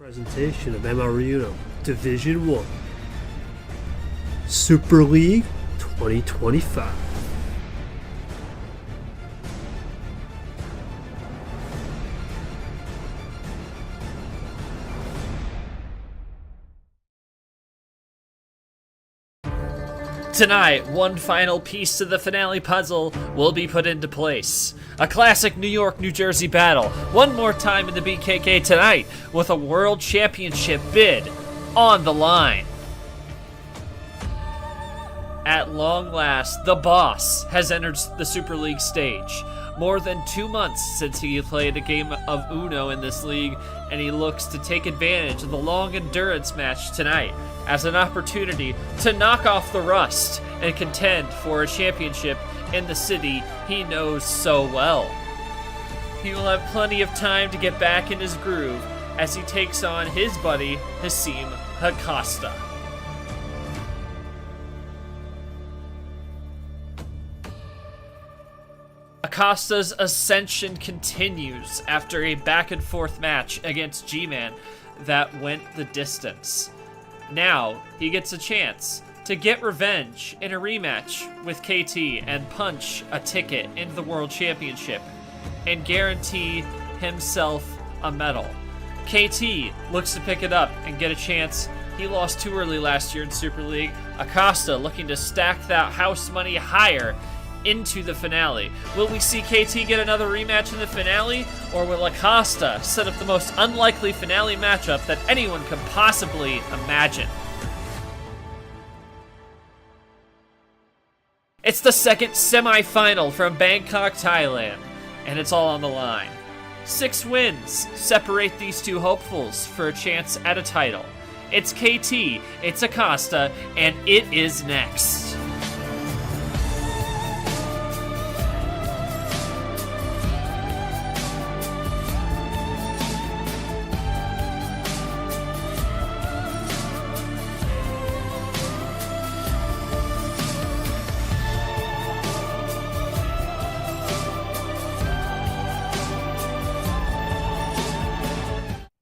Presentation of MRUno Division 1 Super League 2025. Tonight, one final piece to the finale puzzle will be put into place. A classic New York, New Jersey battle, one more time in the BKK tonight, with a World Championship bid on the line. At long last, the boss has entered the Super League stage. More than 2 months since he played a game of Uno in this league, and he looks to take advantage of the long endurance match tonight as an opportunity to knock off the rust and contend for a championship in the city he knows so well. He will have plenty of time to get back in his groove as he takes on his buddy Haseem Acosta. Acosta's ascension continues after a back-and-forth match against G-Man that went the distance. Now, he gets a chance to get revenge in a rematch with KT and punch a ticket into the World Championship and guarantee himself a medal. KT looks to pick it up and get a chance. He lost too early last year in Super League. Acosta looking to stack that house money higher into the finale. Will we see KT get another rematch in the finale, or will Acosta set up the most unlikely finale matchup that anyone could possibly imagine? It's the second semi-final from Bangkok, Thailand, and it's all on the line. 6 wins separate these two hopefuls for a chance at a title. It's KT, it's Acosta, and it is next.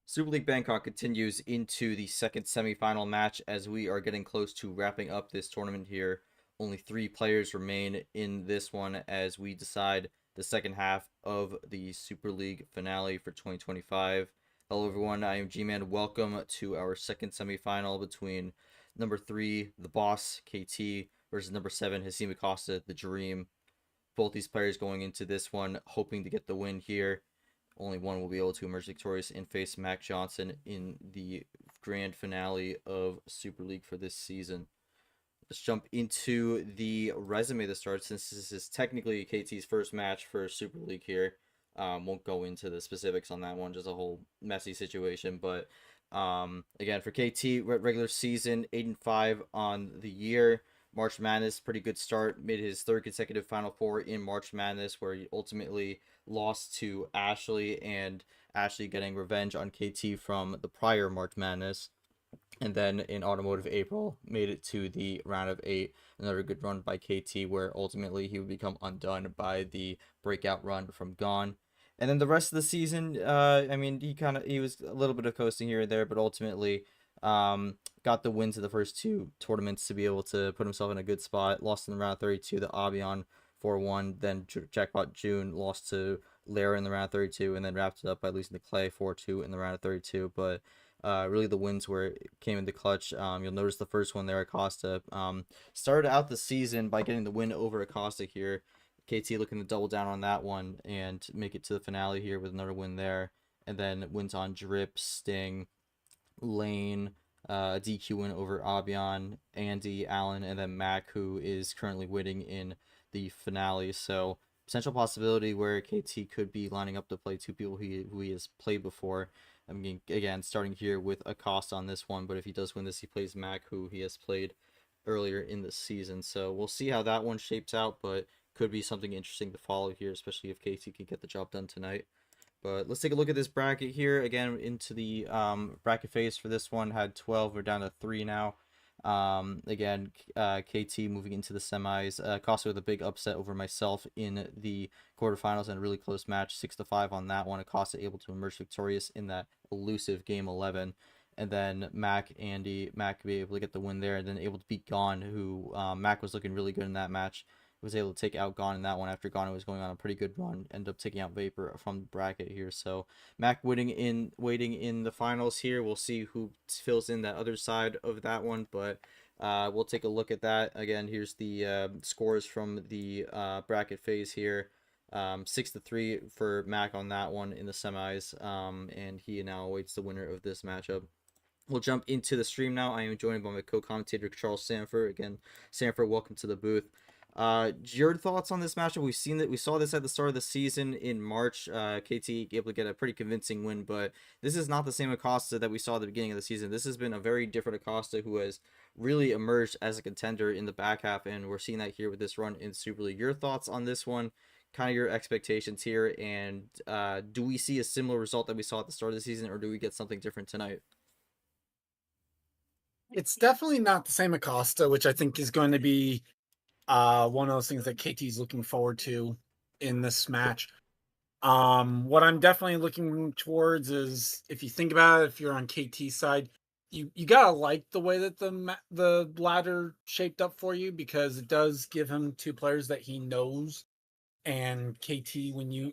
Super League Bangkok continues into the second semifinal match as we are getting close to wrapping up this tournament here. Only 3 players remain in this one as we decide the second half of the Super League finale for 2025. Hello everyone, I am G-Man. Welcome to our second semifinal between number 3, the boss, KT, versus number 7, Haseem Acosta, the Dream. Both these players going into this one hoping to get the win here. Only one will be able to emerge victorious and face Mac Johnson in the grand finale of Super League for this season. Let's jump into the resume to start, since this is technically KT's first match for Super League here. Won't go into the specifics on that one, just a whole messy situation. But again, for KT, regular season, 8-5 on the year. March Madness, pretty good start. Made his 3rd consecutive Final Four in March Madness, where he ultimately lost to Ashley, and Ashley getting revenge on KT from the prior March Madness. And then in Automotive April, made it to the round of 8. Another good run by KT, where ultimately he would become undone by the breakout run from Gone. And then the rest of the season, I mean, he was a little bit of coasting here and there, but ultimately got the wins of the first 2 tournaments to be able to put himself in a good spot. Lost in the round 32 to Avion 4-1, then Jackpot June lost to Lara in the round 32, and then wrapped it up by losing to Clay 4-2 in the round of 32. But really the wins where it came into clutch. You'll notice the first one there, Acosta, started out the season by getting the win over Acosta here. KT looking to double down on that one and make it to the finale here with another win there. And then wins on Drip, Sting, Lane, DQ win over Abion, Andy, Allen, and then Mac, who is currently winning in the finale. So potential possibility where KT could be lining up to play 2 people who he has played before. I mean, again, starting here with Acosta on this one, but if he does win this, he plays Mac, who he has played earlier in the season. So we'll see how that one shapes out, but could be something interesting to follow here, especially if KT can get the job done tonight. But let's take a look at this bracket here. Again, into the bracket phase for this one. Had 12. We're down to 3 now. Again, KT moving into the semis. Acosta with a big upset over myself in the quarterfinals and a really close match, 6-5 on that one. Acosta able to emerge victorious in that elusive game 11. And then Mac be able to get the win there, and then able to beat Gon, who Mac was looking really good in that match. Was able to take out Gon in that one after Gon was going on a pretty good run. Ended up taking out Vapor from the bracket here. So Mac waiting in the finals here. We'll see who fills in that other side of that one, but we'll take a look at that again. Here's the scores from the bracket phase here. 6-3 for Mac on that one in the semis, and he now awaits the winner of this matchup. We'll jump into the stream now. I am joined by my co-commentator Charles Sanford. Again, Sanford, welcome to the booth. Your thoughts on this matchup? We saw this at the start of the season in March. KT able to get a pretty convincing win, but this is not the same Acosta that we saw at the beginning of the season. This has been a very different Acosta who has really emerged as a contender in the back half, and we're seeing that here with this run in Super League. Your thoughts on this one? Kind of your expectations here, and do we see a similar result that we saw at the start of the season, or do we get something different tonight? It's definitely not the same Acosta, which I think is going to be one of those things that KT's looking forward to in this match. What I'm definitely looking towards is, if you think about it, if you're on KT's side, you gotta like the way that the ladder shaped up for you, because it does give him two players that he knows. And KT, when you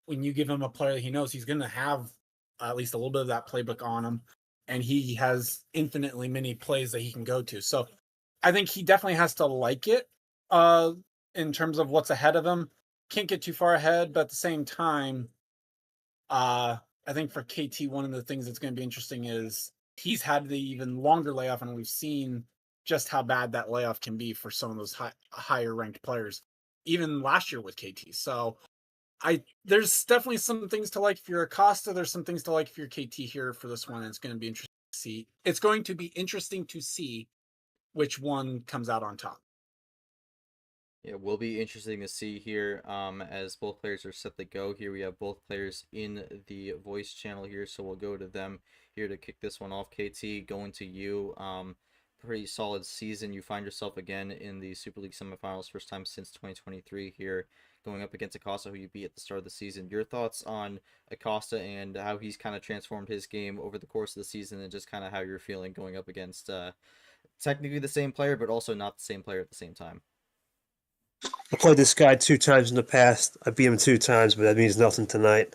give him a player that he knows, he's gonna have at least a little bit of that playbook on him, and he has infinitely many plays that he can go to. So I think he definitely has to like it in terms of what's ahead of him. Can't get too far ahead, but at the same time, I think for KT, one of the things that's going to be interesting is he's had the even longer layoff, and we've seen just how bad that layoff can be for some of those higher ranked players, even last year with KT. So there's definitely some things to like if you're Acosta. There's some things to like if you're KT here for this one. And it's going to be interesting to see. It's going to be interesting to see which one comes out on top. Yeah, will be interesting to see here as both players are set to go. Here we have both players in the voice channel here, so we'll go to them here to kick this one off. KT, going to you. Pretty solid season. You find yourself again in the Super League semifinals, first time since 2023 here, going up against Acosta, who you beat at the start of the season. Your thoughts on Acosta and how he's kind of transformed his game over the course of the season, and just kind of how you're feeling going up against technically the same player, but also not the same player at the same time. I played this guy 2 times in the past. I beat him 2 times, but that means nothing tonight.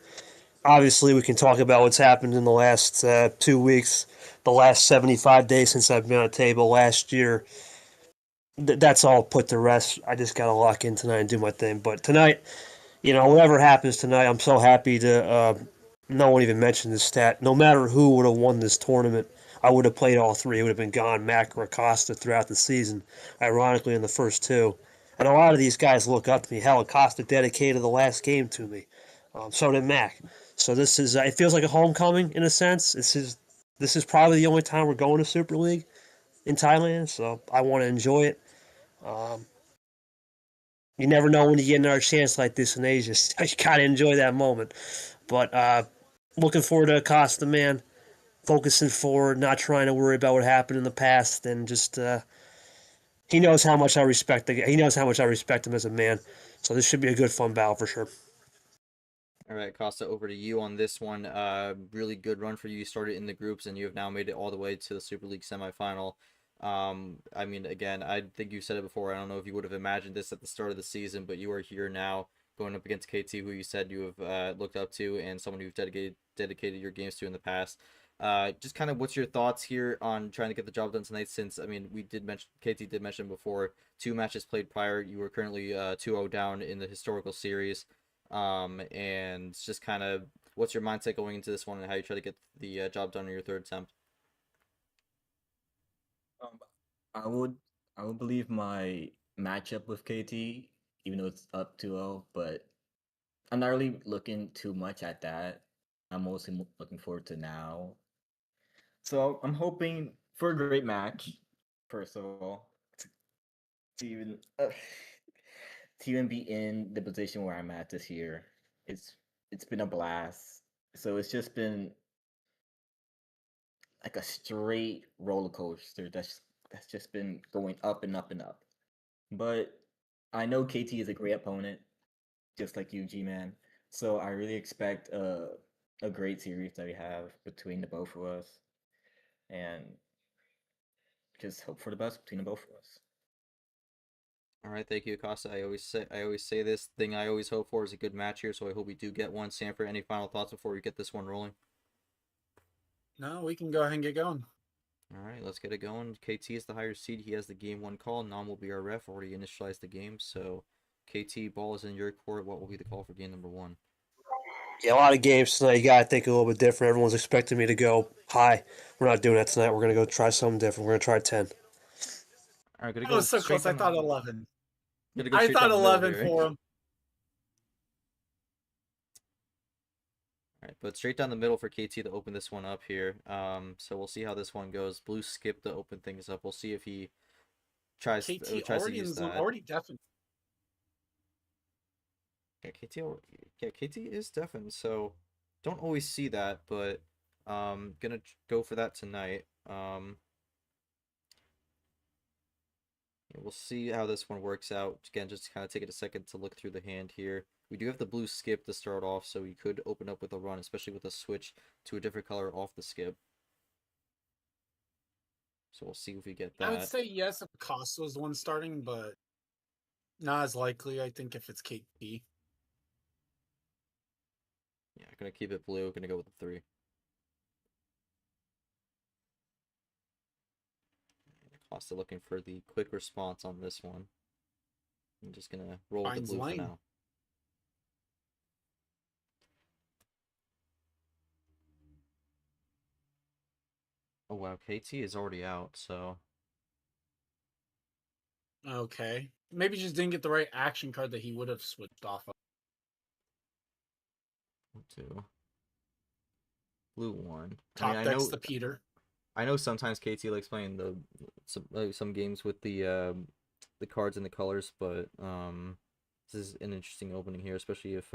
Obviously, we can talk about what's happened in the last 2 weeks, the last 75 days since I've been on a table last year. That's all put to rest. I just got to lock in tonight and do my thing. But tonight, whatever happens tonight, I'm so happy to. No one even mentioned this stat. No matter who would have won this tournament, I would have played all three. It would have been Gon, Mac, or Acosta throughout the season, ironically in the first two. And a lot of these guys look up to me. Hell, Acosta dedicated the last game to me. So did Mac. So this is, it feels like a homecoming in a sense. This is probably the only time we're going to Super League in Thailand, so I want to enjoy it. You never know when you get another chance like this in Asia. So you gotta enjoy that moment. But looking forward to Acosta, man. Focusing forward, not trying to worry about what happened in the past, and just he knows how much I respect he knows how much I respect him as a man. So this should be a good, fun battle for sure. All right, Costa, over to you on this one. Really good run for you. You started in the groups, and you have now made it all the way to the Super League semifinal. I mean, again, I think you said it before. I don't know if you would have imagined this at the start of the season, but you are here now going up against KT, who you said you have looked up to, and someone you've dedicated your games to in the past. Just kind of what's your thoughts here on trying to get the job done tonight? Since, I mean, KT did mention before, 2 matches played prior. You were currently 2-0 down in the historical series. And just kind of what's your mindset going into this one, and how you try to get the job done in your third attempt? Um, I would believe my matchup with KT, even though it's up 2-0, but I'm not really looking too much at that. I'm mostly looking forward to now. So I'm hoping for a great match, first of all, to even to even be in the position where I'm at this year. It's been a blast. So it's just been like a straight roller coaster. that's just been going up and up and up. But I know KT is a great opponent, just like you, G-Man. So I really expect a great series that we have between the both of us, and just hope for the best between the both of us. All right, thank you, Acosta. I always say this thing I always hope for is a good match here, so I hope we do get one. Sanford, any final thoughts before we get this one rolling? No, we can go ahead and get going. All right, let's get it going. KT is the higher seed. He has the game one call. Nam will be our ref. Already initialized the game, so KT, ball is in your court. What will be the call for game number one? Yeah, a lot of games tonight. You got to think a little bit different. Everyone's expecting me to go high. We're not doing that tonight. We're going to go try something different. We're going to try 10. All right, gonna That go was so straight close. I down. thought 11. Gonna go I straight thought down the middle 11 here. for him. All right, but straight down the middle for KT to open this one up here. So we'll see how this one goes. Blue skip to open things up. We'll see if he tries KT to already use in zone, that. already definitely. Yeah, KT is deafened, so don't always see that, but gonna go for that tonight. Yeah, we'll see how this one works out. Again, just kind of take it a second to look through the hand here. We do have the blue skip to start off, so you could open up with a run, especially with a switch to a different color off the skip. So we'll see if we get I would that. say yes if Acosta was the one starting, but not as likely, I think, if it's KT. Yeah, gonna keep it blue. Gonna go with the 3. Costa looking for the quick response on this one. I'm just gonna roll with the Finds blue for lane. now. Oh wow, KT is already out, so Okay. Maybe just didn't get the right action card that he would have switched off of. 2. Blue 1. I mean, Top deck's the Peter. I know sometimes KT likes playing some games with the cards and the colors, but this is an interesting opening here, especially if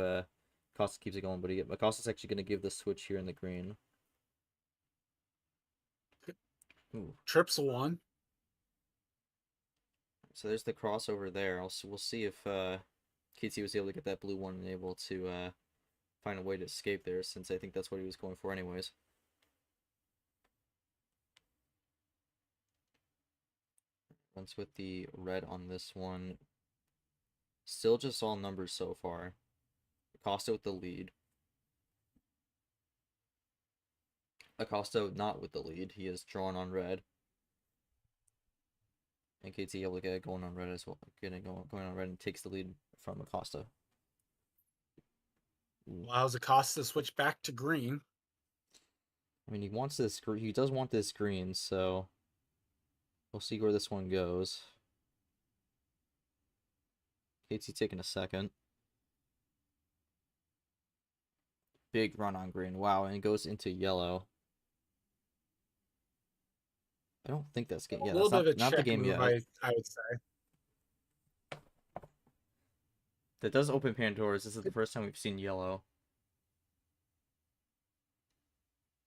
Costa keeps it going. But Acosta's actually going to give the switch here in the green. Ooh. Trips 1. So there's the crossover there. Also, we'll see if KT was able to get that blue one and able to find a way to escape there, since I think that's what he was going for anyways. Runs with the red on this one. Still just all numbers so far. Acosta with the lead. Acosta not with the lead. He is drawn on red. And KT able to get it going on red as well. Going on red and takes the lead from Acosta. Allows Acosta to switch back to green. I mean, he wants this. He does want this green, so we'll see where this one goes. KT taking a second. Big run on green. Wow, and it goes into yellow. I don't think that's game. Yeah, that's not the game move, yet. I would say. That does open Pandora's. This is the first time we've seen yellow.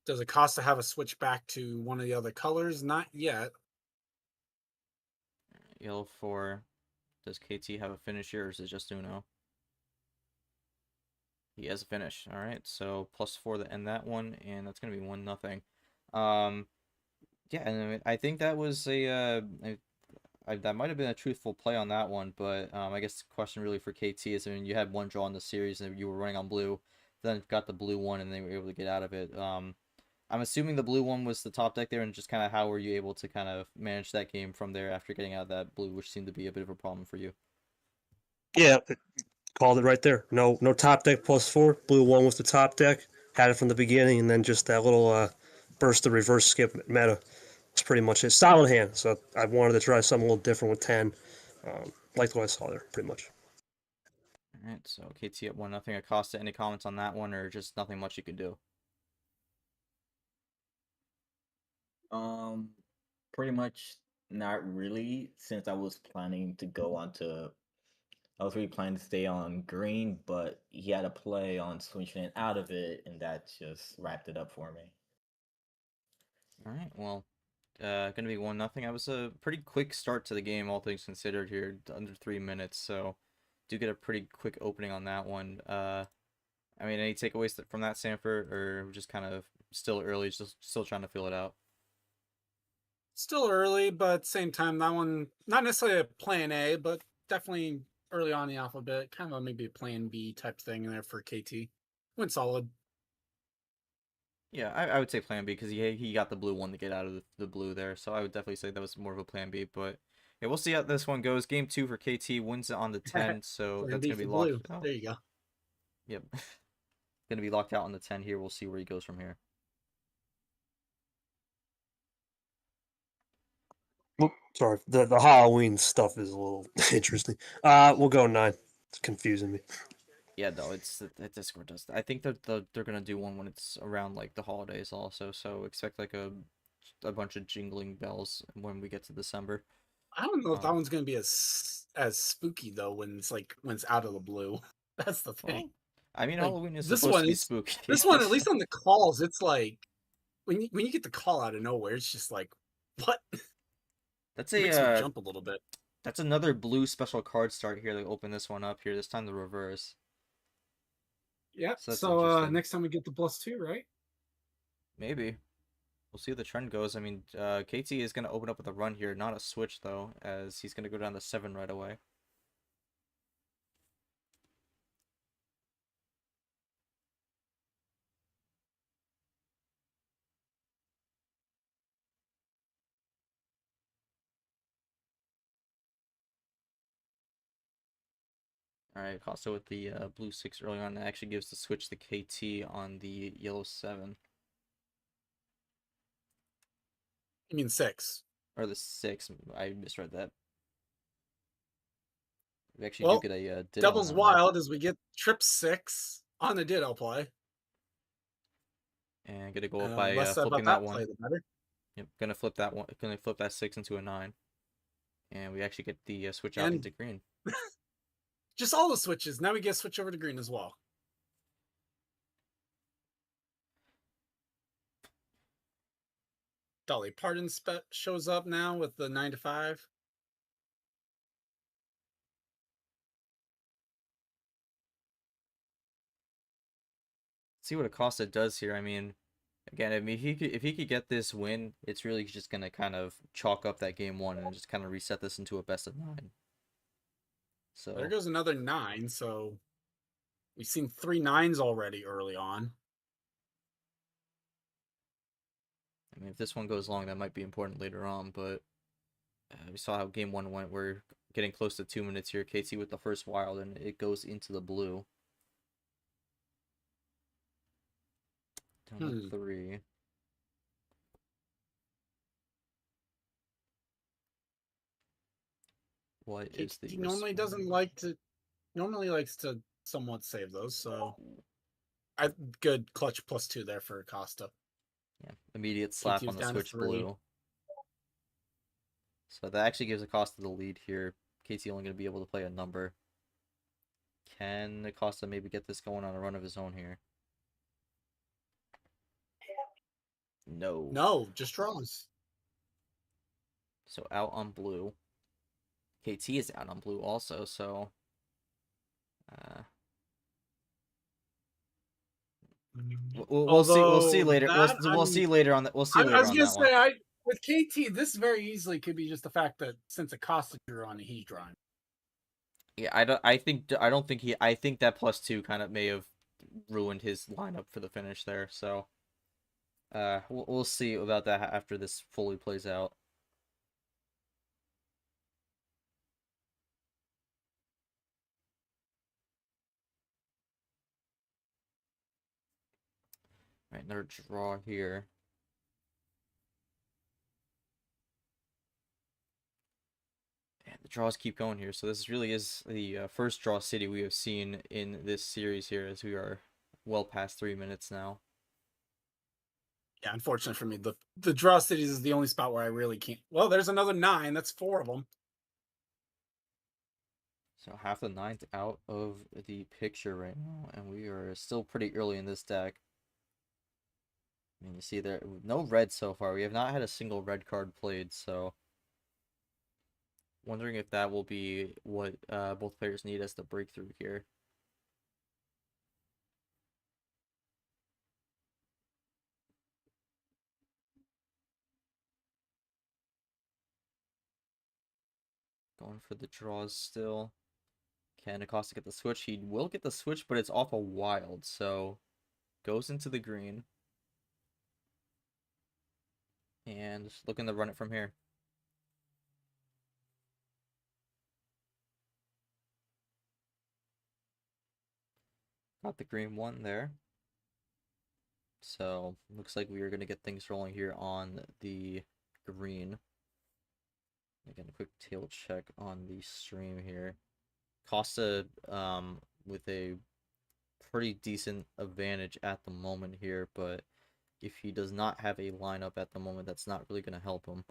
Does Acosta have a switch back to one of the other colors? Not yet. Yellow 4. Does KT have a finish here, or is it just Uno? He has a finish. All right, so +4 to end that one, and that's gonna be 1-0. Yeah, and I think that was that might have been a truthful play on that one, but I guess the question really for KT is, I mean, you had one draw in the series and you were running on blue, then got the blue one and they were able to get out of it. I'm assuming the blue one was the top deck there, and just kind of how were you able to kind of manage that game from there after getting out of that blue, which seemed to be a bit of a problem for you? Yeah, called it right there. No top deck +4. Blue 1 with the top deck. Had it from the beginning, and then just that little burst of reverse skip meta. That's pretty much it. Solid hand. So I wanted to try something a little different with 10. Liked what I saw there, pretty much. All right, so KT at 1-0. Acosta, any comments on that one, or just nothing much you could do? Pretty much not really, since I was planning to go on to. I was really planning to stay on green, but he had a play on switching it out of it, and that just wrapped it up for me. All right, well, Gonna be 1-0. That was a pretty quick start to the game, all things considered here, under 3 minutes. So do get a pretty quick opening on that one. I mean, any takeaways from that, Sanford, or just kind of still early, just still trying to feel it out? Still early, but same time, that one not necessarily a plan A, but definitely early on in the alphabet, kind of maybe a plan B type thing there for KT. Went solid. Yeah, I would say plan B because he got the blue one to get out of the blue there, so I would definitely say that was more of a plan B. But yeah, we'll see how this one goes. Game 2 for KT wins it on the 10, so Plan that's B gonna be for locked blue. out. There you go. Yep, gonna be locked out on the 10 here. We'll see where he goes from here. Sorry, the Halloween stuff is a little interesting. We'll go 9. It's confusing me. Yeah, no, it's the Discord does. I think that they're gonna do one when it's around like the holidays also. So expect like a bunch of jingling bells when we get to December. I don't know if that Um, one's gonna be as spooky though when it's out of the blue. That's the thing. well, I mean, Like Halloween is this supposed one to be is spooky. this one, at least on the calls, it's like when you get the call out of nowhere, it's just like what? That's It makes me a jump a little bit. that's another blue special card start here. They open this one up here. This time the reverse. Yeah. So that's So interesting. next time we get the +2, right? Maybe. We'll see how the trend goes. I mean, KT is going to open up with a run here, not a switch, though, as he's going to go down to 7 right away. Alright, Acosta with the blue 6 early on. That actually gives the switch to KT on the yellow 7. You mean 6? Or the 6. I misread that. We actually do Well, get a ditto on Devil's that one. Wild as we get trip 6 on the ditto play. And gonna go up by Less said flipping about that that one. play, the better. Yep, gonna flip that one. Gonna flip that 6 into a 9. And we actually get the switch out And into green. just all the switches. Now we get switch over to green as well. Dolly Parton shows up now with the 9 to 5. See what Acosta does here. I mean, again, I mean, if he could get this win, it's really just gonna kind of chalk up that game 1 and just kind of reset this into a best of 9. So There goes another 9. So we've seen 3 9s already early on. I mean, if this one goes long, that might be important later on. But we saw how game 1 went. We're getting close to 2 minutes here. KT with the first wild, and it goes into the blue. Down to 3. What is the He normally doesn't like to. Normally likes to somewhat save those. So good clutch +2 there for Acosta. Yeah, immediate slap KT on was the down to switch 3. blue. So that actually gives Acosta the lead here. KT only going to be able to play a number. Can Acosta maybe get this going on a run of his own here? No. No, just draws. So out on blue. KT is out on blue also, so we'll see. We'll see later. We'll see later on that. We'll see I later was on gonna that one. say, with KT, this very easily could be just the fact that since Acosta drew on, he's drawing. Yeah, I don't. I don't think he. I think that +2 kind of may have ruined his lineup for the finish there. So, we'll see about that after this fully plays out. All right, another draw here. And the draws keep going here. So this really is the first draw city we have seen in this series here, as we are well past 3 minutes now. Yeah, unfortunate for me, the draw cities is the only spot where I really can't. Well, there's another 9. That's 4 of them. So half the 9th out of the picture right now, and we are still pretty early in this deck. I mean, you see there, no red so far. We have not had a single red card played, so wondering if that will be what both players need as the breakthrough here. Going for the draws still. Can Acosta get the switch? He will get the switch, but it's off a wild, so goes into the green. And just looking to run it from here. Got the green one there. So looks like we are going to get things rolling here on the green. Again, a quick tail check on the stream here. Costa with a pretty decent advantage at the moment here, but if he does not have a lineup at the moment, that's not really going to help him.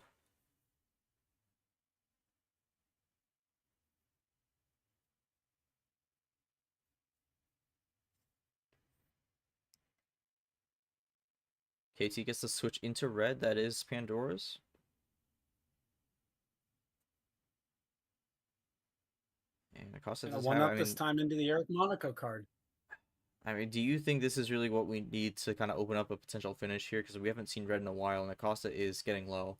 KT gets to switch into red. That is Pandora's. And Acosta does one have, up this time into the Eric Monaco card. I mean, do you think this is really what we need to kind of open up a potential finish here? Because we haven't seen red in a while, and Acosta is getting low.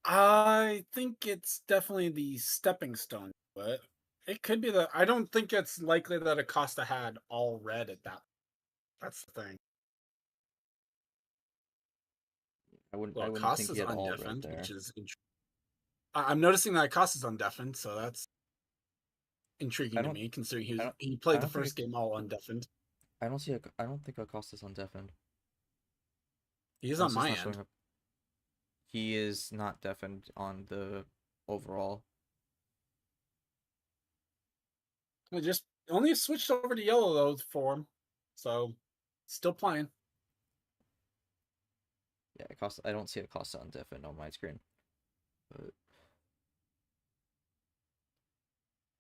I think it's definitely the stepping stone, but it could be that. I don't think it's likely that Acosta had all red at that. That's the thing. I wouldn't think Acosta's he had all red undeafened, there. which is interesting. I'm noticing that Acosta's undeafened, so that's intriguing to me, considering he played the first game all undeafened. I don't think Acosta's undeafened. He is on my end. He is not deafened on the overall. I just only switched over to yellow though for him, so still playing. Yeah, Acosta. I don't see Acosta undeafened on my screen. But...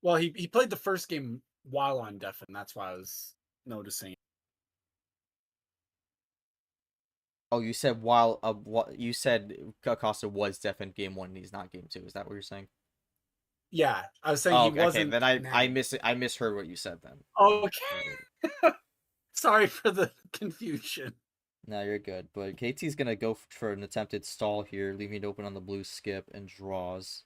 Well, he played the first game while on deafened. That's why I was noticing. Oh, you said you said Acosta was deafened game 1 and he's not game 2. Is that what you're saying? Yeah, I was saying he wasn't. Okay, then I misheard what you said then. Okay. Sorry for the confusion. No, you're good. But KT's gonna go for an attempted stall here, leaving it open on the blue skip and draws.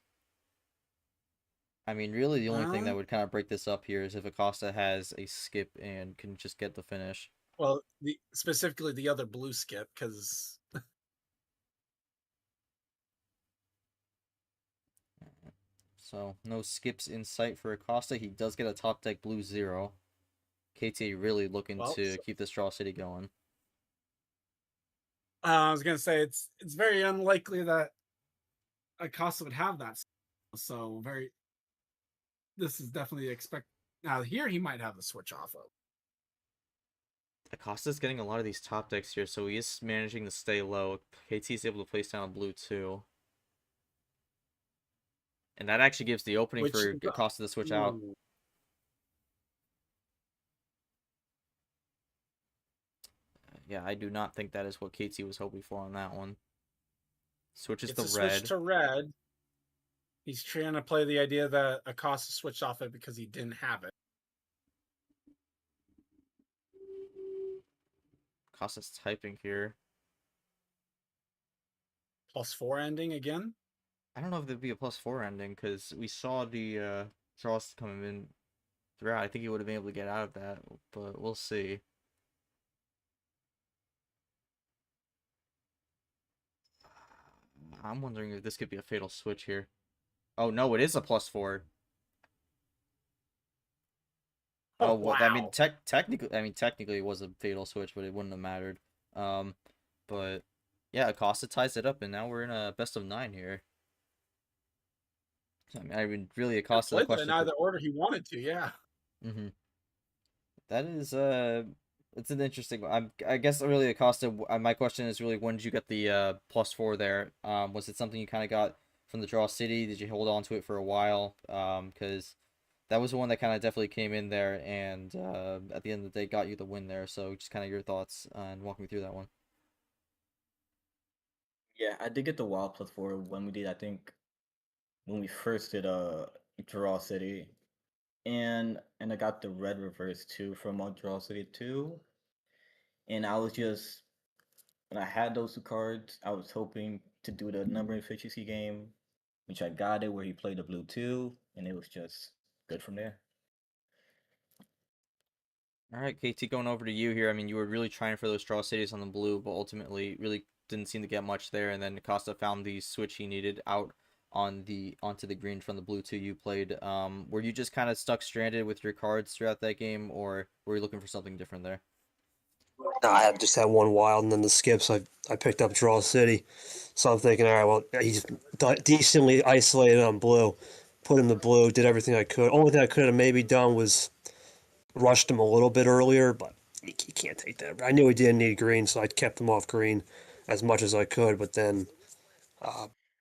I mean, really, the only thing that would kind of break this up here is if Acosta has a skip and can just get the finish. Well, specifically the other blue skip, because so no skips in sight for Acosta. He does get a top deck blue 0. KT really looking to keep this draw city going. I was gonna say it's very unlikely that Acosta would have that. So this is definitely now here he might have the switch off of. Acosta's getting a lot of these top decks here, so he is managing to stay low. KT's able to place down a blue 2. And that actually gives the opening for Acosta to switch out. Yeah, I do not think that is what KT was hoping for on that one. Switches to red. Switch to red. He's trying to play the idea that Acosta switched off it because he didn't have it. Acosta's typing here. +4 ending again? I don't know if there'd be a +4 ending because we saw the draws coming in throughout. I think he would have been able to get out of that, but we'll see. I'm wondering if this could be a fatal switch here. Oh no, it is a +4. Oh well, wow. I mean, technically it was a fatal switch, but it wouldn't have mattered. But yeah, Acosta ties it up, and now we're in a best of 9 here. I mean, really, Acosta. Played that in either order he wanted to, yeah. Mm-hmm. That is it's an interesting. I guess really Acosta. My question is really, when did you get the +4 there? Was it something you kind of got from the draw city? Did you hold on to it for a while? Because that was the one that kind of definitely came in there, and at the end of the day got you the win there. So just kind of your thoughts and walk me through that one. Yeah, I did get the wild +4 when we did. I think when we first did Draw City, and I got the red reverse too from Draw City 2, and I was just when I had those two cards, I was hoping to do the number efficiency game, which I got it where he played the blue 2, and it was just good from there. All right, KT, going over to you here. I mean, you were really trying for those draw cities on the blue, but ultimately really didn't seem to get much there. And then Acosta found the switch he needed out onto the green from the blue 2 you played. Were you just kind of stuck stranded with your cards throughout that game, or were you looking for something different there? No, I just had one wild, and then the skips. I picked up Draw City, so I'm thinking, all right, well, he's decently isolated on blue. Put in the blue, did everything I could. Only thing I could have maybe done was rushed him a little bit earlier, but you can't take that. I knew he didn't need green, so I kept him off green as much as I could. But then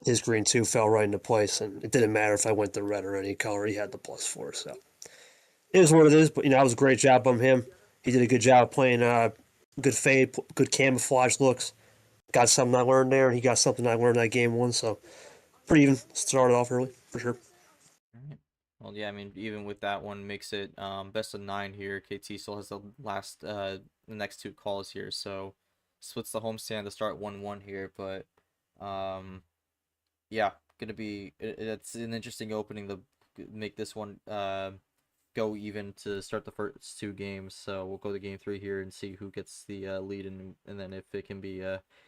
his green 2 fell right into place, and it didn't matter if I went the red or any color. He had the +4, so it is what it is. But that was a great job on him. He did a good job playing good fade, good camouflage looks. Got something I learned there, and he got something I learned that game 1. So pretty even. Started off early for sure. All right. Well, yeah, I mean, even with that one, makes it best of 9 here. KT still has the next 2 calls here, so splits the homestand to start 1-1 here. But yeah, it's an interesting opening to make this one go even to start the first 2 games. So we'll go to game 3 here and see who gets the lead, and then if it can be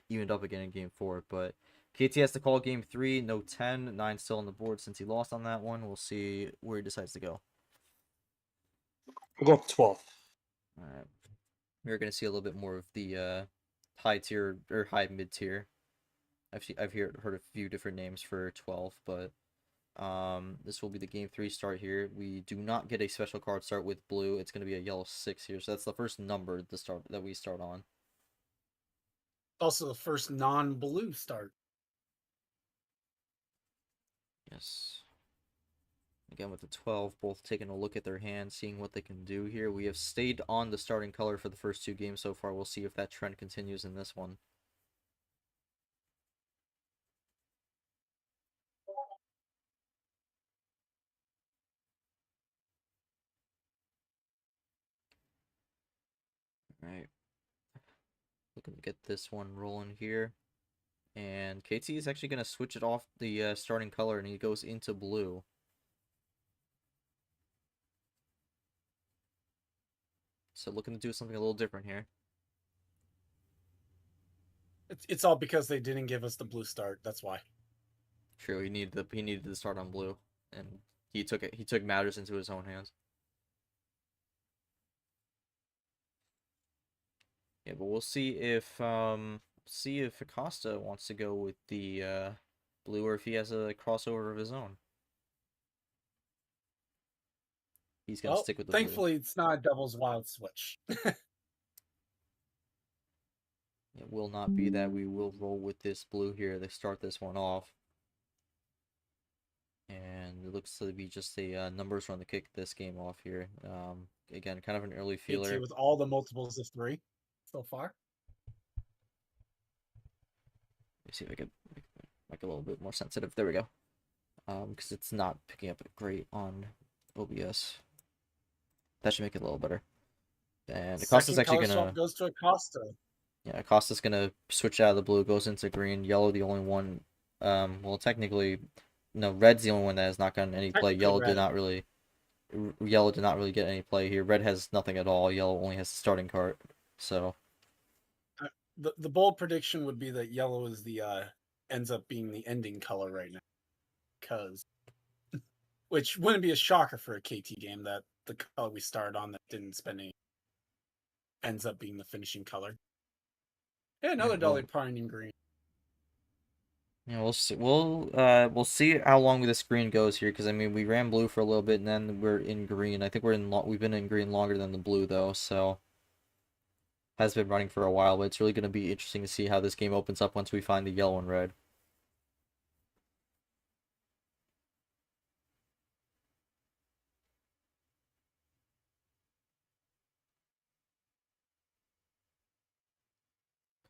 evened up again in game 4. But KT has to call game 3, no 10, 9 still on the board since he lost on that one. We'll see where he decides to go. We'll go up to 12. All right, we're gonna see a little bit more of the high tier or high mid tier. I've heard a few different names for 12, but this will be the game 3 start here. We do not get a special card start with blue. It's going to be a yellow 6 here, so that's the first number that we start on. Also, the first non-blue start. Yes. Again, with the 12, both taking a look at their hand, seeing what they can do here. We have stayed on the starting color for the first 2 games so far. We'll see if that trend continues in this one. All right. Looking to get this one rolling here. And KT is actually going to switch it off the starting color, and he goes into blue. So looking to do something a little different here. It's all because they didn't give us the blue start. That's why. True, he needed to start on blue, and he took matters into his own hands. Yeah, but we'll see if Acosta wants to go with the blue, or if he has a crossover of his own. He's gonna stick with the thankfully, it's not a doubles wild switch. It will not be that. We will roll with this blue here to start this one off. And it looks to be just a numbers run to kick this game off here. Again, kind of an early feeler. With all the multiples of 3 so far. Let me see if I can make a little bit more sensitive. There we go. Because it's not picking up great on OBS. That should make it a little better. And Acosta's actually gonna goes to Acosta. Yeah, Acosta's gonna switch out of the blue, goes into green. Yellow, the only one. Well, technically, no. Red's the only one that has not gotten any play. Yellow did not really get any play here. Red has nothing at all. Yellow only has the starting card. So the bold prediction would be that yellow is the ends up being the ending color right now, because which wouldn't be a shocker for a KT game that the color we started on that didn't spend any ends up being the finishing color. Yeah, another Dolly Parton in green. Yeah, we'll see. We'll see how long this green goes here, because I mean we ran blue for a little bit and then we're in green. I think we've been in green longer than the blue though, so has been running for a while. But it's really going to be interesting to see how this game opens up once we find the yellow and red.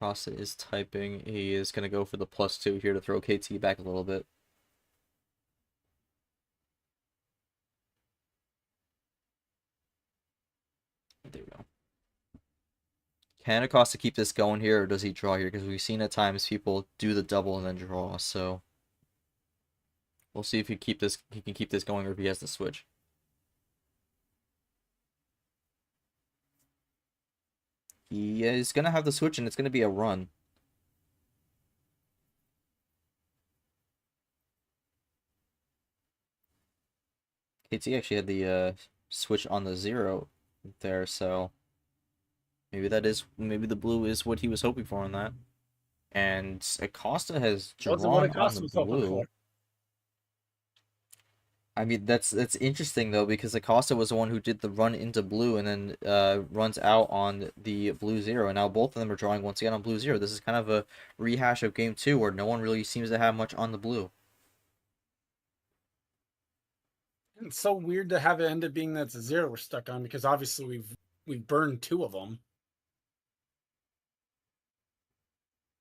Acosta is typing. He is going to go for the +2 here to throw KT back a little bit. There we go. Can Acosta keep this going here, or does he draw here? Because we've seen at times people do the double and then draw, so we'll see if he can keep this going, or if he has to switch. He is gonna have the switch, and it's gonna be a run. KT actually had the switch on the 0 there, so maybe the blue is what he was hoping for on that. And Acosta has drawn Wasn't what on Acosta the was hoping blue. for. I mean, that's interesting though, because Acosta was the one who did the run into blue and then runs out on the blue 0, and now both of them are drawing once again on blue 0. This is kind of a rehash of game 2 where no one really seems to have much on the blue. It's so weird to have it end up being that's a 0 we're stuck on, because obviously we've burned 2 of them.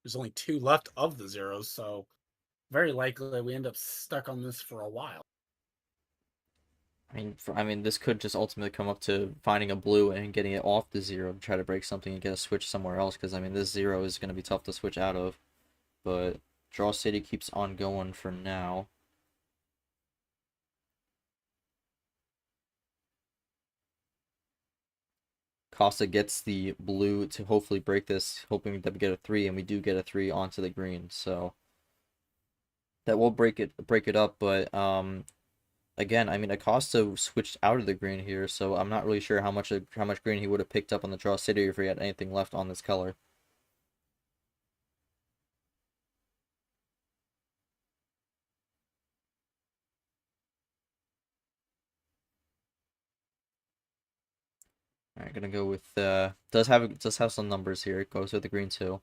There's only 2 left of the 0s, so very likely that we end up stuck on this for a while. I mean, this could just ultimately come up to finding a blue and getting it off the 0 to try to break something and get a switch somewhere else, because I mean, this 0 is going to be tough to switch out of. But Draw City keeps on going for now. Costa gets the blue to hopefully break this, hoping that we get a 3, and we do get a 3 onto the green, so that will break it up. But again, I mean, Acosta switched out of the green here, so I'm not really sure how much green he would have picked up on the Draw City if he had anything left on this color. Alright, gonna go with does have some numbers here. It goes with the green 2.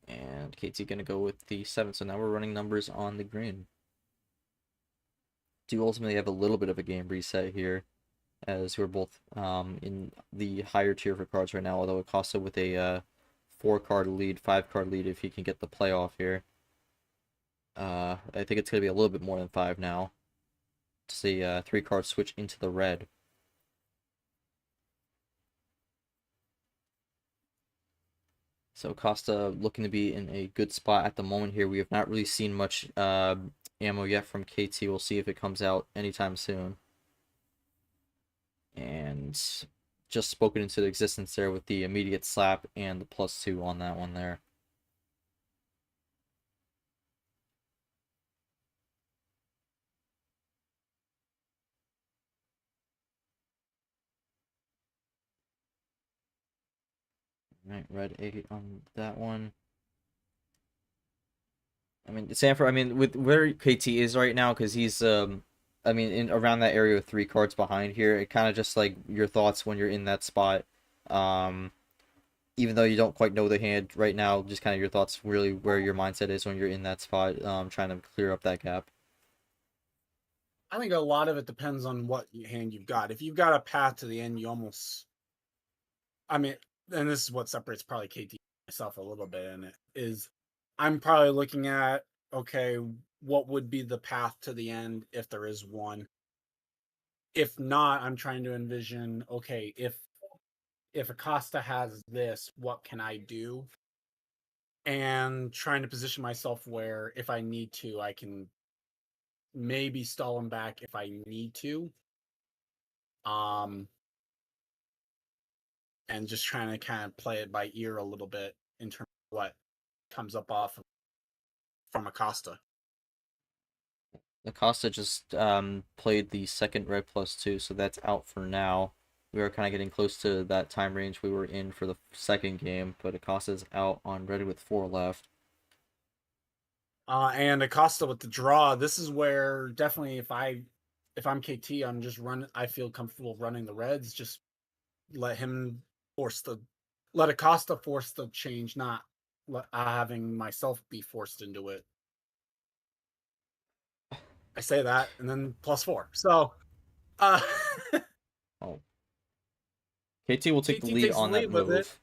And KT gonna go with the 7, so now we're running numbers on the green. Do ultimately have a little bit of a game reset here, as we're both in the higher tier for cards right now, although Acosta with a 4-card lead, 5-card lead if he can get the playoff here. I think it's gonna be a little bit more than 5 now. To see 3-card switch into the red. So Costa looking to be in a good spot at the moment here. We have not really seen much ammo yet from KT. We'll see if it comes out anytime soon. And just spoken into existence there with the immediate slap and the +2 on that one there. Right, red 8 on that one. I mean, Sanford, I mean, with where KT is right now, because he's, I mean, in around that area with 3 cards behind here, it kind of just, like, your thoughts when you're in that spot, even though you don't quite know the hand right now, just kind of your thoughts really where your mindset is when you're in that spot, trying to clear up that gap. I think a lot of it depends on what hand you've got. If you've got a path to the end, you almost, I mean, and this is what separates probably KT myself a little bit in it, is I'm probably looking at, okay, what would be the path to the end if there is one? If not, I'm trying to envision, okay, if Acosta has this, what can I do? And trying to position myself where if I need to, I can maybe stall him back if I need to. And just trying to kind of play it by ear a little bit in terms of what comes up off from Acosta. Acosta just played the second red +2, so that's out for now. We are kind of getting close to that time range we were in for the second game, but Acosta's out on red with 4 left. And Acosta with the draw, this is where definitely if I'm KT, I'm just I feel comfortable running the reds. Just let Acosta force the change, not having myself be forced into it. I say that, and then +4. So, Oh. KT will take the lead on that move.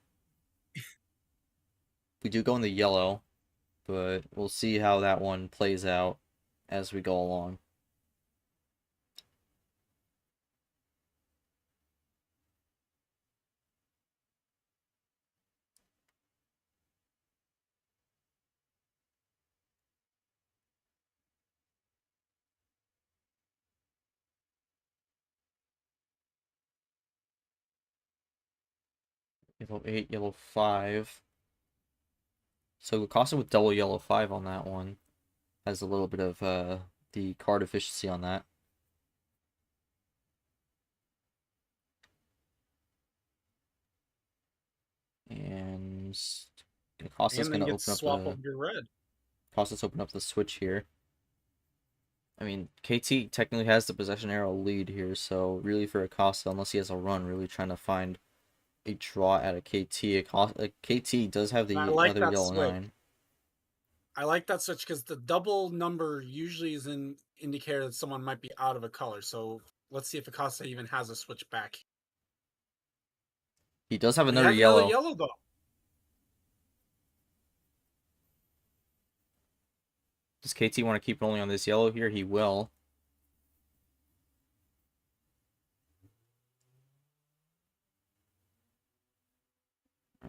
We do go in the yellow, but we'll see how that one plays out as we go along. Yellow 8, yellow 5. So Acosta with double yellow 5 on that one. Has a little bit of the card efficiency on that. And Acosta's And then going to get open up swap the over your red. Acosta's open up the switch here. I mean, KT technically has the possession arrow lead here, so really for Acosta, unless he has a run, really trying to find a draw at a KT. KT does have I the like other that yellow switch. 9. I like that switch because the double number usually is an indicator that someone might be out of a color. So let's see if Acosta even has a switch back. He does have We another have yellow. another yellow though. Does KT want to keep rolling on this yellow here? He will.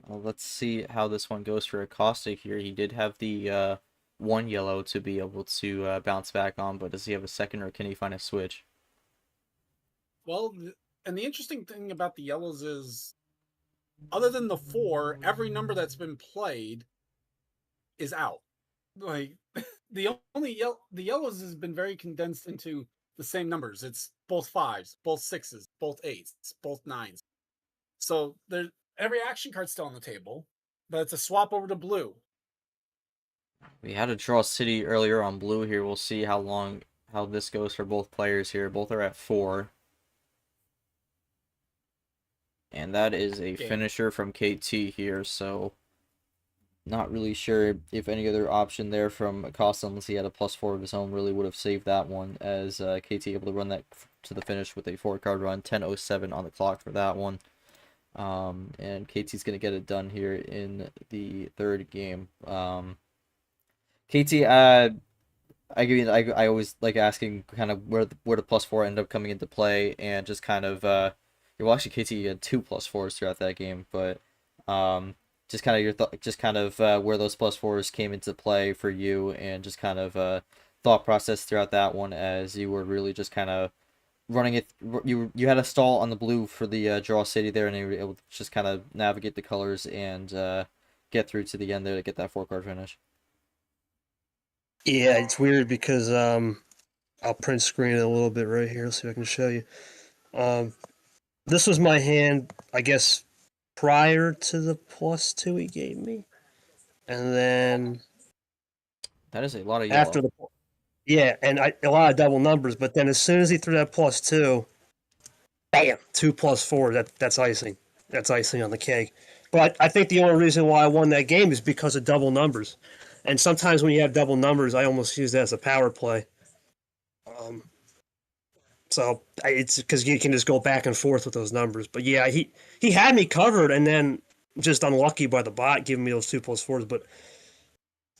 Well, let's see how this one goes for Acosta here. He did have the one yellow to be able to bounce back on, but does he have a second or can he find a switch? Well, and the interesting thing about the yellows is, other than the 4, every number that's been played is out. Like the yellows has been very condensed into the same numbers. It's both 5s, both 6s, both 8s, both 9s. So there, every action card's still on the table, but it's a swap over to blue. We had a draw city earlier on blue here. We'll see how this goes for both players here. Both are at 4. And that is a finisher from KT here, so not really sure if any other option there from Acosta, unless he had a +4 of his own, really would have saved that one, as KT able to run that to the finish with a 4-card run. 10:07 on the clock for that one. And KT's going to get it done here in the third game. KT, I always like asking kind of where the +4 ended up coming into play, and just kind of well, actually KT had 2 +4s throughout that game, but just kind of your where those +4s came into play for you, and just kind of thought process throughout that one, as you were really just kind of running it. You had a stall on the blue for the draw city there, and you were able to just kind of navigate the colors and get through to the end there to get that 4-card finish. Yeah, it's weird because I'll print screen it a little bit right here. Let's see if I can show you. This was my hand, I guess, prior to the +2 he gave me, and then that is a lot of yellow. After the and a lot of double numbers. But then as soon as he threw that +2, bam, 2 +4. That's icing. That's icing on the cake. But I think the only reason why I won that game is because of double numbers. And sometimes when you have double numbers, I almost use that as a power play. So it's because you can just go back and forth with those numbers. But yeah, he had me covered, and then just unlucky by the bot giving me those 2 +4s. But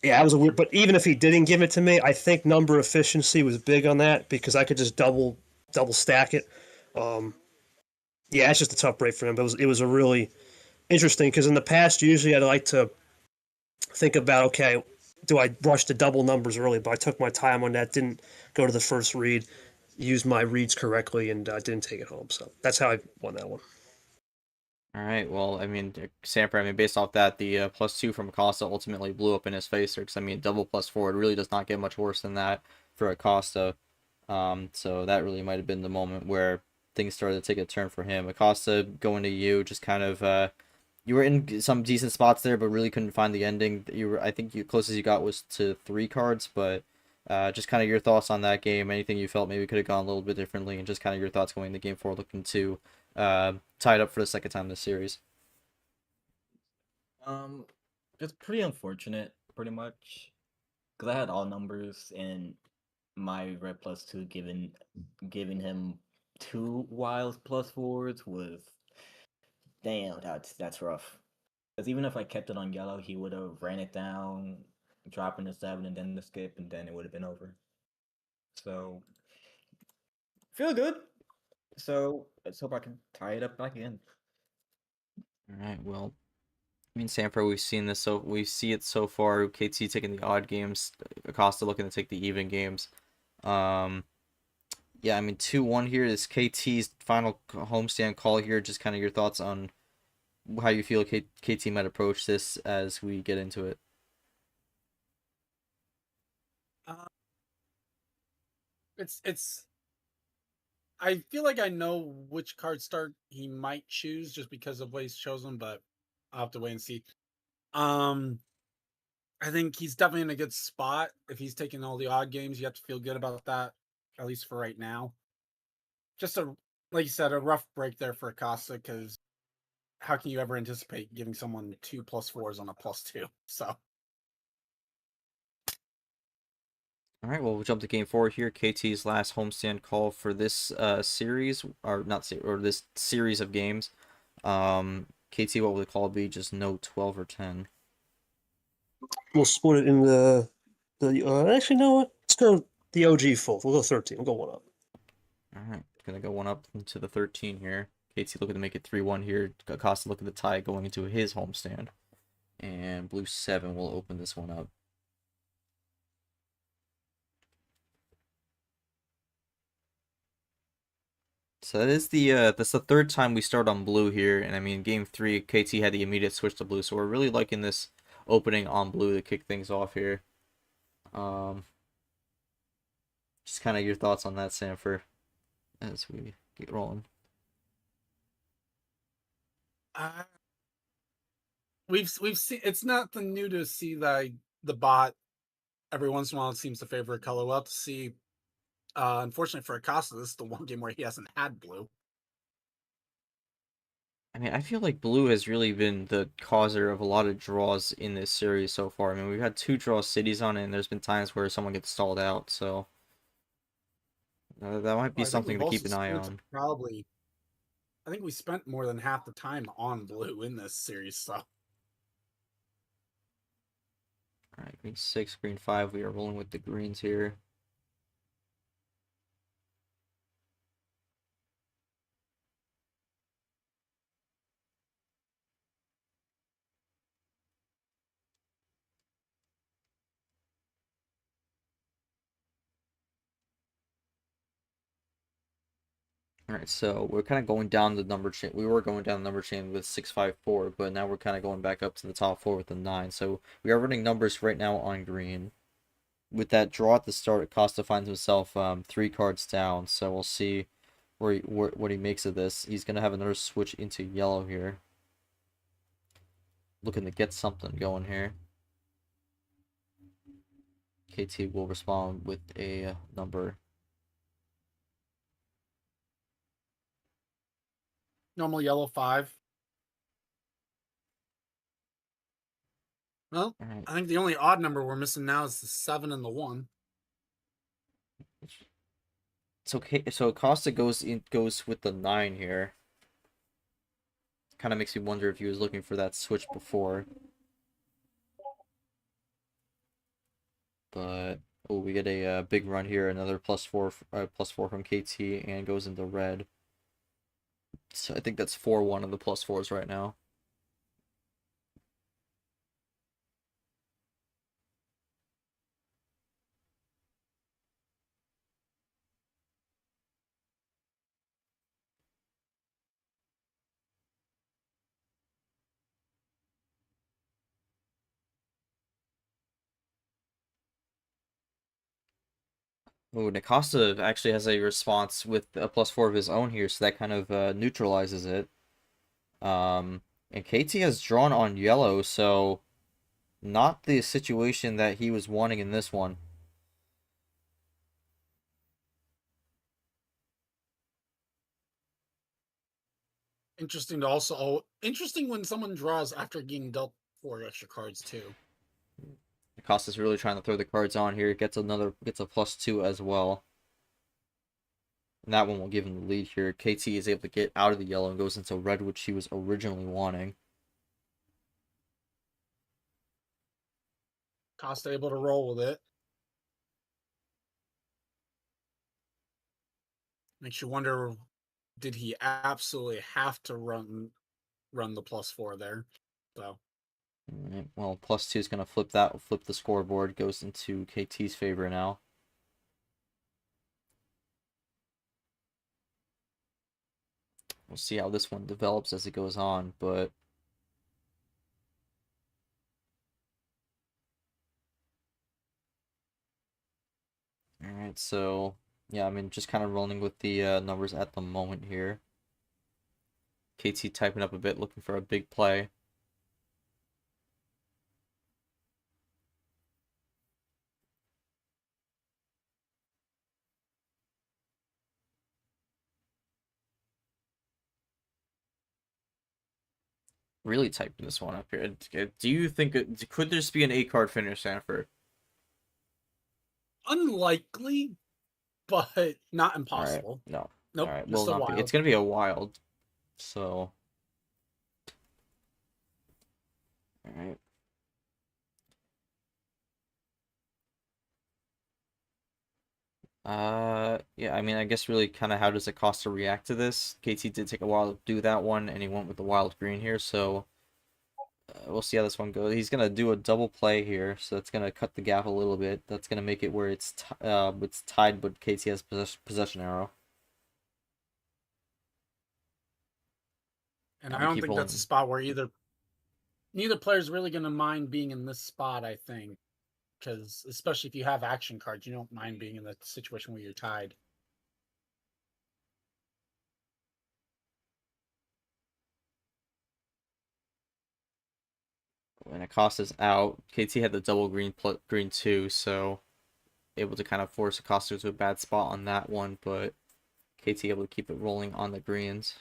yeah, that was a weird. But even if he didn't give it to me, I think number efficiency was big on that because I could just double stack it. Yeah, it's just a tough break for him. But it was a really interesting because in the past, usually I'd like to think about, okay, do I rush the double numbers early? But I took my time on that, didn't go to the first read, used my reads correctly, and didn't take it home. So that's how I won that one. All right, well, I mean, Samper, I mean, based off that, the +2 from Acosta ultimately blew up in his face there, because, I mean, double +4, it really does not get much worse than that for Acosta. So that really might have been the moment where things started to take a turn for him. Acosta going to you, just kind of, you were in some decent spots there, but really couldn't find the ending. I think you closest you got was to 3 cards, but just kind of your thoughts on that game, anything you felt maybe could have gone a little bit differently, and just kind of your thoughts going the game forward, looking to tied up for the second time this series. It's pretty unfortunate, pretty much, because I had all numbers and my red +2 giving him 2 wild +4s was, damn, that's rough. Because even if I kept it on yellow, he would have ran it down, dropping the 7 and then the skip, and then it would have been over. So, feel good. So, let's hope I can tie it up back again. All right, well, I mean, Sanford, we see it so far. KT taking the odd games, Acosta looking to take the even games. Yeah, I mean, 2-1 here is KT's final homestand call here. Just kind of your thoughts on how you feel KT might approach this as we get into it. Uh, it's. I feel like I know which card start he might choose just because of what he's chosen, but I'll have to wait and see. I think he's definitely in a good spot. If he's taking all the odd games, you have to feel good about that, at least for right now. Just like you said, a rough break there for Acosta, because how can you ever anticipate giving someone 2 +4s on a +2? So. All right, well, we'll jump to game 4 here. KT's last homestand call for this series, or not, or this series of games. KT, what will the call be? Just no 12 or 10. We'll split it in actually, you know what? Let's go the OG full. We'll go 13. We'll go one up. All right, gonna go one up into the 13 here. KT looking to make it 3-1 here. Acosta looking to tie going into his homestand. And blue 7 will open this one up. So that's the third time we start on blue here, and I mean game 3 KT had the immediate switch to blue, so we're really liking this opening on blue to kick things off here. Just kind of your thoughts on that, Sanford, as we get rolling. We've seen, it's not the new to see that the bot every once in a while it seems to favor a color. We'll have to see. Unfortunately for Acosta, this is the one game where he hasn't had blue. I mean, I feel like blue has really been the causer of a lot of draws in this series so far. I mean, we've had 2 draw cities on it, and there's been times where someone gets stalled out, so that might be something to keep an eye on. Probably, I think we spent more than half the time on blue in this series, so. All right, green 6, green 5. We are rolling with the greens here. All right, so we're kind of going down the number chain. We were going down the number chain with 654, but now we're kind of going back up to the top 4 with the 9. So we are running numbers right now on green. With that draw at the start, Acosta finds himself 3 cards down. So we'll see what he makes of this. He's gonna have another switch into yellow here, looking to get something going here. KT will respond with a number. Normal yellow 5. Well, Right. I think the only odd number we're missing now is the 7 and the 1. It's okay. So Acosta goes with the 9 here. Kind of makes me wonder if he was looking for that switch before. But oh, we get a big run here. Another +4 from KT, and goes into red. So I think that's 4-1 of the +4s right now. Oh, Acosta actually has a response with a +4 of his own here, so that kind of neutralizes it. And KT has drawn on yellow, so not the situation that he was wanting in this one. Interesting when someone draws after getting dealt 4 extra cards too. Acosta's really trying to throw the cards on here. Gets a +2 as well. And that one will give him the lead here. KT is able to get out of the yellow and goes into red, which he was originally wanting. Costa able to roll with it. Makes you wonder, did he absolutely have to run the +4 there? So Alright, well, +2 is going to flip the scoreboard, goes into KT's favor now. We'll see how this one develops as it goes on, but alright, so yeah, I mean, just kind of rolling with the numbers at the moment here. KT typing up a bit, looking for a big play. Really typing this one up here. Do you think could this be an 8-card finish, Sanford? unlikely, but not All right, impossible. no. Nope, All right, just will a not be. wild. It's gonna be a wild. So, all right. Yeah, I mean, I guess really kind of how does Acosta react to this? KT did take a while to do that one, and he went with the wild green here, so we'll see how this one goes. He's gonna do a double play here, so that's gonna cut the gap a little bit. That's gonna make it where it's tied, but KT has possession arrow. And I We don't keep think that's a rolling. spot where neither player's really going to mind being in this spot, I think. Because especially if you have action cards, you don't mind being in the situation where you're tied. When Acosta's out, KT had the double green too, so able to kind of force Acosta to a bad spot on that one, but KT able to keep it rolling on the greens.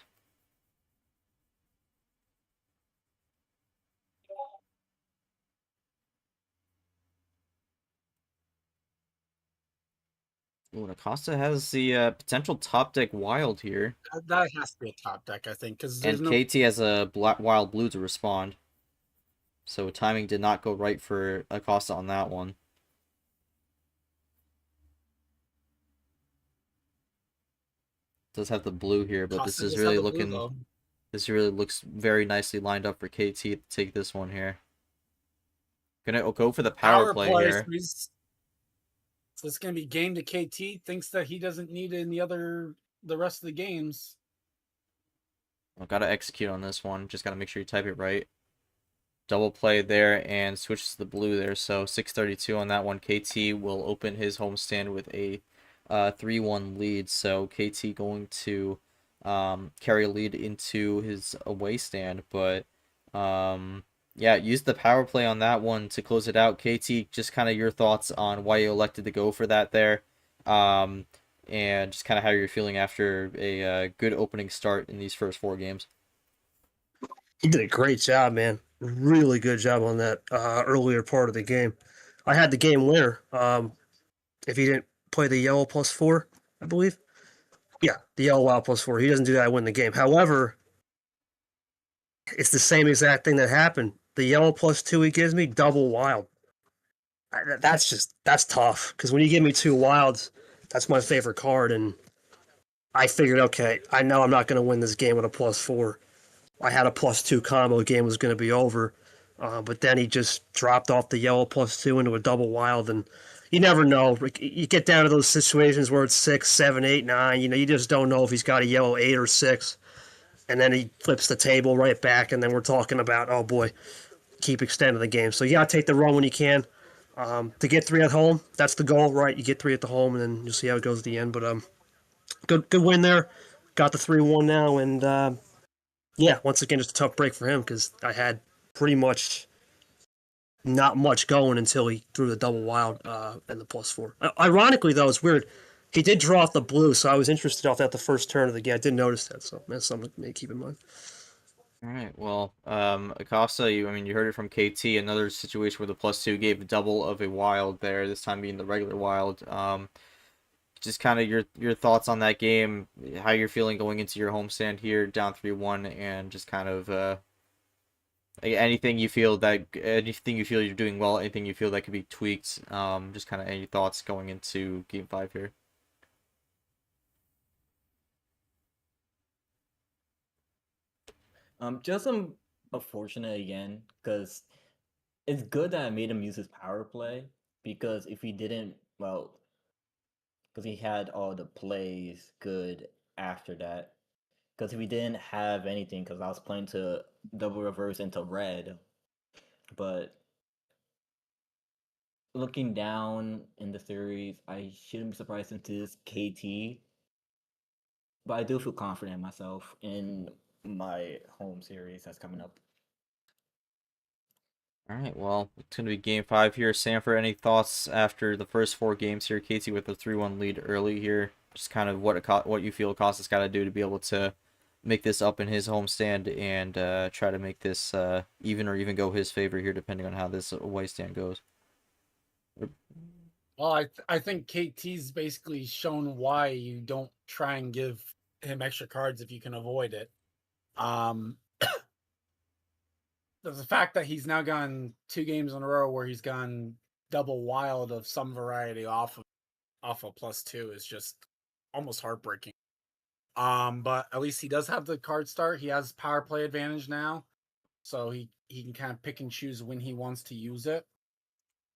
Ooh, and Acosta has the potential top deck wild here, That has to be a top deck, I think, because there's and no KT has a wild blue to respond. So timing did not go right for Acosta on that one. Does have the blue here, but Costa does have the blue though. this really looks very nicely lined up for KT to take this one here. Gonna go for the power play here. So it's gonna be game to KT. Thinks that he doesn't need it in the rest of the games. I've got to execute on this one. Just got to make sure you type it right. Double play there and switches to the blue there. So 632 on that one. KT will open his homestand with a 3-1 lead. So KT going to carry a lead into his away stand. But yeah, use the power play on that one to close it out. KT, just kind of your thoughts on why you elected to go for that there. And just kind of how you're feeling after a good opening start in these first 4 games. He did a great job, man. Really good job on that earlier part of the game. I had the game winner. If he didn't play the yellow +4, I believe. Yeah, the yellow wild +4. He doesn't do that, I win the game. However, it's the same exact thing that happened. The yellow +2 he gives me, double wild. That's tough. Because when you give me 2 wilds, that's my favorite card. And I figured, okay, I know I'm not going to win this game with a +4. I had a +2 combo, the game was going to be over. But then he just dropped off the yellow +2 into a double wild, and you never know. You get down to those situations where it's 6, 7, 8, 9. You just don't know if he's got a yellow 8 or 6, and then he flips the table right back, and then we're talking about, oh boy, keep extending the game. So you gotta take the run when you can. To get 3 at home, that's the goal, right? You get 3 at the home, and then you'll see how it goes at the end. But good win there. Got the 3-1 now, and yeah, once again, just a tough break for him because I had pretty much not much going until he threw the double wild and the +4. Ironically, though, it's weird. He did draw off the blue, so I was interested off that the first turn of the game. I did notice that, so that's something to keep in mind. All right. Well, Acosta, you heard it from KT. Another situation where the +2 gave double of a wild there. This time being the regular wild. Just kind of your thoughts on that game, how you're feeling going into your homestand here, down 3-1, and just kind of Like, anything you feel you're doing well, anything you feel that could be tweaked. Just kind of any thoughts going into Game 5 here. Just unfortunate again, because it's good that I made him use his power play, because if he didn't, well, because he had all the plays good after that. Because if he didn't have anything, because I was playing to double reverse into red, but looking down in the series, I shouldn't be surprised since it's KT, but I do feel confident in myself in my home series that's coming up. All right, well, it's going to be Game 5 here. Sanford, any thoughts after the first 4 games here? Casey with a 3-1 lead early here. Just kind of what you feel Acosta's got to do to be able to make this up in his homestand and try to make this even or even go his favor here, depending on how this away stand goes. Well, I think KT's basically shown why you don't try and give him extra cards if you can avoid it. The fact that he's now gone 2 games in a row where he's gone double wild of some variety off of +2 is just almost heartbreaking. But at least he does have the card start. He has power play advantage now, so he can kind of pick and choose when he wants to use it,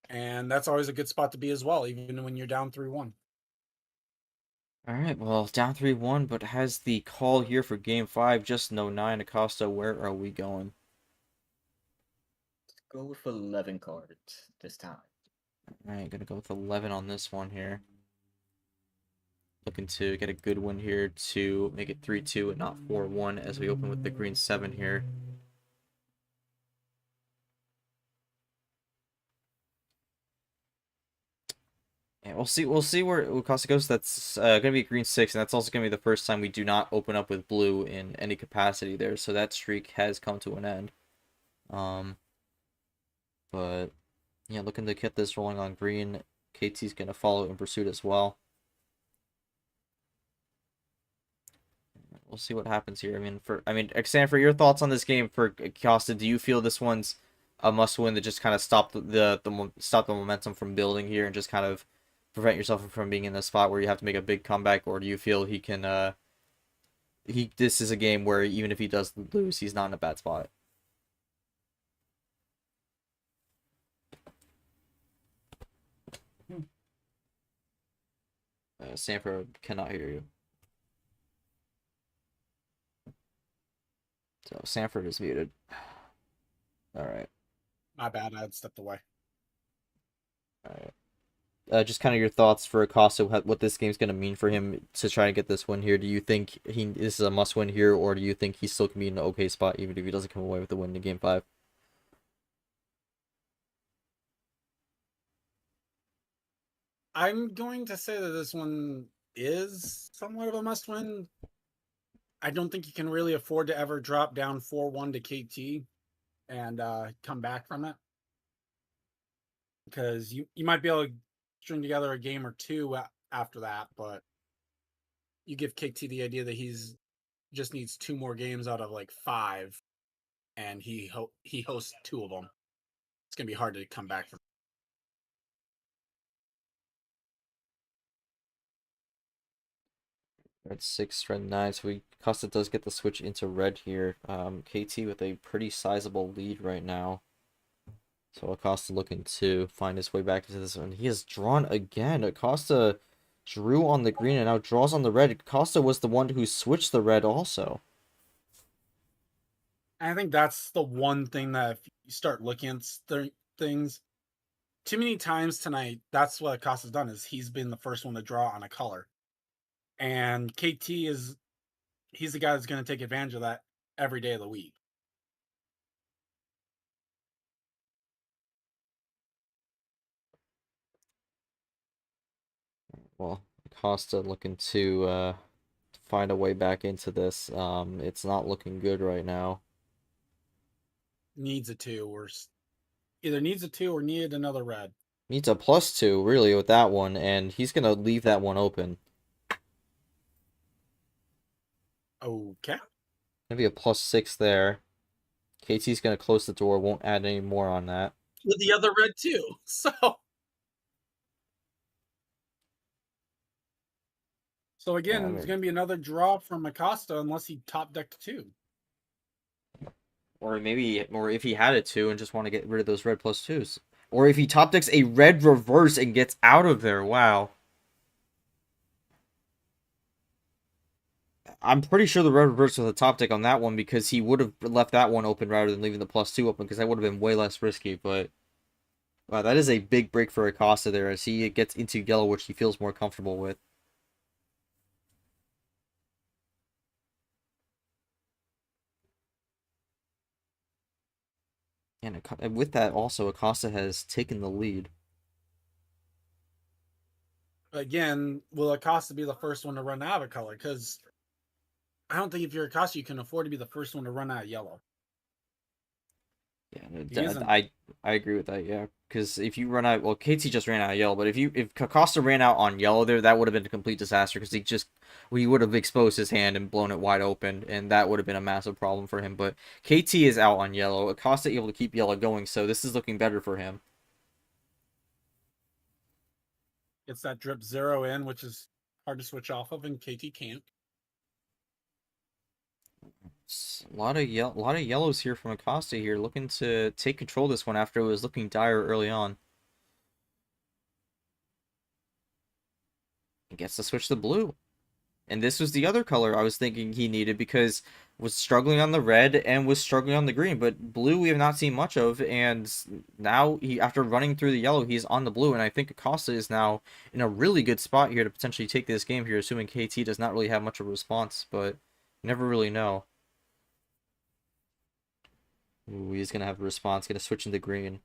and that's always a good spot to be as well, even when you're down 3-1. All right, well, down 3-1, but has the call here for Game 5. Just no 9. Acosta, where are we going? Let's go with 11 cards this time. All right, gonna go with 11 on this one here. Looking to get a good win here to make it 3-2 and not 4-1 as we open with the green 7 here. And we'll see where Acosta goes. That's gonna be a green 6, and that's also gonna be the first time we do not open up with blue in any capacity there. So that streak has come to an end. But yeah, looking to get this rolling on green. KT's gonna follow in pursuit as well. We'll see what happens here. Xan, for your thoughts on this game for Acosta, do you feel this one's a must-win that just kind of stop the momentum from building here and just kind of prevent yourself from being in a spot where you have to make a big comeback, or do you feel he can this is a game where even if he does lose, he's not in a bad spot? Sanford cannot hear you. So Sanford is muted. All right. My bad, I had stepped away. All right. Just kind of your thoughts for Acosta, what this game's going to mean for him to try to get this win here. Do you think this is a must-win here, or do you think he still can be in an okay spot even if he doesn't come away with the win in Game 5? I'm going to say that this one is somewhat of a must-win. I don't think you can really afford to ever drop down 4-1 to KT and come back from it, because you might be able to string together a game or 2 after that, but you give KT the idea that he's just needs 2 more games out of like 5, and he hosts 2 of them. It's gonna be hard to come back from. Red 6, red 9. So Acosta does get the switch into red here. KT with a pretty sizable lead right now. So Acosta looking to find his way back into this one. He has drawn again. Acosta drew on the green and now draws on the red. Acosta was the one who switched the red also. I think that's the one thing that if you start looking at things too many times tonight, that's what Acosta's done, is he's been the first one to draw on a color. And he's the guy that's going to take advantage of that every day of the week. Well, Acosta looking to find a way back into this. It's not looking good right now. Needs a 2, or either needs a 2 or needed another red. Needs a +2 really with that one, and he's gonna leave that one open. Okay. Gonna be a +6 there. KT's gonna close the door, won't add any more on that. With the other red too. So again, Yeah, I it's mean- going to be another draw from Acosta unless he top decked 2. Or if he had it too and just want to get rid of those red +2s. Or if he top decks a red reverse and gets out of there. Wow. I'm pretty sure the red reverse was a top deck on that one because he would have left that one open rather than leaving the +2 open because that would have been way less risky. But wow, that is a big break for Acosta there as he gets into yellow, which he feels more comfortable with. And with that, also, Acosta has taken the lead. Again, will Acosta be the first one to run out of color? Because I don't think if you're Acosta, you can afford to be the first one to run out of yellow. Yeah, I agree with that. Yeah, because if you run out, well, KT just ran out of yellow, but if Acosta ran out on yellow there, that would have been a complete disaster because he would have exposed his hand and blown it wide open, and that would have been a massive problem for him. But KT is out on yellow. Acosta able to keep yellow going, so this is looking better for him. It's that drip 0 in, which is hard to switch off of, and KT can't. A lot of yellows here from Acosta here, looking to take control of this one after it was looking dire early on. He gets to switch to blue. And this was the other color I was thinking he needed because was struggling on the red and was struggling on the green. But blue we have not seen much of, and now after running through the yellow, he's on the blue, and I think Acosta is now in a really good spot here to potentially take this game here, assuming KT does not really have much of a response, but you never really know. Ooh, he's gonna have a response, gonna switch into green.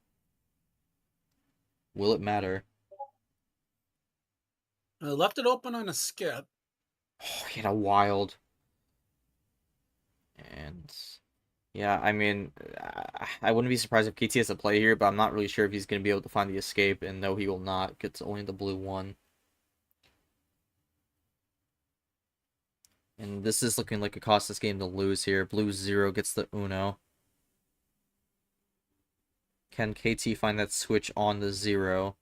Will it matter? Left it open on a skip. Oh, he had a wild. And yeah, I mean, I wouldn't be surprised if KT has a play here, but I'm not really sure if he's going to be able to find the escape, and no, he will not. Gets only the blue one. And this is looking like Acosta's game to lose here. Blue 0 gets the Uno. Can KT find that switch on the 0?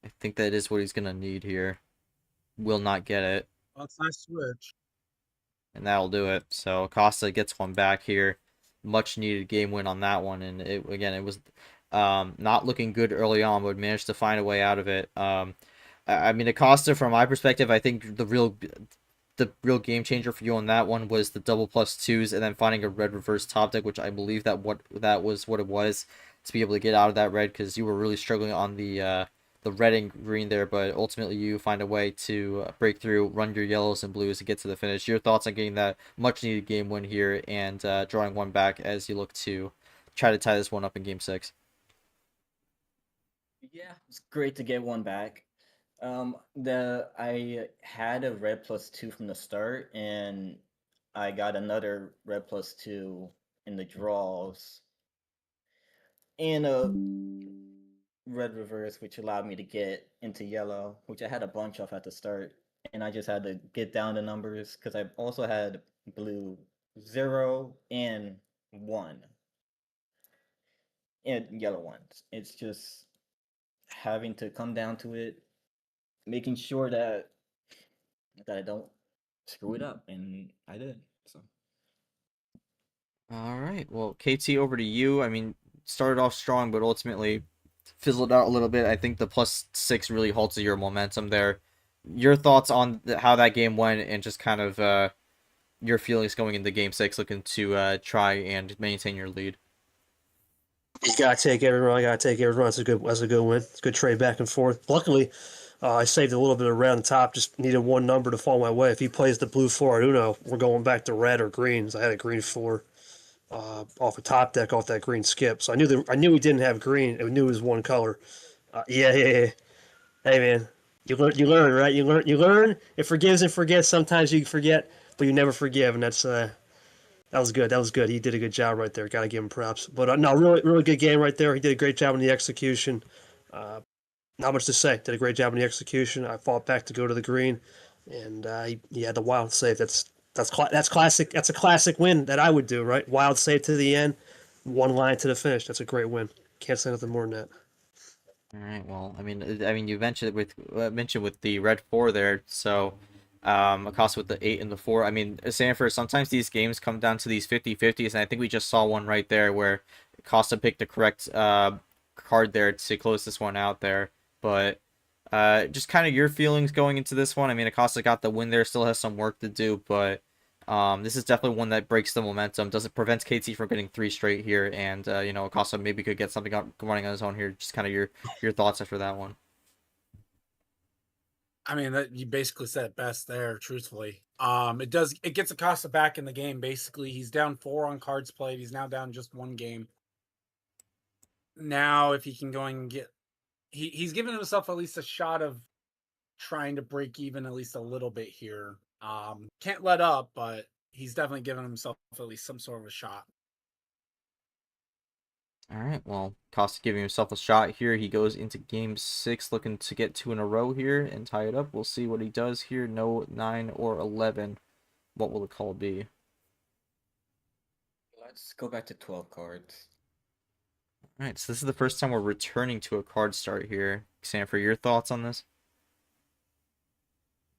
I think that is what he's going to need here. Will not get it. Well, it's a nice switch. And that'll do it. So Acosta gets one back here. Much needed game win on that one. And it was not looking good early on, but managed to find a way out of it. I mean, Acosta, from my perspective, I think the real game changer for you on that one was the double +2s and then finding a red reverse top deck, which I believe that was what it was, to be able to get out of that red because you were really struggling on the red and green there, but ultimately you find a way to break through, run your yellows and blues to get to the finish. Your thoughts on getting that much needed game win here and drawing one back as you look to try to tie this one up in game 6? Yeah, it's great to get one back. I had a red +2 from the start, and I got another red +2 in the draws, and a red reverse, which allowed me to get into yellow, which I had a bunch of at the start, and I just had to get down the numbers because I also had blue 0 and 1 and yellow ones. It's just having to come down to it, making sure that I don't screw it up, and I did. So All right. Well, KT, over to you. I mean, started off strong, but ultimately fizzled out a little bit. I think the +6 really halted your momentum there. Your thoughts on how that game went and just kind of your feelings going into game 6, looking to try and maintain your lead. You gotta take every run. I gotta take every run. That's a good win. It's a good trade back and forth. Luckily, I saved a little bit of red on the top. Just needed one number to fall my way. If he plays the blue 4 at Uno, we're going back to red or greens. I had a green 4 off a top deck off that green skip. So I knew he didn't have green. I knew it was one color. Yeah. Hey man, you learn, right? You learn. It forgives and forgets. Sometimes you forget, but you never forgive, and that was good. That was good. He did a good job right there. Got to give him props. But no, really good game right there. He did a great job in the execution. Not much to say. Did a great job in the execution. I fought back to go to the green, and he had the wild save. That's classic. That's a classic win that I would do. Right, wild save to the end. one line to the finish. That's a great win. Can't say nothing more than that. All right. Well, I mean, you mentioned with the red 4 there. So, Acosta with the 8 and the 4. I mean, Sanford. Sometimes these games come down to these 50-50s, and I think we just saw one right there where Acosta picked the correct card there to close this one out there. But just kind of your feelings going into this one. I mean, Acosta got the win there. Still has some work to do, but this is definitely one that breaks the momentum. Does it prevent KT from getting 3 straight here? And you know, Acosta maybe could get something up running on his own here. Just kind of your thoughts after that one. I mean, that you basically said it best there, truthfully. It gets Acosta back in the game. Basically, he's down 4 on cards played. He's now down just 1 game. Now, if he can go and get, he's given himself at least a shot of trying to break even at least a little bit here. Can't let up, but he's definitely given himself at least some sort of a shot. All right, well, Costa giving himself a shot here. He goes into game 6 looking to get 2 in a row here and tie it up. We'll see what he does here. No 9 or 11. What will the call be? Let's go back to 12 cards. All right, so this is the first time we're returning to a card start here. Sanford, your thoughts on this?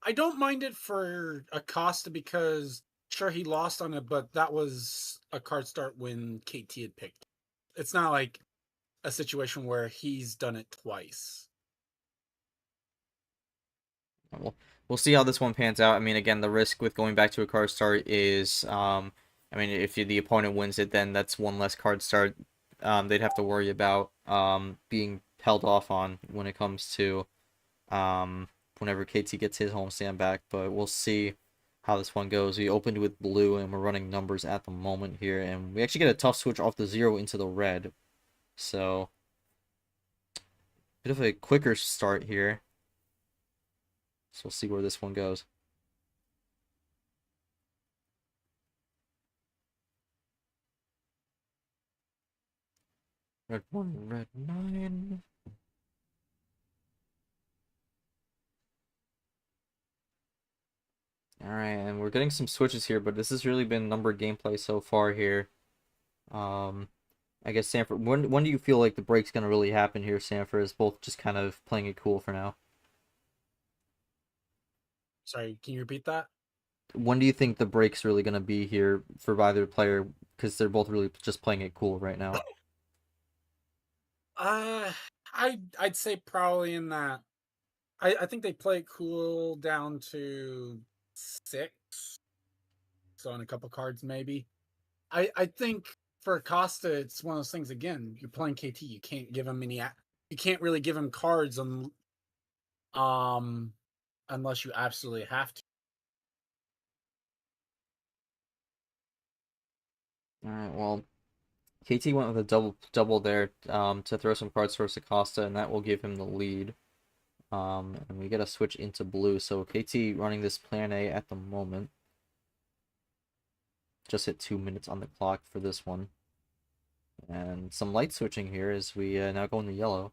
I don't mind it for Acosta because sure he lost on it, but that was a card start when KT had picked. It's not like a situation where he's done it twice. We'll see how this one pans out. I mean, again, the risk with going back to a card start is, I mean, if the opponent wins it, then that's one less card start they'd have to worry about being held off on when it comes to whenever KT gets his homestand back. But we'll see how this one goes. We opened with blue, and we're running numbers at the moment here, and we actually get a tough switch off the 0 into the red. So, bit of a quicker start here. So we'll see where this one goes. Red 1, red 9. Alright, and we're getting some switches here, but this has really been numbered gameplay so far here. I guess Sanford, when do you feel like the break's going to really happen here, Sanford? Is both just kind of playing it cool for now? Sorry, can you repeat that? When do you think the break's really going to be here for either player? Because they're both really just playing it cool right now. I'd say probably in that. I think they play it cool down to 6. So on a couple cards maybe. I think for Acosta, it's one of those things. Again, you're playing KT. You can't give him any. You can't really give him cards unless you absolutely have to. All right. Well, KT went with a double there to throw some cards towards Acosta, and that will give him the lead. And we get a switch into blue. So KT running this plan A at the moment. Just hit 2 minutes on the clock for this one. And some light switching here as we now go into yellow.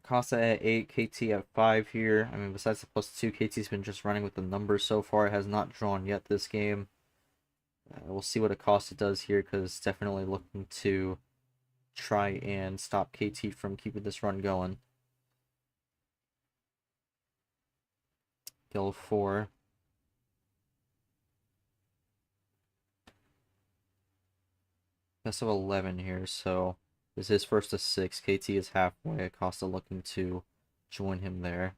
Acosta at 8, KT at 5 here. I mean, besides the +2, KT's been just running with the numbers so far. It has not drawn yet this game. We'll see what Acosta does here, because definitely looking to try and stop KT from keeping this run going. Yellow 4. Best of 11 here, so this is first to 6. KT is halfway. Acosta looking to join him there.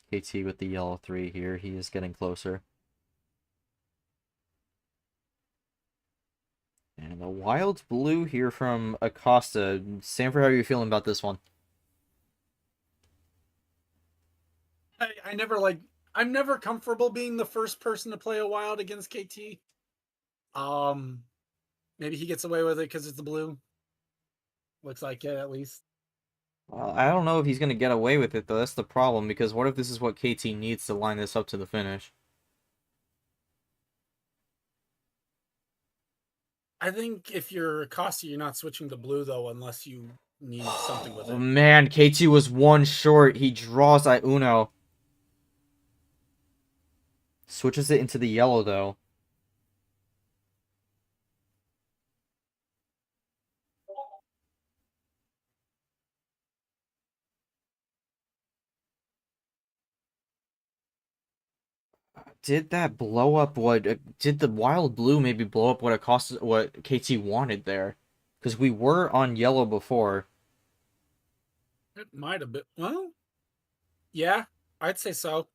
KT with the yellow 3 here. He is getting closer. And a wild blue here from Acosta. Sanford, how are you feeling about this one? I'm never comfortable being the first person to play a wild against KT. Maybe he gets away with it because it's the blue. Looks like it, at least. I don't know if he's going to get away with it, though. That's the problem, because what if this is what KT needs to line this up to the finish? I think if you're Acosta, you're not switching to blue, though, unless you need something with Oh it. man, KT was one short. He draws at Uno. Switches it into the yellow though. Did that blow up what did the wild blue maybe blow up what it cost what KT wanted there? Because we were on yellow before. It might have been. Well, yeah, I'd say so.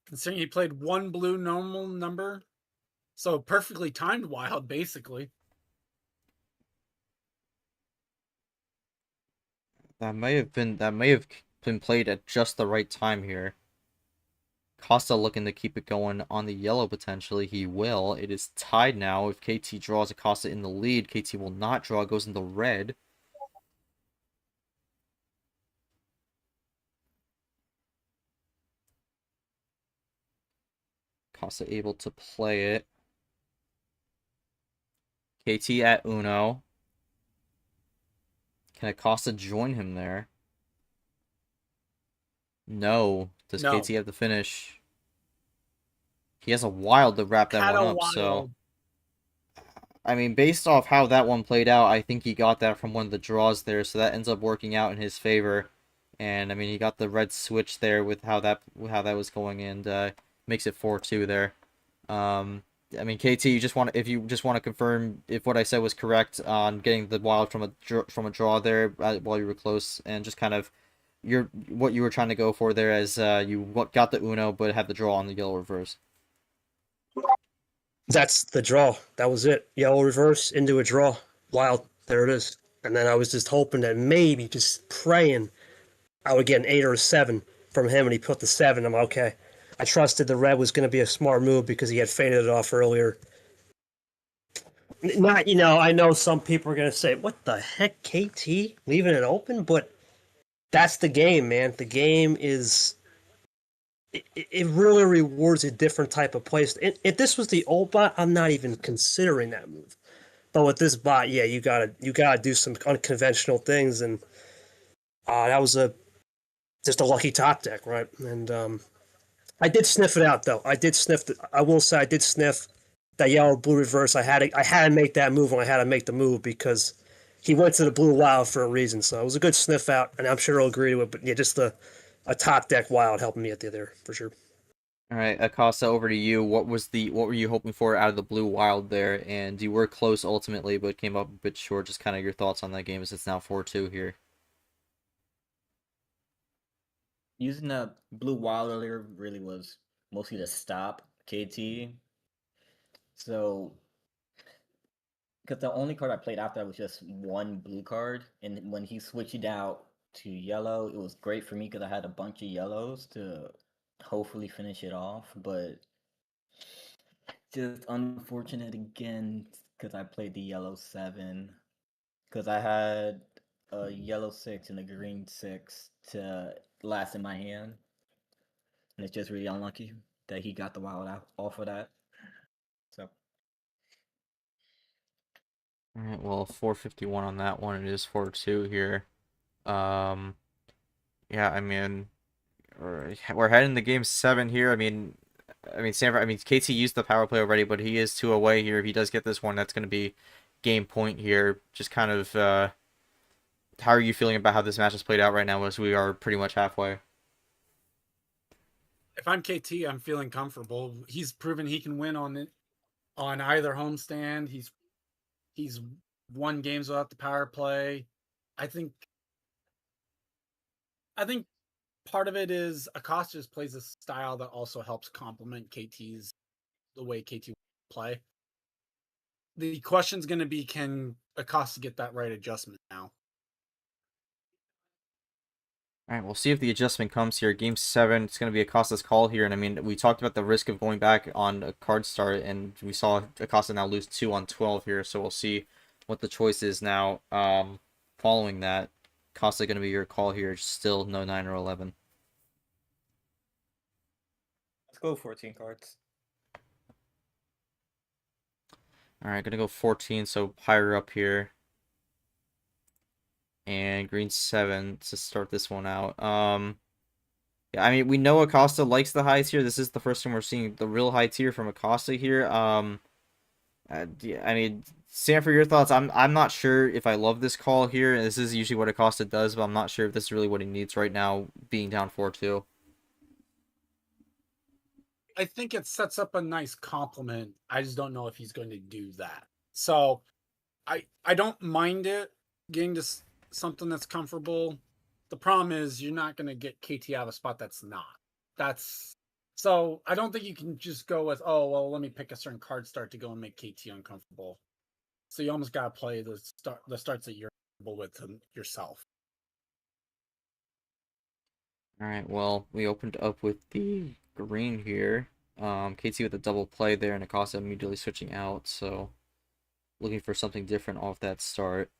Considering he played one blue normal number, so perfectly timed wild, basically. That may have been played at just the right time here. Costa looking to keep it going on the yellow potentially. He will. It is tied now. If KT draws Acosta in the lead, KT will not draw. Goes into red. Acosta able to play it. KT at Uno. Can Acosta join him there? No. Does No. KT have the finish? He has a wild to wrap that Had one a up, so... wild. I mean, based off how that one played out, I think he got that from one of the draws there, so that ends up working out in his favor. And I mean, he got the red switch there with how that was going, and makes it 4-2 there. I mean, KT, if you just want to confirm if what I said was correct on getting the wild from a draw there while you were close, and just kind of what you were trying to go for there as you got the Uno but had the draw on the yellow reverse. That's the draw. That was it. Yellow reverse into a draw. Wild. There it is. And then I was just hoping that maybe, just praying, I would get an 8 or a 7 from him, and he put the 7. I'm okay. I trusted the red was going to be a smart move because he had faded it off earlier. Not, I know some people are going to say, what the heck, KT? Leaving it open? But that's the game, man. The game is... It really rewards a different type of play. If this was the old bot, I'm not even considering that move. But with this bot, yeah, you gotta do some unconventional things, and that was just a lucky top deck, right? And I did sniff it out though. I will say I did sniff that yellow blue reverse. I had to make that move when I had to make the move because he went to the blue wild for a reason. So it was a good sniff out, and I'm sure he'll agree to it. But yeah, just a top deck wild helping me at the other for sure. All right, Acosta, over to you. What were you hoping for out of the blue wild there? And you were close ultimately, but came up a bit short. Just kind of your thoughts on that game as it's now 4-2 here. Using the blue wild earlier really was mostly to stop KT. So, because the only card I played after that was just one blue card, and when he switched it out to yellow, it was great for me because I had a bunch of yellows to hopefully finish it off. But just unfortunate again because I played the yellow 7 because I had a yellow 6 and a green 6 to last in my hand, and it's just really unlucky that he got the wild out off of that. So All right, well, 451 on that one. It is 4-2 here. Yeah, I mean, we're heading to game 7 here. I mean, Sanford. I mean, KT used the power play already, but he is 2 away here. If he does get this one, that's going to be game point here. Just kind of, how are you feeling about how this match has played out right now? As we are pretty much halfway. If I'm KT, I'm feeling comfortable. He's proven he can win on either homestand. He's won games without the power play. I think part of it is Acosta just plays a style that also helps complement the way KT play. The question's going to be, can Acosta get that right adjustment now? All right, we'll see if the adjustment comes here. Game 7, it's going to be Acosta's call here. And I mean, we talked about the risk of going back on a card start, and we saw Acosta now lose 2 on 12 here. So we'll see what the choice is now following that. Acosta going to be your call here. Still no 9 or 11. let's go 14 cards. All right, going to go 14, so higher up here. and green 7 to start this one out. Yeah, I mean, we know Acosta likes the high tier. This is the first time we're seeing the real high tier from Acosta here. Yeah, I mean, Sam, for your thoughts, I'm not sure if I love this call here. This is usually what Acosta does, but I'm not sure if this is really what he needs right now, being down 4-2. I think it sets up a nice compliment. I just don't know if he's going to do that. So I don't mind it getting to something that's comfortable. The problem is you're not going to get KT out of a spot that's not. That's so I don't think you can just go with, oh well, let me pick a certain card start to go and make KT uncomfortable. So you almost got to play the starts that you're comfortable with yourself. All right, well, we opened up with the green here. KT with a double play there, and Acosta immediately switching out, so looking for something different off that start.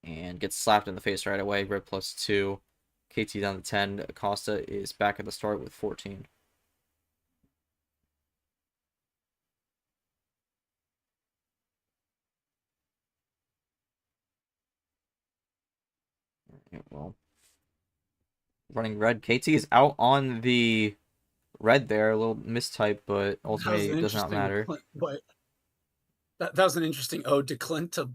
And gets slapped in the face right away. Red +2. KT down to 10. Acosta is back at the start with 14. Yeah, well, running red. KT is out on the red there. A little mistype, but ultimately it does not matter. But that was an interesting ode to Clint to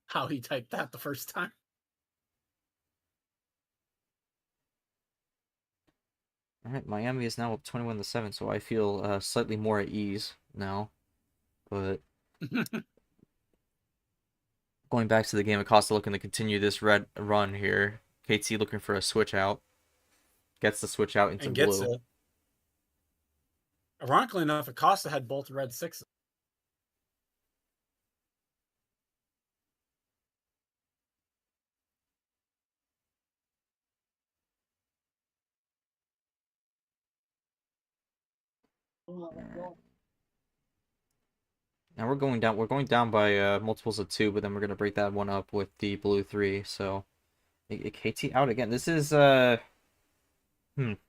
how he typed that the first time. All right, Miami is now up 21-7, so I feel slightly more at ease now. But going back to the game, Acosta looking to continue this red run here. KT looking for a switch out. Gets the switch out into and gets blue. it. Ironically enough, Acosta had both red 6s. Now we're going down. We're going down by multiples of 2, but then we're gonna break that one up with the blue 3. So KT out again. This is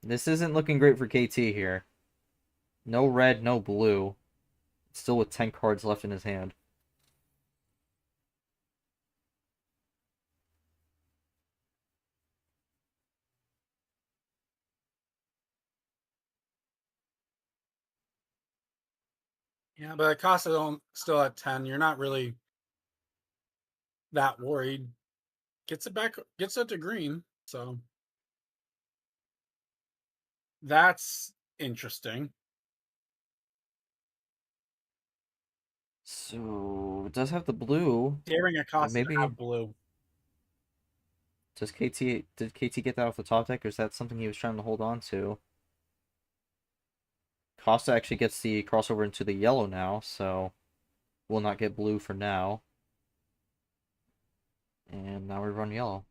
this isn't looking great for KT here. No red, no blue. Still with 10 cards left in his hand. Yeah, but Acosta don't still at 10. You're not really that worried. Gets it back, gets it to green. So that's interesting. So it does have the blue. Daring Acosta to Maybe have blue. did KT get that off the top deck, or is that something he was trying to hold on to? Costa actually gets the crossover into the yellow now, so will not get blue for now. And now we run yellow.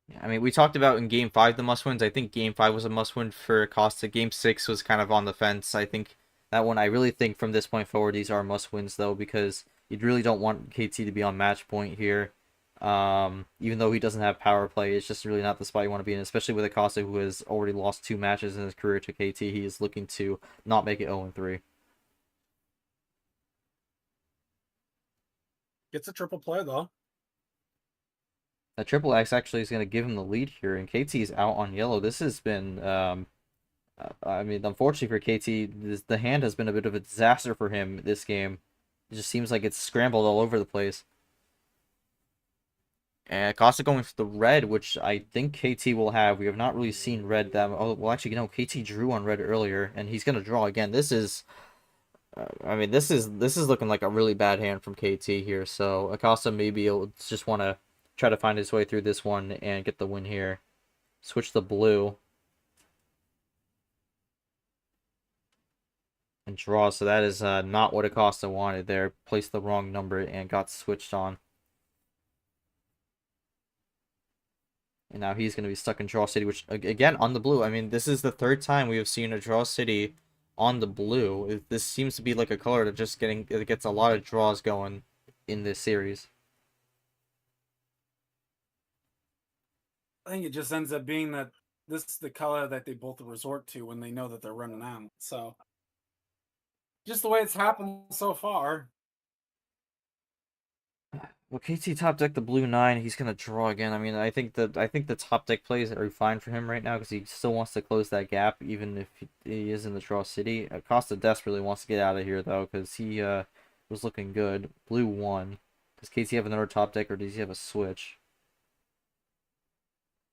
Yeah, I mean, we talked about in Game 5 the must-wins. I think Game 5 was a must-win for Costa. Game 6 was kind of on the fence. I think that one, I really think from this point forward, these are must-wins, though, because you really don't want KT to be on match point here. Even though he doesn't have power play, it's just really not the spot you want to be in, especially with Acosta, who has already lost 2 matches in his career to KT. He is looking to not make it 0-3. Gets a triple play though. That triple X actually is going to give him the lead here, and KT is out on yellow. This has been, I mean, unfortunately for KT, the hand has been a bit of a disaster for him this game. It just seems like it's scrambled all over the place. And Costa going for the red, which I think KT will have. We have not really seen red that. Oh, well, actually, you know, KT drew on red earlier, and he's going to draw again. This is, I mean, this is looking like a really bad hand from KT here. So Acosta maybe will just want to try to find his way through this one and get the win here. Switch the blue. And draw, so that is not what Acosta wanted there. Placed the wrong number and got switched on. And now he's going to be stuck in Draw City, which, again, on the blue. I mean, this is the 3rd time we have seen a Draw City on the blue. This seems to be like a color that just gets a lot of draws going in this series. I think it just ends up being that this is the color that they both resort to when they know that they're running out. So just the way it's happened so far. Well, KT top deck the blue 9. He's gonna draw again. I mean, I think the top deck plays are fine for him right now because he still wants to close that gap, even if he is in the draw city. Acosta desperately wants to get out of here though because he was looking good. Blue 1. Does KT have another top deck or does he have a switch?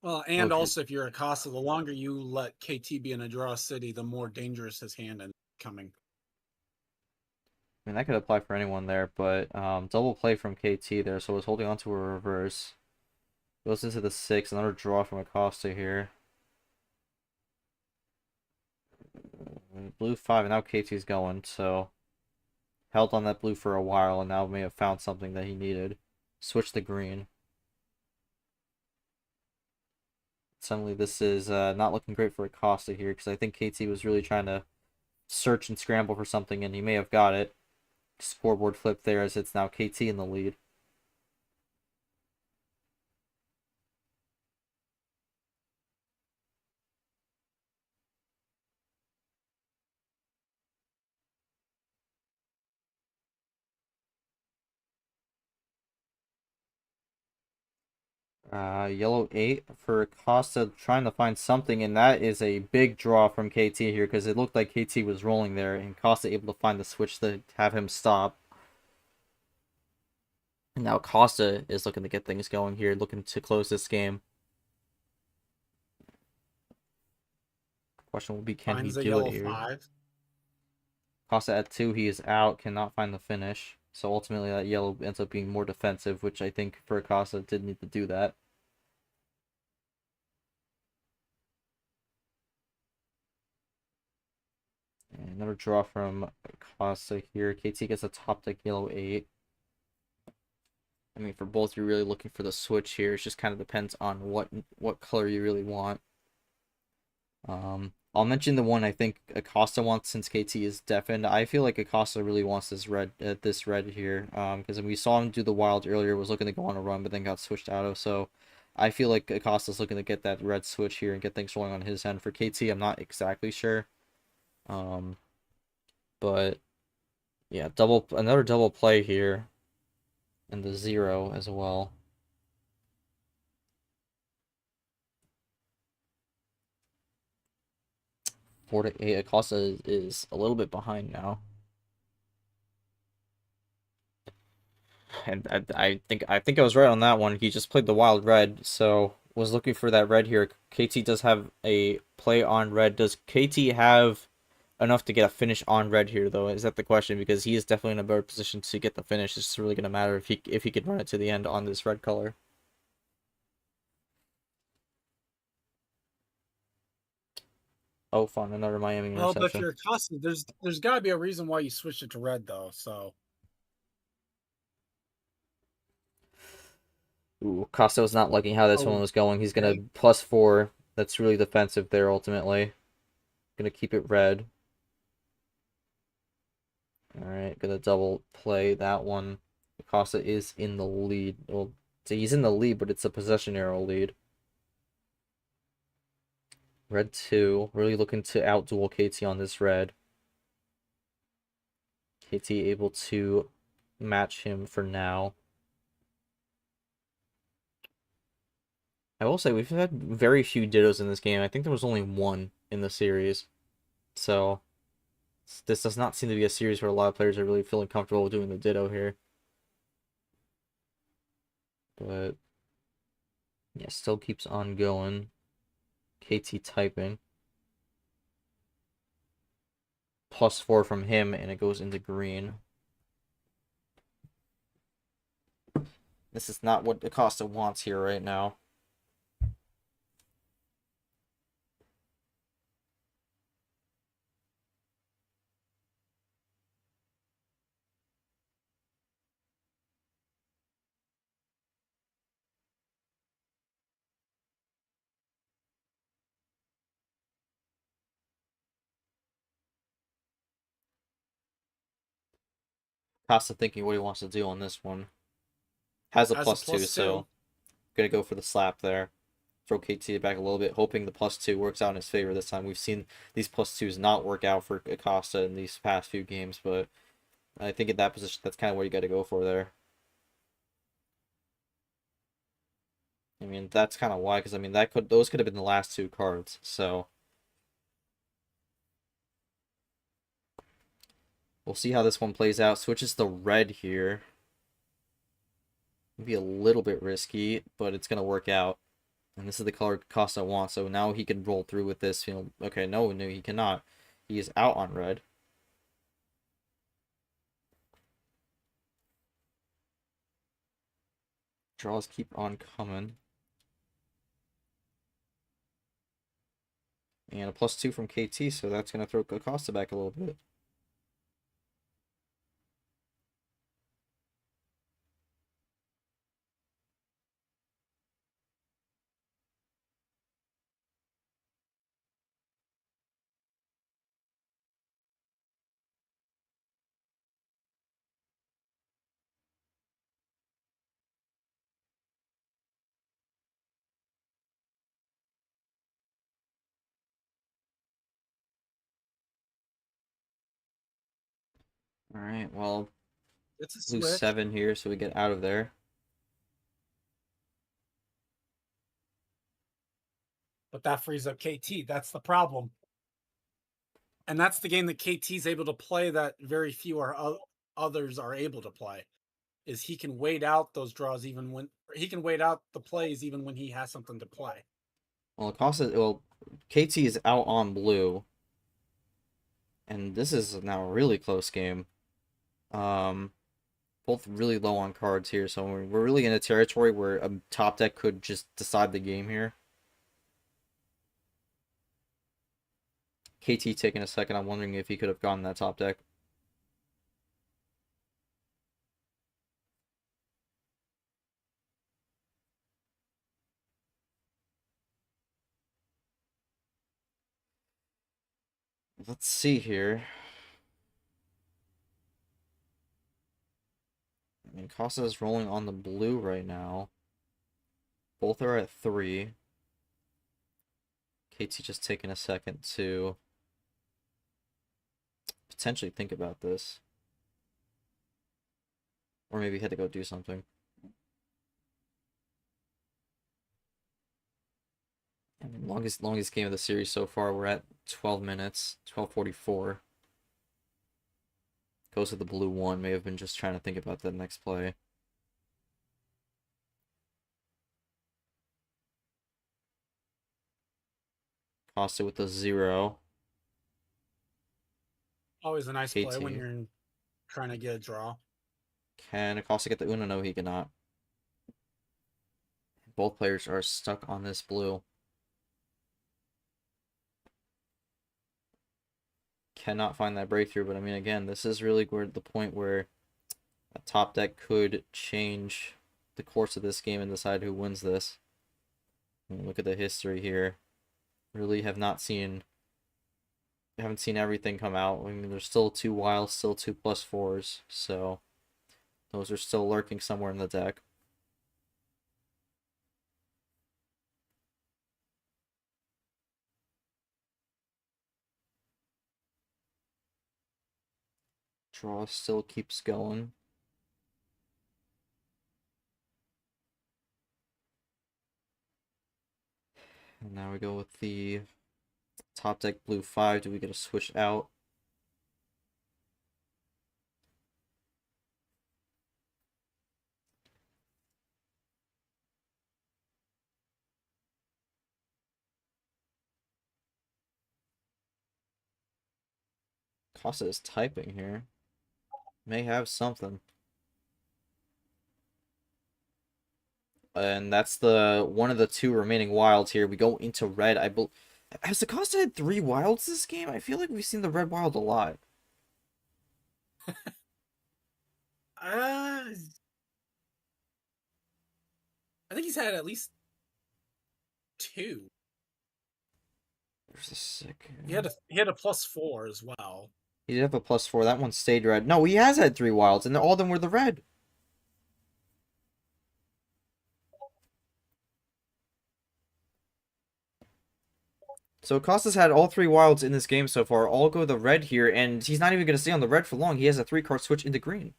Well, and also if you're Acosta, the longer you let KT be in a draw city, the more dangerous his hand is coming. I mean, that could apply for anyone there, but double play from KT there, so it's holding on to a reverse. Goes into the 6, another draw from Acosta here. Blue 5, and now KT's going, so held on that blue for a while, and now may have found something that he needed. Switch the green. Suddenly this is not looking great for Acosta here, because I think KT was really trying to search and scramble for something, and he may have got it. Scoreboard flip there as it's now KT in the lead. Yellow 8 for Acosta trying to find something, and that is a big draw from KT here because it looked like KT was rolling there, and Acosta able to find the switch to have him stop. And now Acosta is looking to get things going here, looking to close this game. Question will be, can Finds he a do yellow it here? 5. Acosta at 2, he is out, cannot find the finish. So ultimately that yellow ends up being more defensive, which I think for Acosta did need to do that. And another draw from Acosta here. KT gets a top deck yellow 8. I mean, for both, you're really looking for the switch here. It just kind of depends on what color you really want. I'll mention the one I think Acosta wants since KT is deafened. I feel like Acosta really wants this red here. Because we saw him do the wild earlier, was looking to go on a run, but then got switched out of. So I feel like Acosta's looking to get that red switch here and get things rolling on his end. For KT, I'm not exactly sure. But yeah, another double play here. And the 0 as well. 4 to 8. Acosta is a little bit behind now. And I think I was right on that one. He just played the wild red, so was looking for that red here. KT does have a play on red. Does KT have enough to get a finish on red here, though? Is that the question? Because he is definitely in a better position to get the finish. It's really going to matter if he could run it to the end on this red color. Oh, fun! Another Miami Well, but if interception. you're Acosta, there's got to be a reason why you switched it to red, though. So Ooh, Costo's not liking how this one was going. He's gonna +4. That's really defensive there ultimately. Gonna keep it red. Alright, gonna double play that one. Acosta is in the lead. Well, so he's in the lead, but it's a possession arrow lead. Red 2. Really looking to outduel KT on this red. KT able to match him for now. I will say we've had very few dittos in this game. I think there was only one in the series. So this does not seem to be a series where a lot of players are really feeling comfortable doing the ditto here. But yeah, still keeps on going. KT typing. +4 from him, and it goes into green. This is not what Acosta wants here right now. Acosta thinking what he wants to do on this one. Has a +2, so gonna go for the slap there. throw KT back a little bit, hoping the +2 works out in his favor this time. We've seen these +2s not work out for Acosta in these past few games, but I think in that position, that's kind of what you got to go for there. I mean, that's kind of why, because I mean, those could have been the last 2 cards, so we'll see how this one plays out. Switches to red here. Maybe a little bit risky, but it's gonna work out. And this is the color Costa wants, so now he can roll through with this. You know, okay, no, he cannot. He is out on red. Draws keep on coming. And a +2 from KT, so that's gonna throw Acosta back a little bit. All right, well, It's a lose switch. 7 here, so we get out of there. But that frees up KT. That's the problem. And that's the game that KT's able to play that very few others are able to play. Is he can wait out those draws even when he can wait out the plays even when he has something to play. Well, KT is out on blue. And this is now a really close game. Both really low on cards here, so we're really in a territory where a top deck could just decide the game here. KT taking a second. I'm wondering if he could have gotten that top deck. Let's see here. I mean, Costa is rolling on the blue right now. Both are at 3. KT just taking a second to potentially think about this. Or maybe he had to go do something. I mean, longest game of the series so far. We're at 12 minutes, 12:44. Goes to the blue one. May have been just trying to think about the next play. Costa with the 0. Always a nice play when KT. you're trying to get a draw. Can Acosta get the Uno? No, he cannot. Both players are stuck on this blue. Cannot find that breakthrough, but I mean, again, this is really where the point where a top deck could change the course of this game and decide who wins this. I mean, look at the history here. Really haven't seen everything come out. I mean, there's still 2 wilds, still 2 +4s, so those are still lurking somewhere in the deck. Draw still keeps going. And now we go with the top deck blue 5. Do we get a switch out? Costa is typing here. May have something. And that's the one of the 2 remaining wilds here. We go into red. Has Acosta had 3 wilds this game? I feel like we've seen the red wild a lot. I think he's had at least 2. There's a second. He had a +4 as well. He did have a +4. That one stayed red. No, he has had 3 wilds, and all of them were the red. So Acosta's had all 3 wilds in this game so far, all go the red here, and he's not even going to stay on the red for long. He has a 3-card switch into green.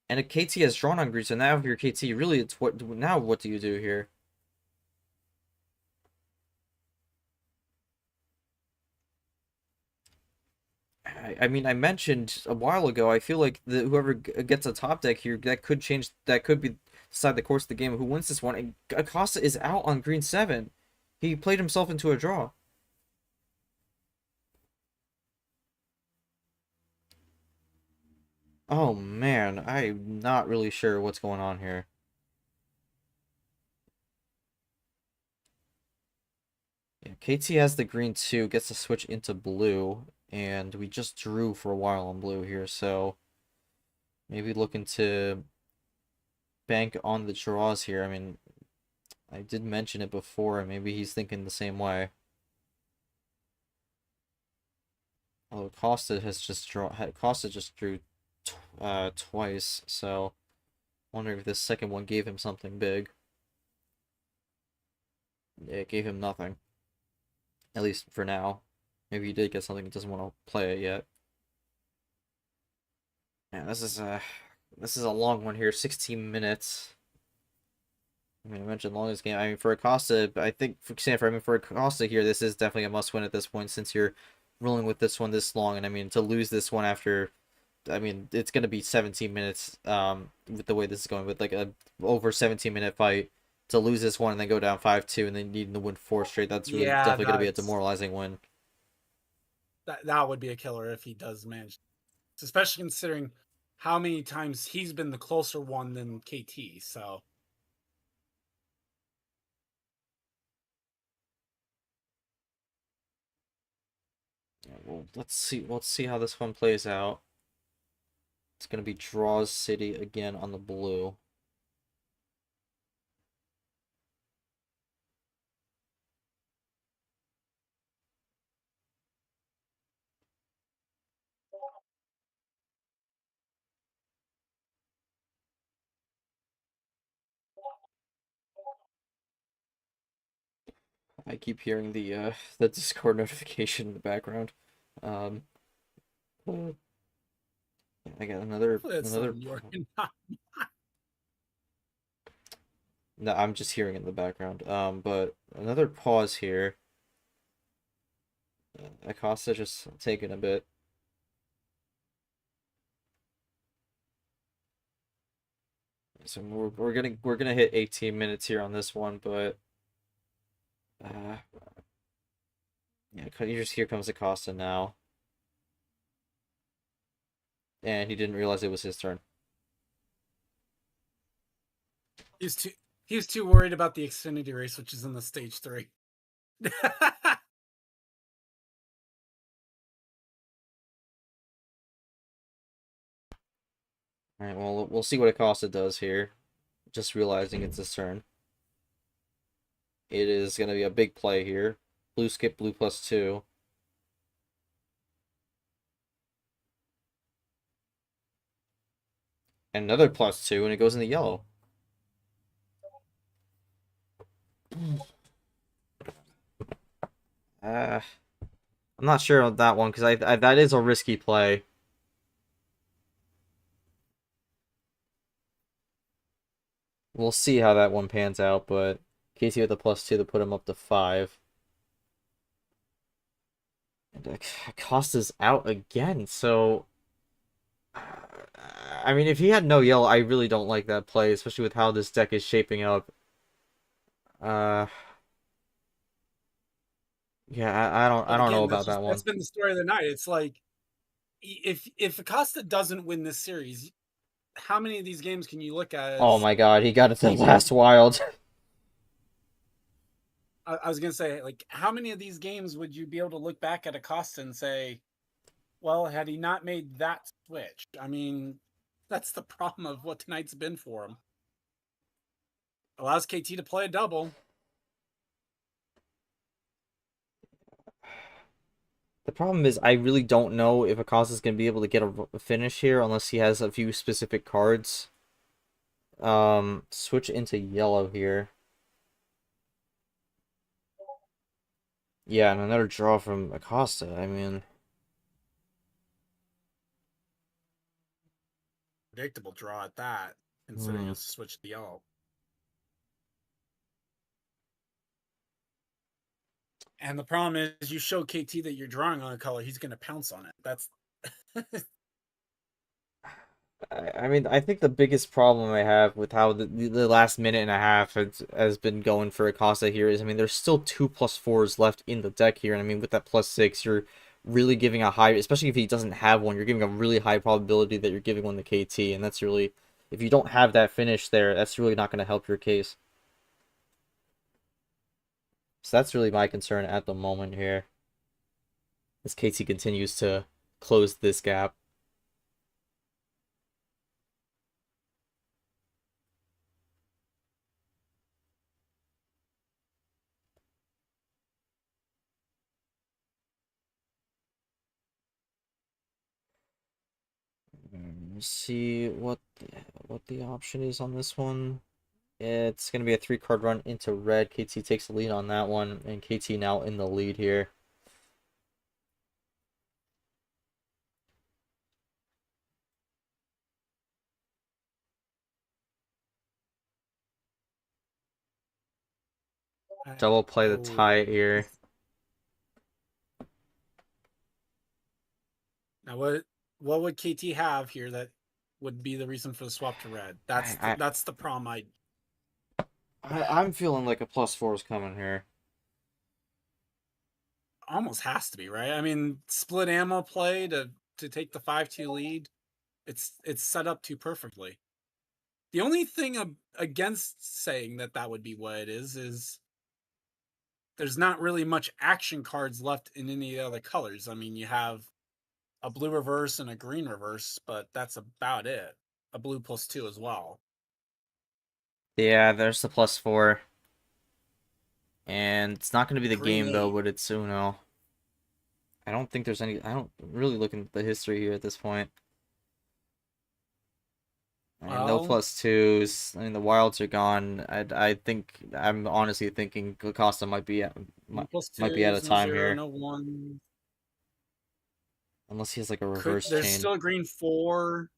And a KT has drawn on green, so now if you're KT, really, it's what do you do here? I mean, I mentioned a while ago, I feel like whoever gets a top deck here, that could decide the course of the game. Who wins this one? And Acosta is out on green 7. He played himself into a draw. Oh man, I'm not really sure what's going on here. Yeah, KT has the green 2, gets to switch into blue, and we just drew for a while on blue here, so maybe looking to bank on the draws here. I mean, I did mention it before, and maybe he's thinking the same way. Oh, Costa just drew twice, so wondering if this second one gave him something big. Yeah, it gave him nothing. At least for now. Maybe he did get something, he doesn't want to play it yet. Yeah, this is a long one here, 16 minutes. I mean, I mentioned longest game. I mean, for Acosta, I think for Acosta here, this is definitely a must win at this point since you're rolling with this one this long. And I mean, to lose this one after, I mean, it's going to be 17 minutes with the way this is going, with like a over 17-minute fight. To lose this one and then go down 5-2 and then needing to win 4 straight, that's really definitely going to be a demoralizing win. That would be a killer if he does manage, especially considering how many times he's been the closer one than KT. So yeah, well, let's see how this one plays out. It's going to be draws city again on the blue. I keep hearing the Discord notification in the background. I got another. No, I'm just hearing it in the background. But another pause here. Acosta just taking a bit. So we're gonna hit 18 minutes here on this one, but yeah, here comes Acosta now, and he didn't realize it was his turn. He was too worried about the Xfinity race, which is in the stage 3. Alright, well, we'll see what Acosta does here. Just realizing it's his turn. It is going to be a big play here. Blue skip, blue +2. And another +2, and it goes in the yellow. I'm not sure on that one, because that is a risky play. We'll see how that one pans out, but Casey with the +2 to put him up to 5. And Acosta's out again, so... I mean, if he had no yellow, I really don't like that play, especially with how this deck is shaping up. Yeah, I don't know about that one. That's been the story of the night. It's like, if Acosta doesn't win this series, how many of these games can you look at as... Oh my god, he got it to the last wild. I was going to say, like, how many of these games would you be able to look back at Acosta and say, well, had he not made that switch? I mean, that's the problem of what tonight's been for him. Allows KT to play a double. The problem is I really don't know if Acosta's going to be able to get a finish here unless he has a few specific cards. Switch into yellow here. Yeah, and another draw from Acosta. I mean, Predictable draw at that, considering hmm. a switch to yellow. And the problem is, you show KT that you're drawing on a color, he's going to pounce on it. That's I mean, I think the biggest problem I have with how the last minute and a half has been going for Acosta here is, I mean, there's still 2+4s left in the deck here, and I mean, with that +6, you're really giving a high, especially if he doesn't have one, you're giving a really high probability that you're giving one to KT, and that's really, if you don't have that finish there, that's really not going to help your case. So that's really my concern at the moment here, as KT continues to close this gap. Let's see what the option is on this one. It's going to be a 3-card run into red. KT takes the lead on that one, and KT now in the lead here. Double play the tie here. Now, what would KT have here that would be the reason for the swap to red? That's the problem. I'm feeling like a +4 is coming here. Almost has to be, right? I mean, split ammo play to take the 5-2 lead. It's set up too perfectly. The only thing against saying that would be what it is there's not really much action cards left in any of the other colors. I mean, you have a blue reverse and a green reverse, but that's about it. A blue +2 as well. Yeah, there's the +4. And it's not going to be the Green game, though, 8. but it's Uno. I don't think there's any... I don't really look at the history here at this point. And no Well, +2s. I mean, the wilds are gone. I think... I'm honestly thinking Acosta might be at, no might be out of +2s, no time 0, here. no 1. Unless he has, like, a reverse There's chain. still a green 4.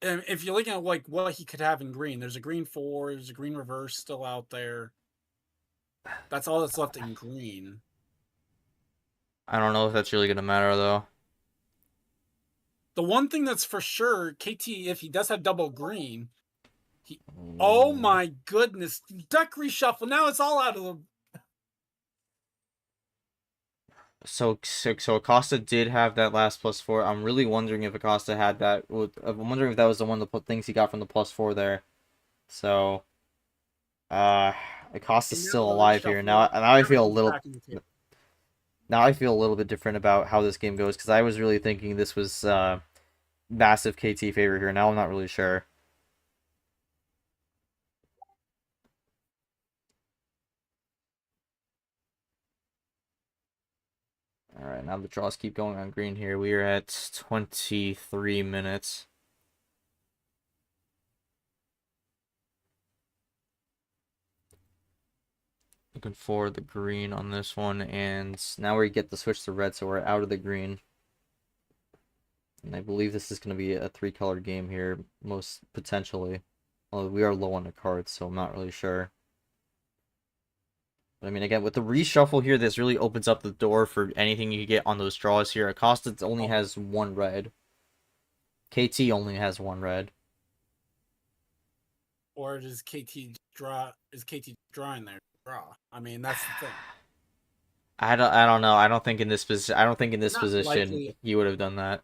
And if you're looking at like what he could have in green, there's a green 4, there's a green reverse still out there. That's all that's left in green. I don't know if that's really going to matter, though. The one thing that's for sure, KT, if he does have double green, oh my goodness, deck reshuffle. Now it's all out of the. So Acosta did have that last +4. I'm really wondering if Acosta had that. I'm wondering if that was the one of the things he got from the +4 there. So, Acosta's Now still the alive here. reshuffle, Now I feel a everything's little. back in the table. Now I feel a little bit different about how this game goes, because I was really thinking this was massive KT favor here. Now I'm not really sure. All right, now the draws keep going on green here. We are at 23 minutes. Looking for the green on this one, and now we get the switch to red, so we're out of the green. And I believe this is going to be a 3-color game here, most potentially. Although we are low on the cards, so I'm not really sure. But I mean, again, with the reshuffle here, this really opens up the door for anything you get on those draws here. Acosta only has 1 red. KT only has 1 red. Or does KT draw? Is KT drawing there? Draw. I mean, that's the thing. I don't know. I don't think in this position. I don't think in this Not position likely. he would have done that.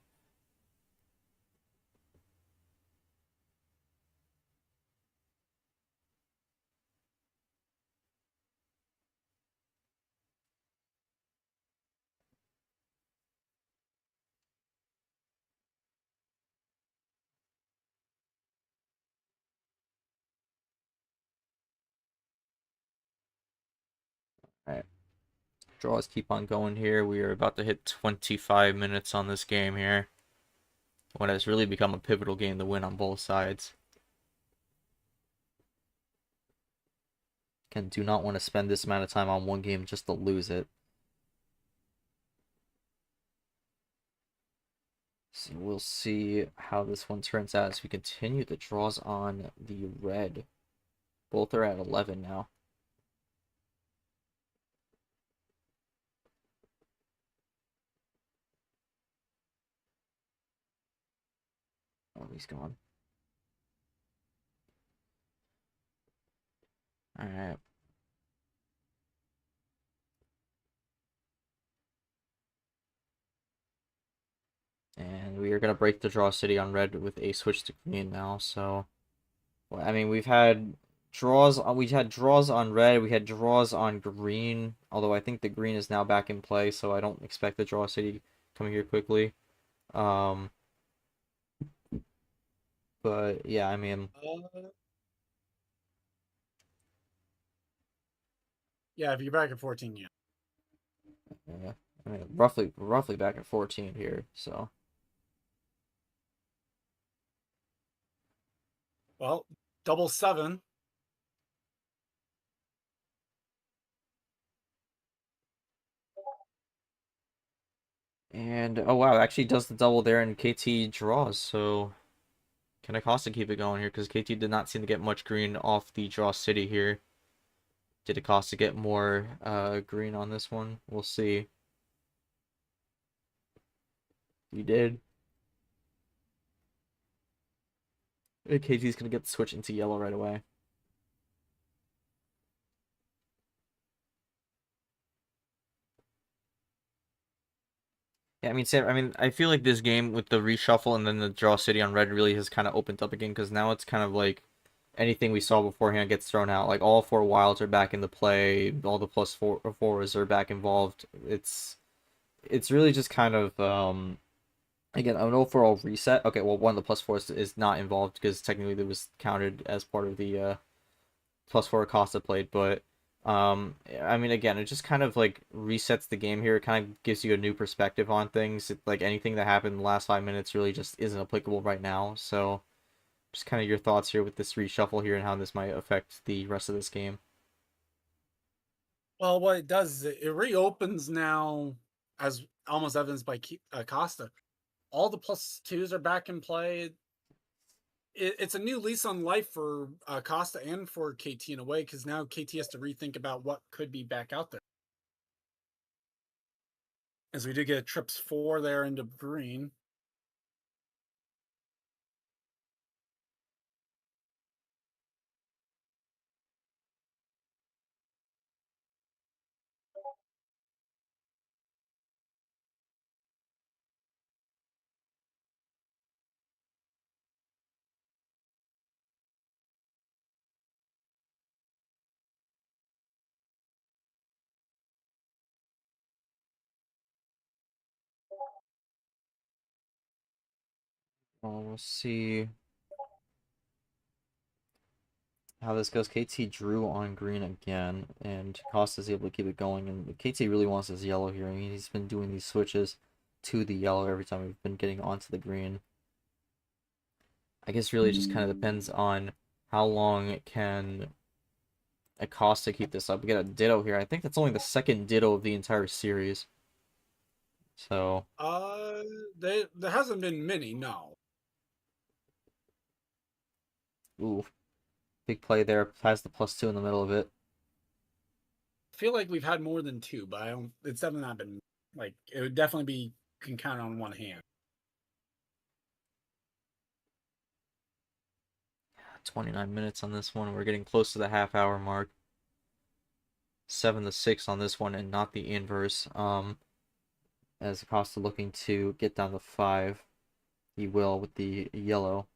All right. Draws keep on going here. We are about to hit 25 minutes on this game here. What has really become a pivotal game to win on both sides. Again, do not want to spend this amount of time on one game just to lose it. So we'll see how this one turns out as we continue the draws on the red. Both are at 11 now. Oh, he's gone. Alright. And we are going to break the draw city on red with a switch to green now, so... Well, I mean, we had draws on red, we had draws on green, although I think the green is now back in play, so I don't expect the draw city coming here quickly. But yeah, I mean, Yeah, if you're back at 14, yeah. yeah, I mean, roughly back at 14 here, so. Well, double 7. And, oh wow, actually does the double there, and KT draws, so can Acosta keep it going here? Because KT did not seem to get much green off the draw city here. Did Acosta get more green on this one? We'll see. He did. KT's going to get the switch into yellow right away. Yeah, I mean, Sam, I feel like this game with the reshuffle and then the draw city on red really has kind of opened up again, because now it's kind of like anything we saw beforehand gets thrown out. Like all 4 wilds are back into play, all the plus fours are back involved. It's really just kind of again an overall reset. Okay, well, one of the plus fours is not involved because technically it was counted as part of the plus 4 Acosta played, but I mean, again, it just kind of like resets the game here. It kind of gives you a new perspective on things. Like anything that happened in the last 5 minutes really just isn't applicable right now. So just kind of your thoughts here with this reshuffle here and how this might affect the rest of this game. Well, what it does is it reopens now, as almost evidenced by Costa. All the plus 2s are back in play. It's a new lease on life for Costa and for KT in a way, because now KT has to rethink about what could be back out there. As we do get a trips 4 there into green. Well, we'll see how this goes. KT drew on green again, and Costa's able to keep it going. And KT really wants his yellow here. I mean, he's been doing these switches to the yellow every time we've been getting onto the green. I guess really just kind of depends on how long can Acosta keep this up. We get a ditto here. I think that's only the second ditto of the entire series. So There hasn't been many, no. ooh, big play there. Has the +2 in the middle of it. I feel like we've had more than 2, but I don't. It's definitely not been like it would definitely be can count on one hand. 29 minutes on this one. We're getting close to the half-hour mark. 7-6 on this one, and not the inverse. As Acosta looking to get down to 5, he will with the yellow.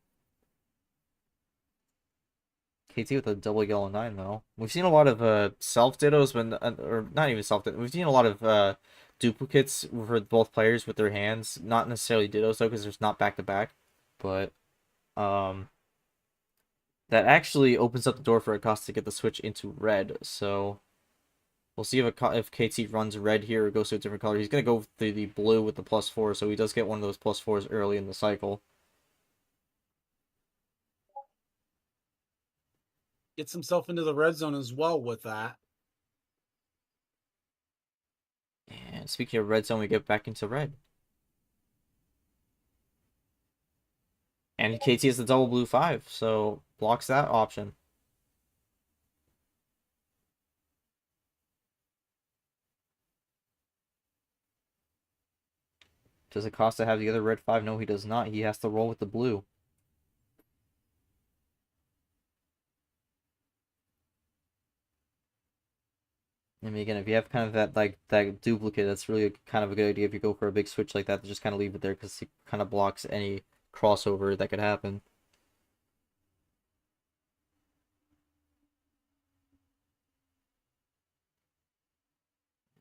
KT with a double yellow 9 though. We've seen a lot of self dittos, or not even self dittos. We've seen a lot of duplicates for both players with their hands. Not necessarily dittos though, because there's not back to back. But that actually opens up the door for Acosta to get the switch into red. So we'll see if KT runs red here or goes to a different color. He's gonna go through the blue with the +4, so he does get one of those +4s early in the cycle. gets himself into the red zone as well with that. And speaking of red zone, we get back into red. And KT is the double blue 5, so blocks that option. Does Acosta have the other red 5? No, he does not. He has to roll with the blue. I mean, again, if you have kind of that duplicate, that's really kind of a good idea if you go for a big switch like that to just kind of leave it there because it kind of blocks any crossover that could happen.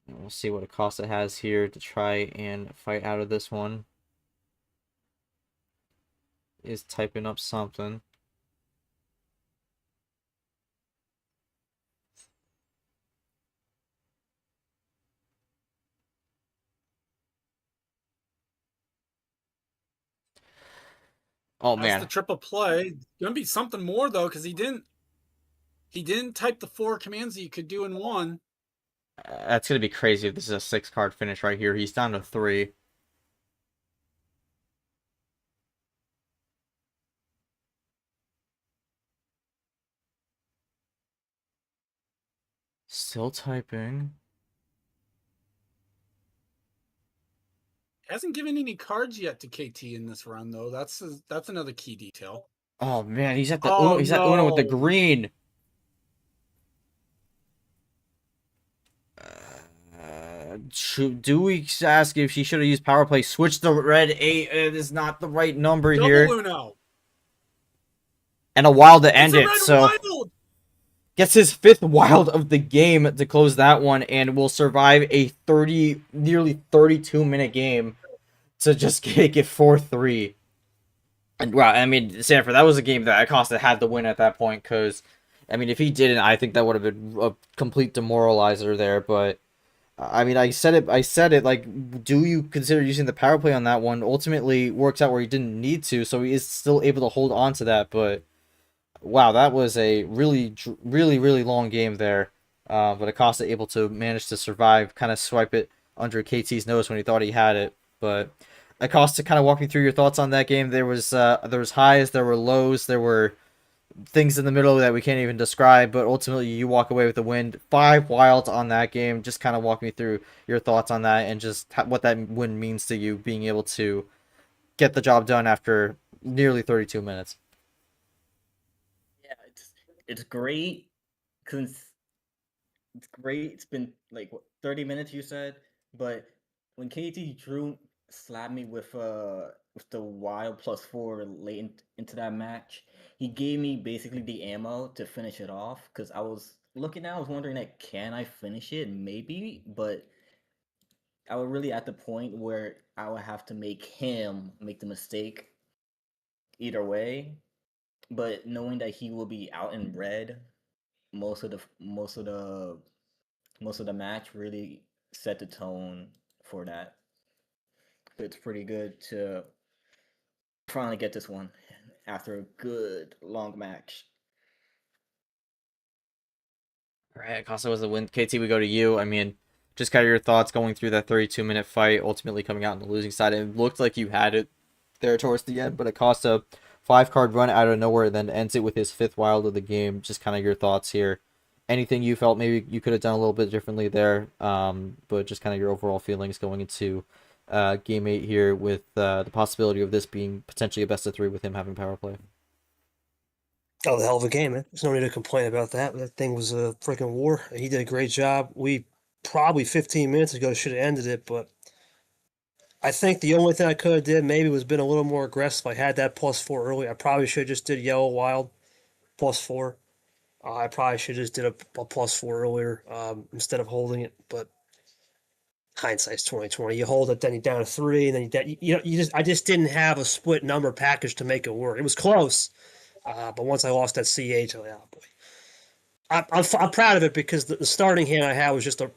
And we'll see what Acosta has here to try and fight out of this one. Is typing up something. Oh That's the man, triple play. It's gonna be something more though, because he didn't type the 4 commands that you could do in one. that's gonna be crazy if this is a 6-card finish right here. He's down to 3. Still typing. Hasn't given any cards yet to KT in this run though. That's another key detail. Oh man, he's at the Oh, he's at Uno with the no. green. Do we ask if she should have used power play? Switch the red 8. It is not the right number here. Double Uno. And a wild to It's end a it. red So wild. gets his 5th wild of the game to close that one, and will survive a nearly 32-minute game to just make it 4-3. And wow, I mean, Sanford, that was a game that Acosta had to win at that point, because, I mean, if he didn't, I think that would have been a complete demoralizer there. But I mean, I said it. Like, do you consider using the power play on that one? Ultimately, works out where he didn't need to, so he is still able to hold on to that. But wow, that was a really long game there. But Acosta able to manage to survive, kind of swipe it under KT's nose when he thought he had it. But Acosta, kind of walk me through your thoughts on that game. There was highs, there were lows, there were things in the middle that we can't even describe, but ultimately you walk away with the win. 5 wilds on that game. Just kind of walk me through your thoughts on that and just what that win means to you, being able to get the job done after nearly 32 minutes. Yeah, it's great because it's great. It's been like what, 30 minutes you said, but when KT Drew slapped me with the wild +4 late into that match, he gave me basically the ammo to finish it off. Because I was looking at, I was wondering like, can I finish it? Maybe, but I was really at the point where I would have to make him make the mistake either way. But knowing that he will be out in red most of the most of the most of the match really set the tone for that. It's pretty good to finally get this one after a good long match. All right, Acosta was the win. KT, we go to you. I mean, just kind of your thoughts going through that 32-minute fight, ultimately coming out on the losing side. It looked like you had it there towards the end, but Acosta, 5-card run out of nowhere, then ends it with his 5th wild of the game. Just kind of your thoughts here. Anything you felt maybe you could have done a little bit differently there, but just kind of your overall feelings going into game 8 here with the possibility of this being potentially a best of 3 with him having power play. Oh, the hell of a game, man. There's no need to complain about that. That thing was a freaking war. He did a great job. We probably 15 minutes ago should have ended it, but I think the only thing I could have did maybe was been a little more aggressive. I had that +4 early. I probably should have just did yellow wild +4. I probably should have just did a +4 earlier instead of holding it, but hindsight's 2020. You hold it, then you down to 3, and then I just didn't have a split number package to make it work. It was close, but once I lost that CH, I'm like, oh boy. I'm proud of it because the starting hand I had was just a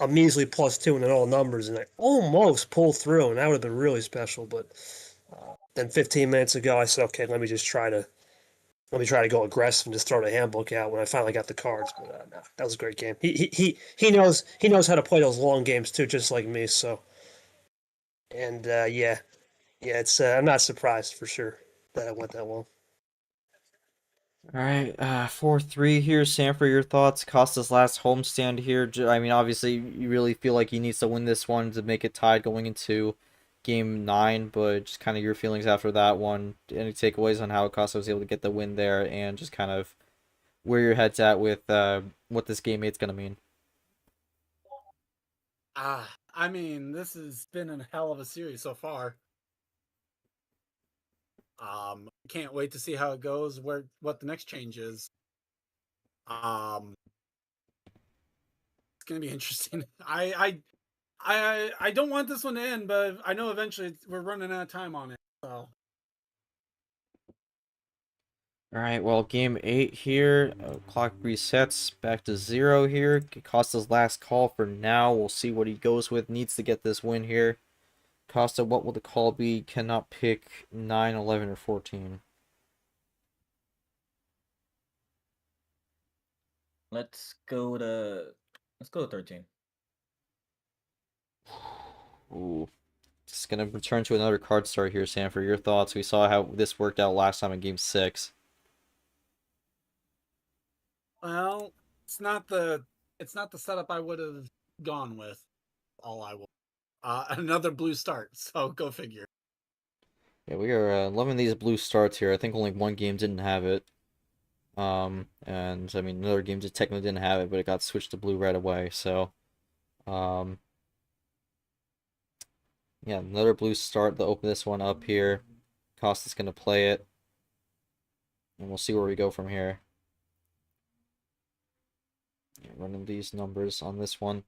measly +2 and then all numbers, and I almost pulled through, and that would have been really special. But then 15 minutes ago, I said, okay, let me just try to let me try to go aggressive and just throw the handbook out when I finally got the cards. But no, that was a great game. He knows how to play those long games too, just like me. So, and yeah, it's I'm not surprised for sure that it went that long. All right, 4-3 here. Sanford, your thoughts? Costa's last homestand here. I mean, obviously, you really feel like he needs to win this one to make it tied going into game 9, but just kind of your feelings after that one. Any takeaways on how Acosta was able to get the win there, and just kind of where your head's at with what this game 8's gonna mean? I mean, this has been a hell of a series so far. Can't wait to see how it goes. What the next change is. It's gonna be interesting. I don't want this one to end, but I know eventually we're running out of time on it. So. All right, well, game 8 here. Clock resets back to 0 here. Costa's last call for now. We'll see what he goes with. Needs to get this win here. Costa, what will the call be? Cannot pick 9, 11, or 14. Let's go to 13. Ooh. Just gonna return to another card start here, Sanford. Your thoughts? We saw how this worked out last time in game 6. Well, it's not the setup I would have gone with. All I will. Another blue start. So go figure. Yeah, we are loving these blue starts here. I think only one game didn't have it. And I mean, another game just technically didn't have it, but it got switched to blue right away. So, yeah, another blue start to open this one up here. Costa's gonna play it, and we'll see where we go from here. Yeah, running these numbers on this one.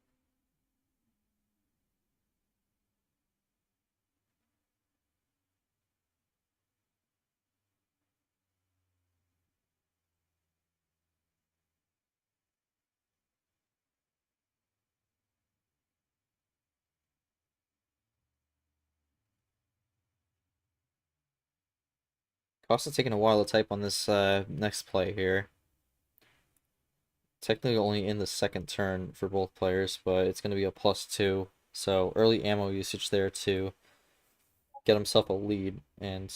Costa's taking a while to type on this next play here. Technically only in the second turn for both players, but it's going to be a +2. So early ammo usage there to get himself a lead. And,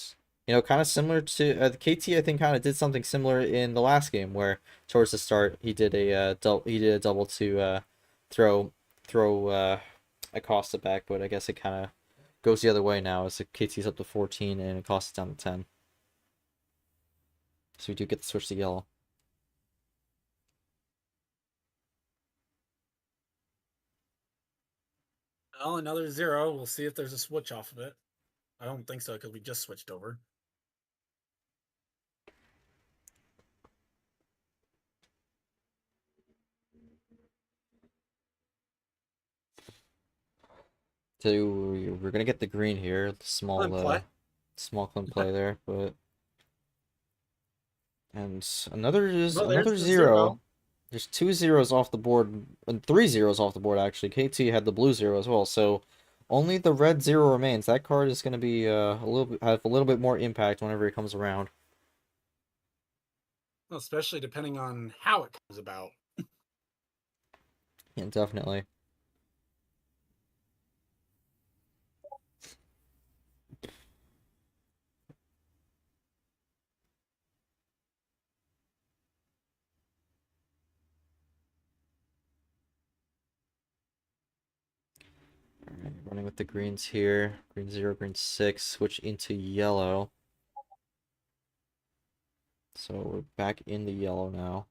you know, kind of similar to KT, I think kind of did something similar in the last game where towards the start he did a double to throw Acosta back, but I guess it kind of goes the other way now as the KT's up to 14 and Acosta's down to 10. So we do get the switch to yellow. Well, another 0. We'll see if there's a switch off of it. I don't think so because we just switched over. So we're gonna get the green here. Small Play. small clean play there, but and another Well, another there's the 0. There's 2 zeros off the board, and 3 zeros off the board actually. KT had the blue 0 as well, so only the red 0 remains. That card is gonna be have a little bit more impact whenever it comes around. Well, especially depending on how it comes about. Yeah, definitely. Alright, running with the greens here. Green 0, green 6, switch into yellow. So we're back in the yellow now.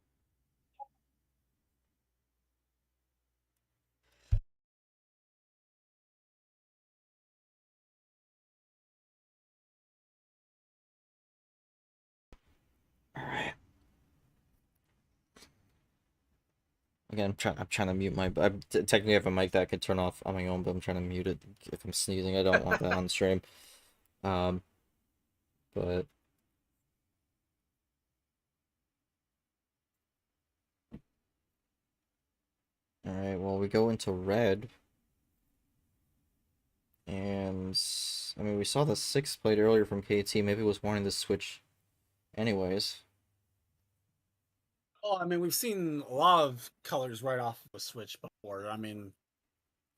Alright. Again, I'm trying to mute my. I technically have a mic that I could turn off on my own, but I'm trying to mute it if I'm sneezing. I don't want that on stream. But all right. Well, we go into red, and I mean we saw the 6 played earlier from KT. Maybe was wanting to switch, anyways. Oh, I mean, we've seen a lot of colors right off of a switch before. I mean,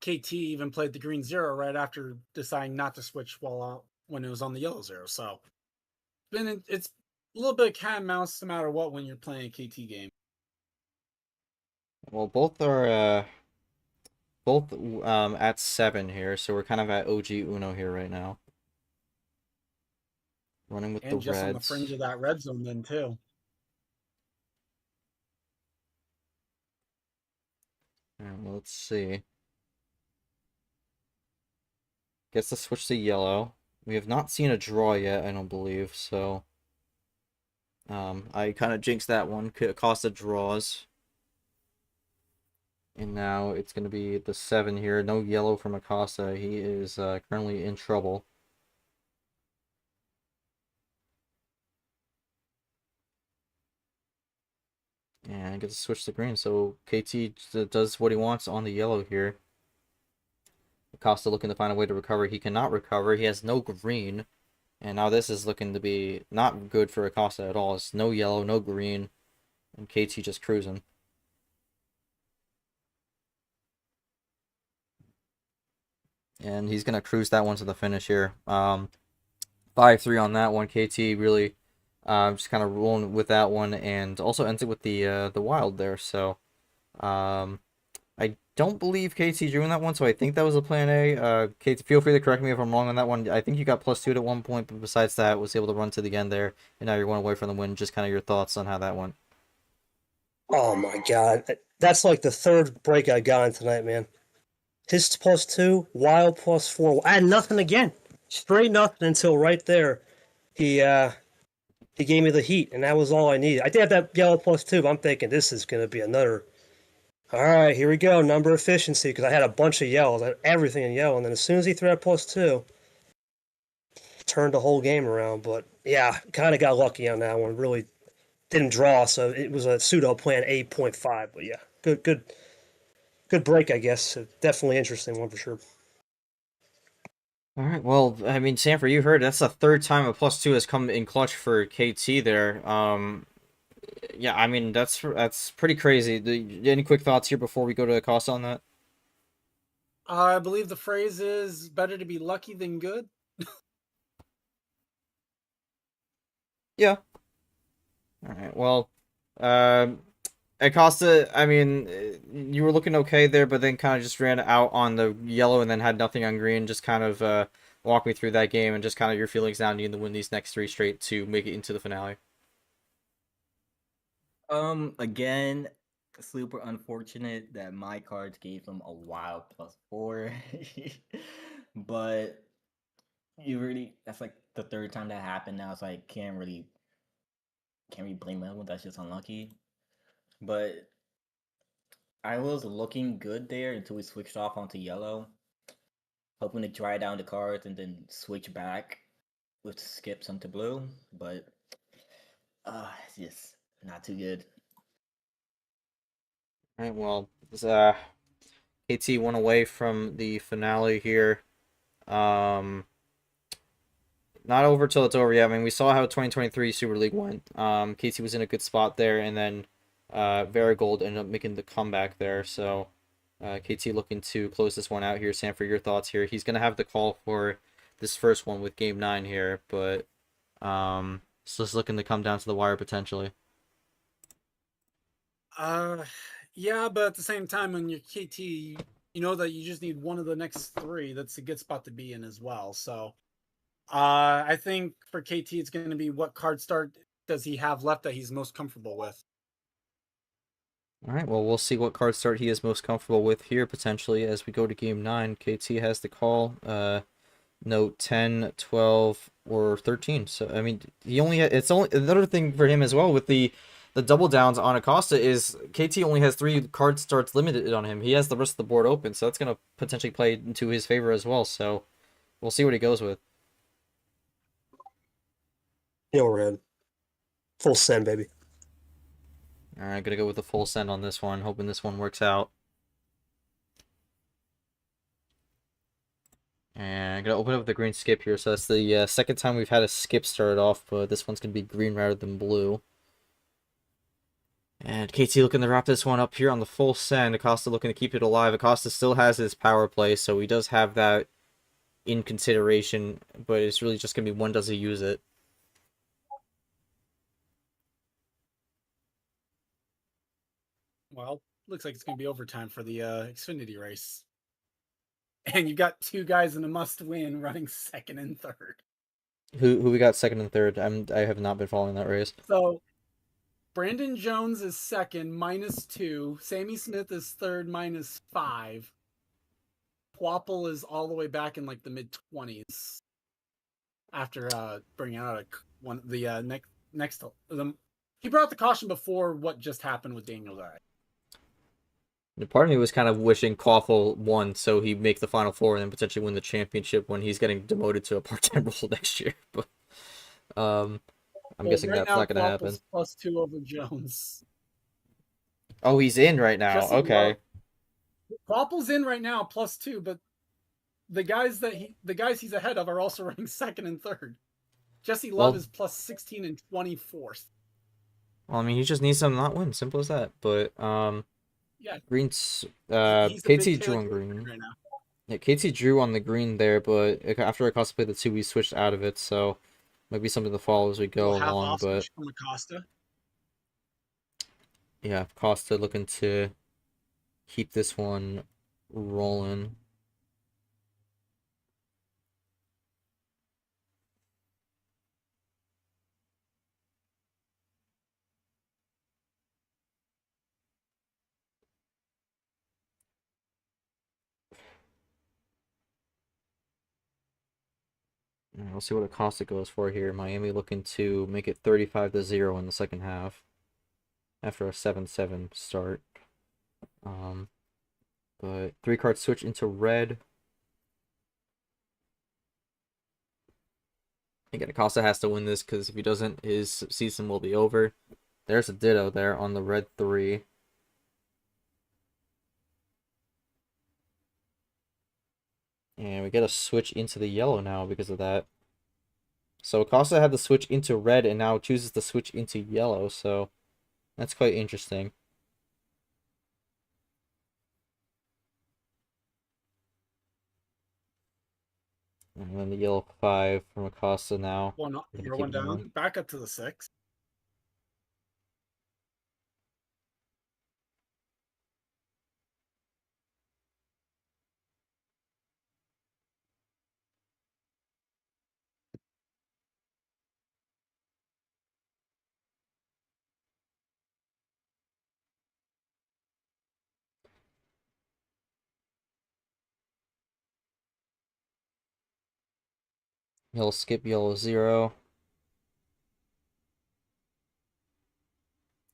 KT even played the green zero right after deciding not to switch when it was on the yellow zero. So it's a little bit of cat and mouse no matter what when you're playing a KT game. Well, both are both at 7 here, so we're kind of at OG Uno here right now. Running with the And just on the fringe reds. of that red zone then too. And let's see. Gets to switch to yellow. We have not seen a draw yet, I don't believe, so I kind of jinxed that one. Acosta draws. And now it's going to be the 7 here. No yellow from Acosta. He is currently in trouble. And gets to switch to green. So KT does what he wants on the yellow here. Acosta looking to find a way to recover. He cannot recover. He has no green. And now this is looking to be not good for Acosta at all. It's no yellow, no green. And KT just cruising. And he's going to cruise that one to the finish here. 5-3 on that one. KT really just kind of rolling with that one. And also ends it with the wild there. So I don't believe KT drew in that one, so I think that was a plan A. KT, feel free to correct me if I'm wrong on that one. I think you got +2 at one point, but besides that, was able to run to the end there, and now you're one away from the win. Just kind of your thoughts on how that went. Oh my god. That's like the third break I got in tonight, man. His +2, wild +4. I had nothing again. Straight nothing until right there. He gave me the heat, and that was all I needed. I did have that yellow +2, but I'm thinking this is going to be another. All right, here we go. Number efficiency, because I had a bunch of yellows. I had everything in yellow, and then as soon as he threw that +2, turned the whole game around. But yeah, kind of got lucky on that one. Really didn't draw, so it was a pseudo plan 8.5. But yeah, good break, I guess. Definitely interesting one for sure. All right, well, I mean, Sanford, you heard that's the third time a +2 has come in clutch for KT there. Yeah, I mean, that's pretty crazy. Any quick thoughts here before we go to Acosta on that? I believe the phrase is better to be lucky than good. Yeah. All right. Well, Acosta, I mean, you were looking okay there, but then kind of just ran out on the yellow and then had nothing on green. Just kind of walk me through that game and just kind of your feelings now needing to win these next 3 straight to make it into the finale. Again, super unfortunate that my cards gave him a wild +4. But that's like the third time that happened now, so I can't really blame him. That's just unlucky. But I was looking good there until we switched off onto yellow, hoping to dry down the cards and then switch back with skips onto blue. But it's just not too good. All right. Well, KT won away from the finale here. Not over till it's over yet. I mean, we saw how 2023 Super League went. KT was in a good spot there, and then Varigold ended up making the comeback there. So KT looking to close this one out here. Sanford, your thoughts here? He's gonna have the call for this first one with Game 9 here, but it's just looking to come down to the wire potentially. Yeah, but at the same time, when you're KT, you know that you just need one of the next 3. That's a good spot to be in as well. So, I think for KT, it's going to be what card start does he have left that he's most comfortable with. All right, well, we'll see what card start he is most comfortable with here potentially as we go to Game 9. KT has the call. Note 10, 12, or 13. So, I mean, it's only another thing for him as well with the double downs on Acosta is KT only has 3 card starts limited on him. He has the rest of the board open, so that's going to potentially play into his favor as well. So, we'll see what he goes with. Yeah, we're in. Full send, baby. All right, gonna go with the full send on this one, hoping this one works out. And I'm gonna open up with the green skip here. So that's the second time we've had a skip started off, but this one's gonna be green rather than blue. And KT looking to wrap this one up here on the full send. Acosta looking to keep it alive. Acosta still has his power play, so he does have that in consideration, but it's really just going to be when does he use it. Well, looks like it's going to be overtime for the Xfinity race. And you got two guys in a must-win running second and third. Who we got second and third? I have not been following that race. So Brandon Jones is second, -2. Sammy Smith is third, -5. Pwapple is all the way back in like the mid-20s after bringing out he brought the caution before what just happened with Daniel Guy. Part of me was kind of wishing Quaffle won so he'd make the Final Four and then potentially win the championship when he's getting demoted to a part-time role next year. But I'm guessing right that's now, not going to happen. +2 over Jones. Oh, he's in right now. Jesse Okay. Quapple's in right now, +2, but the guys he's ahead of are also running second and third. Jesse Love is +16 and 24th. Well, I mean, he just needs to not win. Simple as that. But yeah, Green's KT drew on green right now. Yeah, KT drew on the green there, but after Acosta played the 2, we switched out of it, so might be something to follow as we go along. But from Acosta. Yeah, Acosta looking to keep this one rolling. We'll see what Acosta goes for here. Miami looking to make it 35-0 in the second half after a 7-7 start. But 3-card switch into red. Again, Acosta has to win this because if he doesn't, his season will be over. There's a ditto there on the red 3. And we get a switch into the yellow now because of that. So Acosta had to switch into red and now chooses to switch into yellow, so that's quite interesting. And then the yellow 5 from Acosta now. One down. Back up to the 6. He'll skip yellow 0.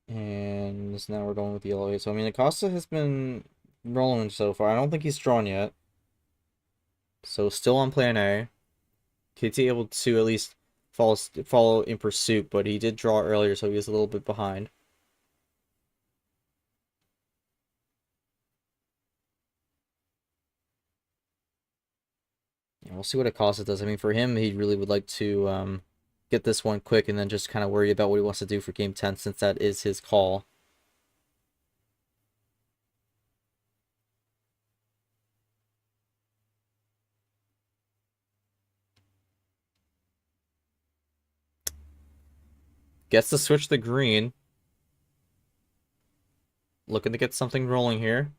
And now we're going with yellow 8. So, I mean, Acosta has been rolling so far. I don't think he's drawn yet. So, still on plan A. KT able to at least follow in pursuit, but he did draw earlier, so he was a little bit behind. Yeah, we'll see what Acosta does. I mean, for him, he really would like to get this one quick and then just kind of worry about what he wants to do for Game 10 since that is his call. Gets to switch the green. Looking to get something rolling here.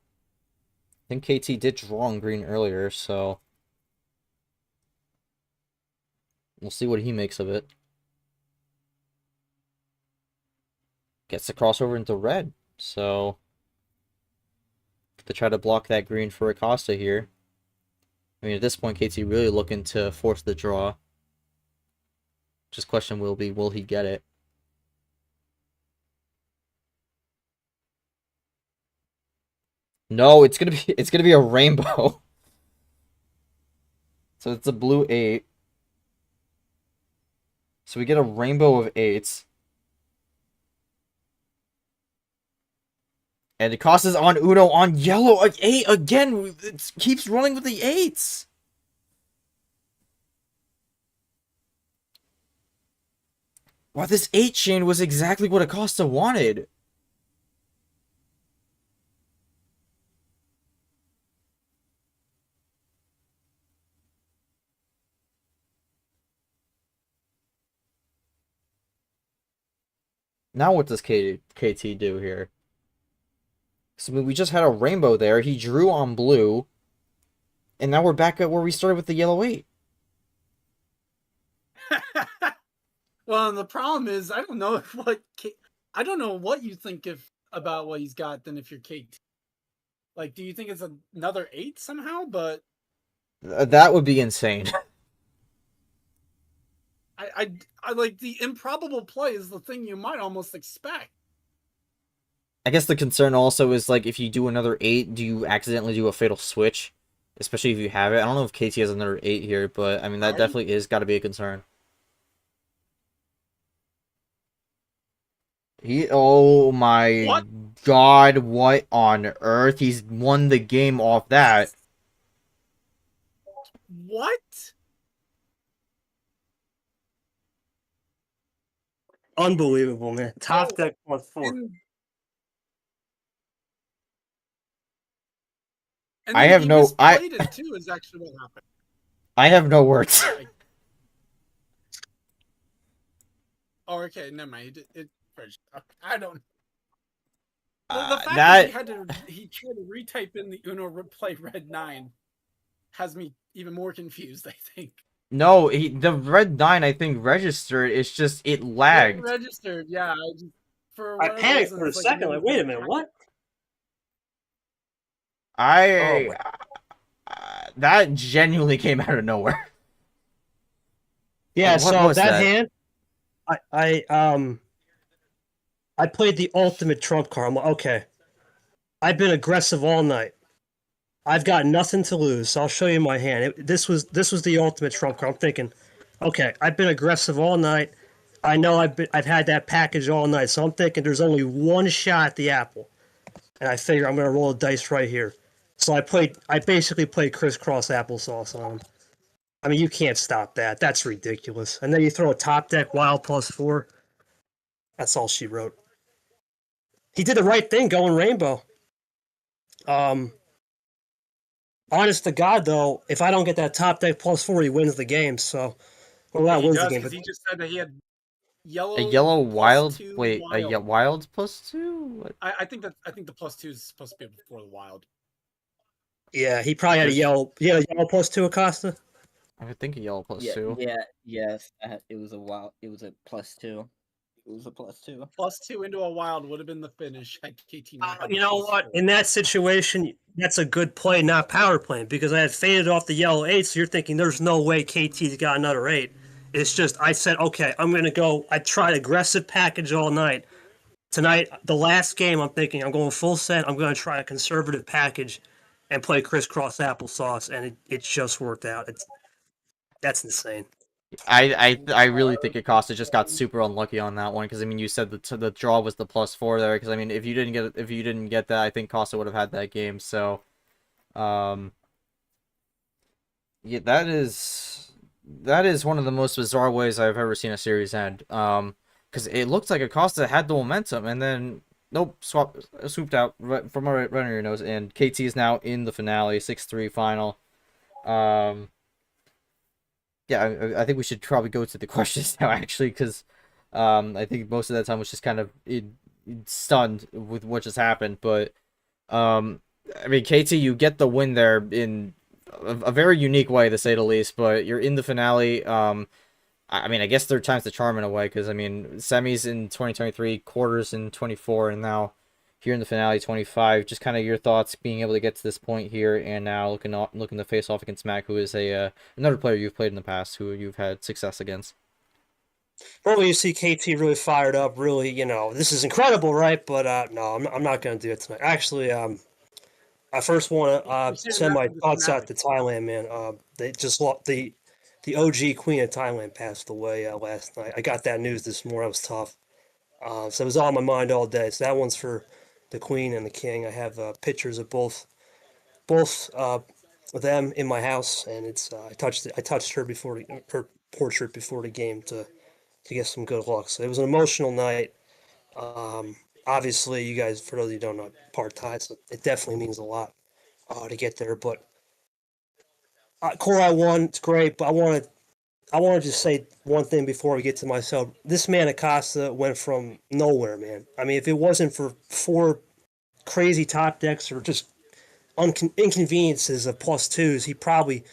I think KT did draw on green earlier, so we'll see what he makes of it. Gets the crossover into red, so to try to block that green for Acosta here. I mean, at this point, KT really looking to force the draw. Just question will he get it? No, it's gonna be a rainbow. So it's a blue 8. So we get a rainbow of 8s. And Acosta's on Uno on yellow 8 again. It keeps running with the 8s. Wow, this 8 chain was exactly what Acosta wanted. Now what does KT do here? So we just had a rainbow there. He drew on blue. And now we're back at where we started with the yellow 8. Well, and the problem is, I don't know I don't know what you think about what he's got. Then if you're KT, like, do you think it's another 8 somehow? But That would be insane. I like the improbable play is the thing you might almost expect. I guess the concern also is, like, if you do another 8, do you accidentally do a fatal switch? Especially if you have it. I don't know if KT has another 8 here, but, I mean, that definitely is got to be a concern. Oh my god, what on earth? He's won the game off that. What? Unbelievable, man. Top deck +4. And I have he no misplayed it too, is actually what happened. I have no words. Oh, okay, never mind. I don't. The fact that that he tried to retype in the Uno replay red 9 has me even more confused, I think. No, the red 9 I think registered. It's just it lagged. It registered, yeah. I panicked for a second. Like, wait a minute, what? That genuinely came out of nowhere. Yeah, What so was that? hand, I played the ultimate trump card. I'm like, okay, I've been aggressive all night. I've got nothing to lose, so I'll show you my hand. This was the ultimate trump card. I'm thinking, okay, I've been aggressive all night. I know I've had that package all night, so I'm thinking there's only one shot at the apple, and I figure I'm gonna roll a dice right here. So I basically played crisscross applesauce on him. I mean, you can't stop that. That's ridiculous. And then you throw a top deck wild +4. That's all she wrote. He did the right thing going rainbow. Honest to God, though, if I don't get that top deck +4, he wins the game. So, well, that wins the game. Because he just said that he had yellow. A yellow wild? +2 Wait, wild. a wild +2? What? I think the +2 is supposed to be before the wild. Yeah, he probably had a yellow. Yeah, yellow +2 Acosta. I would think a yellow +2. Yes. It was a wild. It was a +2. It was a +2. +2 into a wild would have been the finish had KT not had You the know what? +4. In that situation, that's a good play, not power playing, because I had faded off the yellow 8, so you're thinking there's no way KT's got another 8. It's just, I said, okay, I'm going to go. I tried aggressive package all night. Tonight, the last game, I'm thinking I'm going full set. I'm going to try a conservative package and play crisscross applesauce, and it just worked out. That's insane. I really think Acosta just got super unlucky on that one because I mean you said the draw was the +4 there because I mean if you didn't get that I think Costa would have had that game. So yeah, that is one of the most bizarre ways I've ever seen a series end. Because it looked like Acosta had the momentum and then nope, swooped out right from right under your nose, and KT is now in the finale, 6-3 final. Yeah, I think we should probably go to the questions now, actually, because I think most of that time was just kind of stunned with what just happened. But, I mean, KT, you get the win there in a very unique way, to say the least, but you're in the finale. I mean, I guess third time's the charm in a way, because, I mean, semis in 2023, quarters in 24, and now here in the finale 25. Just kind of your thoughts being able to get to this point here and now looking to face off against Mac, who is another player you've played in the past who you've had success against. Well, you see KT really fired up, really, this is incredible, right? But no, I'm not going to do it tonight. Actually, I first want to send my thoughts out to Thailand, man. They just lost the OG Queen of Thailand passed away last night. I got that news this morning. It was tough. So it was on my mind all day. So that one's for the Queen and the King. I have pictures of both of them in my house, and it's I touched her her portrait before the game to get some good luck. So it was an emotional night. Obviously, you guys, for those of you who don't know, part Thai, so it definitely means a lot to get there. But Core I won, it's great, but I want to just say one thing before we get to myself. This man Acosta went from nowhere, man. I mean, if it wasn't for 4 crazy top decks or just inconveniences of plus twos, he probably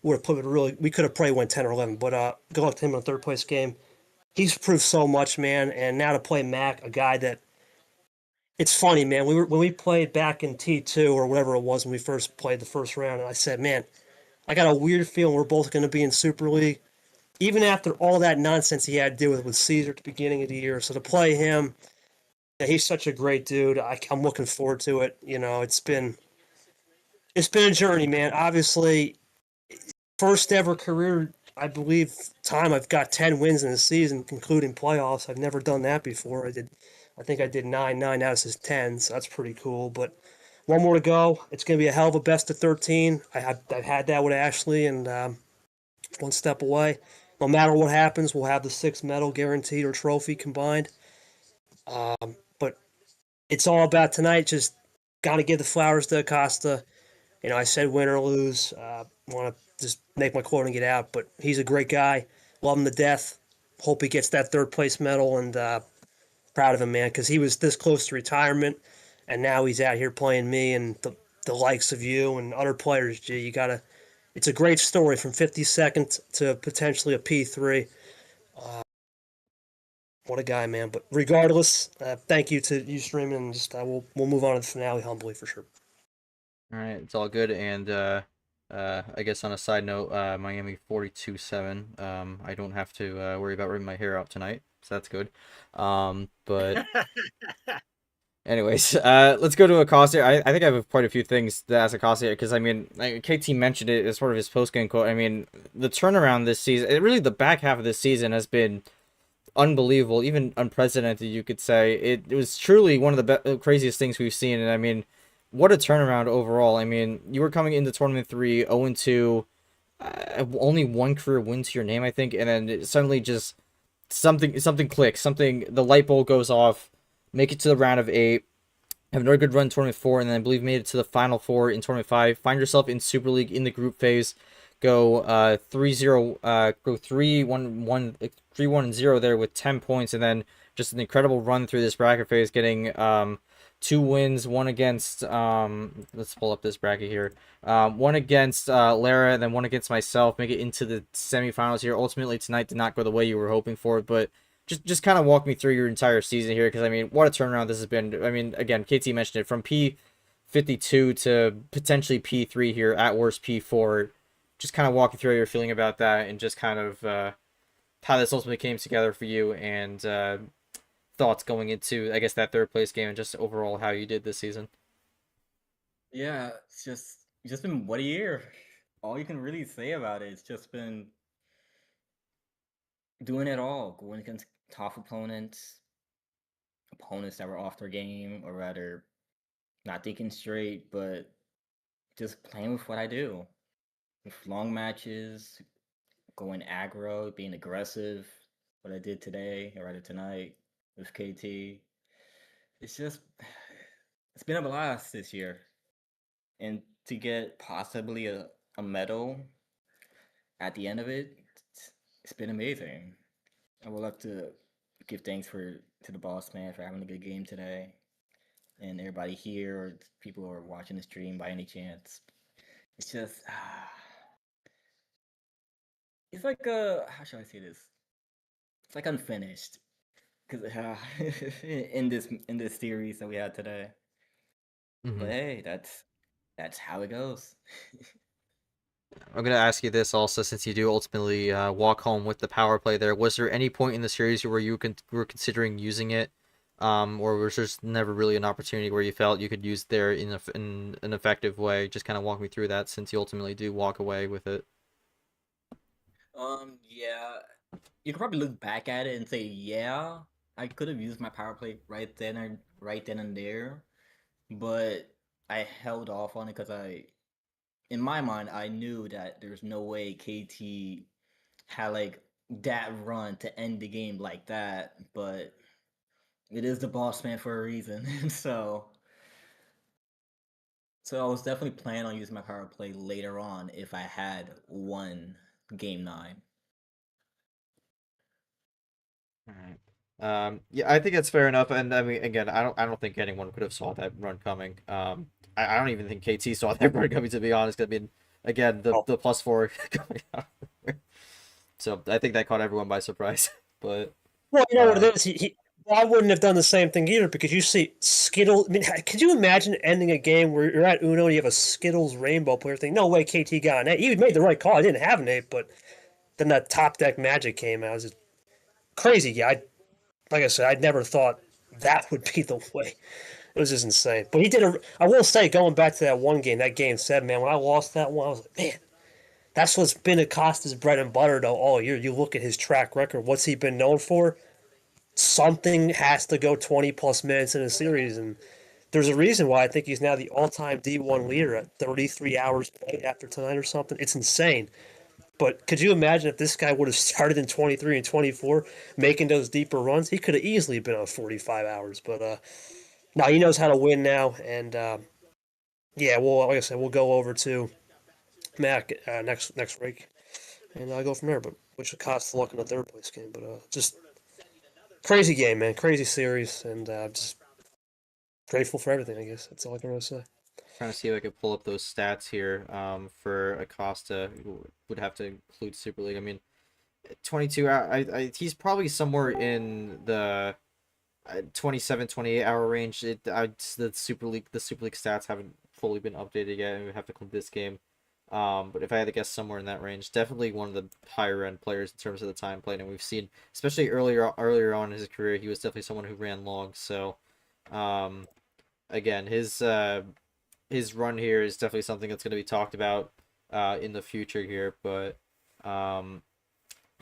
would have put it really. We could have probably went 10 or 11. But good luck to him in a third place game. He's proved so much, man. And now to play Mac, a guy that it's funny, man. When we played back in T2 or whatever it was when we first played the first round, and I said, man, I got a weird feeling we're both going to be in Super League, even after all that nonsense he had to deal with Caesar at the beginning of the year. So to play him, yeah, he's such a great dude. I'm looking forward to it. You know, it's been a journey, man. Obviously, first ever career, I believe, time I've got 10 wins in a season, including playoffs. I've never done that before. I think I did 9. Now this is 10, so that's pretty cool. But one more to go. It's going to be a hell of a best of 13. I've had that with Ashley, and one step away. No matter what happens, we'll have the 6th medal guaranteed or trophy combined. But it's all about tonight. Just got to give the flowers to Acosta. You know, I said win or lose. Want to just make my quote and get out. But he's a great guy. Love him to death. Hope he gets that 3rd place medal, and proud of him, man, because he was this close to retirement, and now he's out here playing me and the likes of you and other players. Gee, you gotta. It's a great story from 52nd to potentially a P3. What a guy, man! But regardless, thank you to you streaming, and just we'll move on to the finale humbly for sure. All right, it's all good. And I guess on a side note, Miami 42-7. I don't have to worry about ripping my hair out tonight, so that's good. But anyways, let's go to Acosta. I think I have quite a few things to ask Acosta because I mean, like, KT mentioned it as sort of his post game quote. I mean, the turnaround this season, really the back half of this season has been unbelievable, even unprecedented, you could say. It was truly one of the craziest things we've seen, and I mean, what a turnaround overall. I mean, you were coming into tournament 3, 0-2, only 1 career win to your name, I think, and then it suddenly just something clicks, the light bulb goes off, make it to the round of 8, have another good run in tournament 4, and then I believe made it to the final 4 in tournament 5, find yourself in Super League in the group phase, go 3-0, go 3-1, 3-1-0 there with 10 points, and then just an incredible run through this bracket phase, getting 2 wins, one against let's pull up this bracket here, one against Lara, and then one against myself, make it into the semifinals here. Ultimately tonight did not go the way you were hoping for, but just kind of walk me through your entire season here, because I mean, what a turnaround this has been. I mean, again, KT mentioned it, from P52 to potentially P3 here, at worst P4. Just kind of walk you through how you're feeling about that, and just kind of how this ultimately came together for you, and thoughts going into, I guess, that 3rd place game, and just overall how you did this season. Yeah, it's just been what a year. All you can really say about it. It's just been doing it all, going against tough opponents, opponents that were off their game, or rather, not thinking straight, but just playing with what I do. With long matches, going aggro, being aggressive, what I did today, or rather tonight, with KT. It's just, it's been a blast this year. And to get possibly a medal at the end of it, it's been amazing. I would like to give thanks to the boss man for having a good game today, and everybody here, or people who are watching the stream by any chance. It's just, it's like how should I say this? It's like unfinished, because in this series that we had today. But hey, that's how it goes. I'm going to ask you this also, since you do ultimately walk home with the power play there. Was there any point in the series where you were considering using it, or was there just never really an opportunity where you felt you could use it there in an effective way? Just kind of walk me through that, since you ultimately do walk away with it. Yeah, you could probably look back at it and say, yeah, I could have used my power play right then and there, but I held off on it because in my mind, I knew that there's no way KT had like that run to end the game like that, but it is the boss man for a reason. So I was definitely planning on using my power play later on if I had won game 9. All right. Yeah, I think that's fair enough. And I mean, again, I don't think anyone could have saw that run coming. I don't even think KT saw that run coming, to be honest. I mean, again, Oh, the +4 coming out. So I think that caught everyone by surprise. But well, you know what uh, it is. Well, I wouldn't have done the same thing either because you see Skittles. I mean, could you imagine ending a game where you're at Uno and you have a Skittles rainbow player thing? No way, KT got an 8. He made the right call. I didn't have an 8, but then that top deck magic came out. It was just crazy. Yeah, like I said, I'd never thought that would be the way. It was just insane. But he did a. I will say, going back to that one game, that game 7, man. When I lost that one, I was like, man, that's what's been Acosta's bread and butter though all year. You look at his track record. What's he been known for? Something has to go 20 plus minutes in a series, and there's a reason why I think he's now the all-time D1 leader at 33 hours played after tonight or something. It's insane. But could you imagine if this guy would have started in 23 and 24, making those deeper runs? He could have easily been on 45 hours. But now he knows how to win now, and yeah, well, like I said, we'll go over to Mac next week, and I'll go from there. But which cost luck in the third place game. But just crazy game, man, crazy series, and just grateful for everything. I guess that's all I can really say. trying to see if I could pull up those stats here. For Acosta, who would have to include Super League. I mean, 22 hour. He's probably somewhere in the 27, 28 hour range. The Super League stats haven't fully been updated yet, and we have to click this game. But if I had to guess, somewhere in that range, definitely one of the higher end players in terms of the time played. And we've seen, especially earlier on in his career, he was definitely someone who ran long. So, um, again, his run here is definitely something that's going to be talked about in the future here. But um,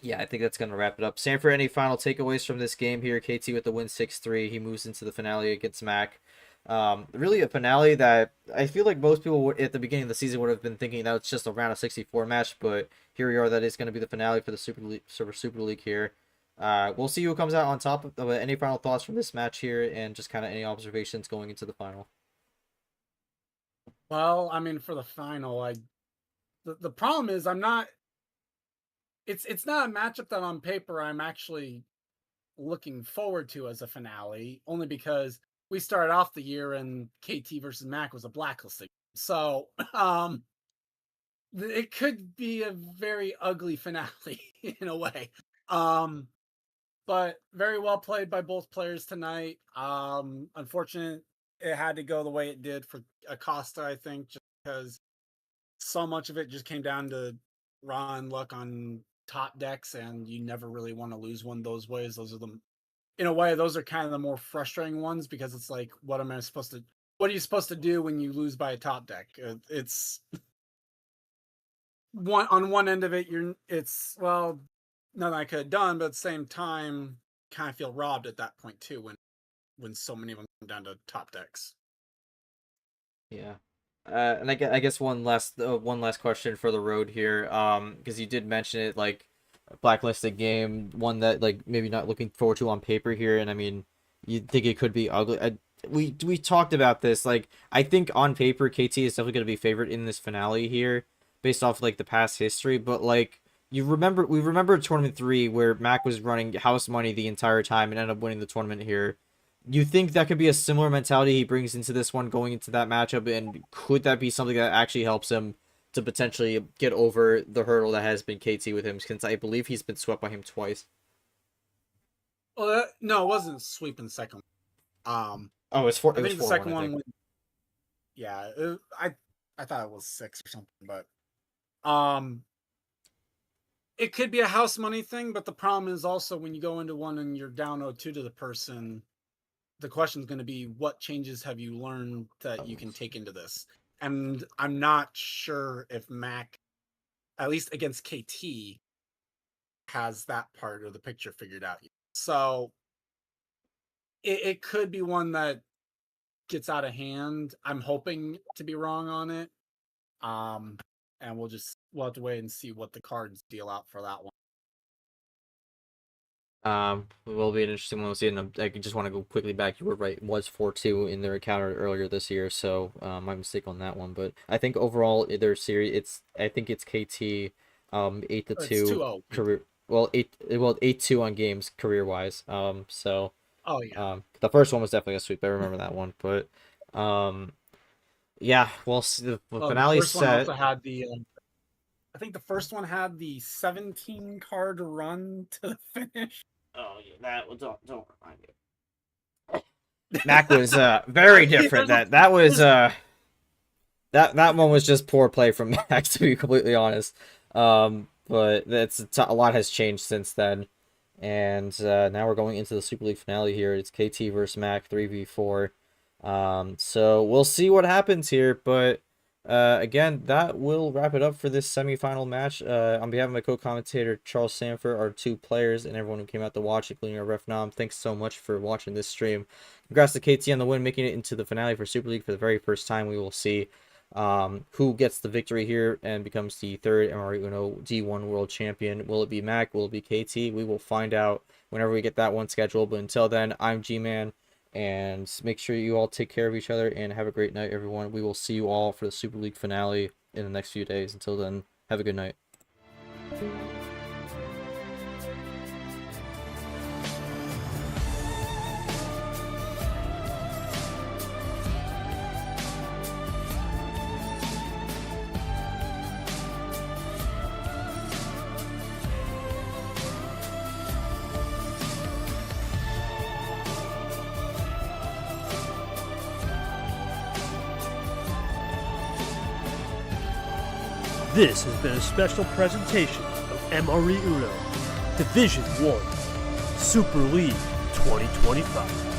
yeah, I think that's going to wrap it up. Sanford, any final takeaways from this game here? KT with the win 6-3. He moves into the finale against Mac. Really a finale that I feel like most people at the beginning of the season would have been thinking that was just a round of 64 match, but here we are. That is going to be the finale for the Super League here. We'll see who comes out on top. Any final thoughts from this match here, and just kind of any observations going into the final? Well, I mean, for the final, the problem is I'm not. It's not a matchup that on paper I'm actually looking forward to as a finale, only because we started off the year and KT versus Mac was a blacklisting. So it could be a very ugly finale in a way. But very well played by both players tonight. Unfortunate it had to go the way it did for Acosta, I think, just because so much of it just came down to raw and luck on top decks, and you never really want to lose one of those ways. Those are the, in a way, those are kind of the more frustrating ones because it's like, what are you supposed to do when you lose by a top deck? It's one on one end of it, it's, well, nothing I could have done, but at the same time, kind of feel robbed at that point too when so many of them come down to top decks. Yeah. And I guess one last question for the road here, because you did mention it, like blacklisted game, one that like maybe not looking forward to on paper here, and I mean, you think it could be ugly. We talked about this. Like, I think on paper, KT is definitely going to be favored in this finale here, based off like the past history. But like, we remember tournament 3 where Mac was running house money the entire time and ended up winning the tournament here. You think that could be a similar mentality he brings into this one going into that matchup, and could that be something that actually helps him to potentially get over the hurdle that has been KT with him, since I believe he's been swept by him twice? Well, no, it wasn't sweeping second. Oh, I it was think the 4-1, second I think. one, yeah, I thought it was 6 or something, but um, it could be a house money thing. But the problem is also when you go into one and you're down 0-2 to the person, the question is going to be, what changes have you learned that you can take into this? And I'm not sure if Mac, at least against KT, has that part of the picture figured out yet. So it could be one that gets out of hand. I'm hoping to be wrong on it. And we'll have to wait and see what the cards deal out for that one. It will be an interesting one to see. And I just want to go quickly back. You were right. It was 4-2 in their encounter earlier this year, so my mistake on that one. But I think overall, their series, I think it's KT, 8-2 It's 2-0. career. 8-2 on games career wise. So Oh yeah. the first one was definitely a sweep. I remember that one, but yeah, we'll see. The Well, the finale first one set. also had the. I think the first one had the 17 card run to the finish. Oh yeah, that was don't remind me. Mac was very different. That was that one was just poor play from Mac, to be completely honest. But a lot has changed since then, and now we're going into the Super League finale here. It's KT versus Mac 3v4. So we'll see what happens here, but again, that will wrap it up for this semifinal match. On behalf of my co-commentator Charles Sanford, our two players, and everyone who came out to watch, including our ref Nam, thanks so much for watching this stream. Congrats to KT on the win, making it into the finale for Super League for the very first time. We will see who gets the victory here and becomes the third MRE Uno D1 World Champion. Will it be Mac? Will it be KT? We will find out whenever we get that one scheduled. But until then, I'm G-Man. And make sure you all take care of each other and have a great night, everyone. We will see you all for the Super League finale in the next few days. Until then, have a good night. This has been a special presentation of MRE Uno Division 1 Super League 2025.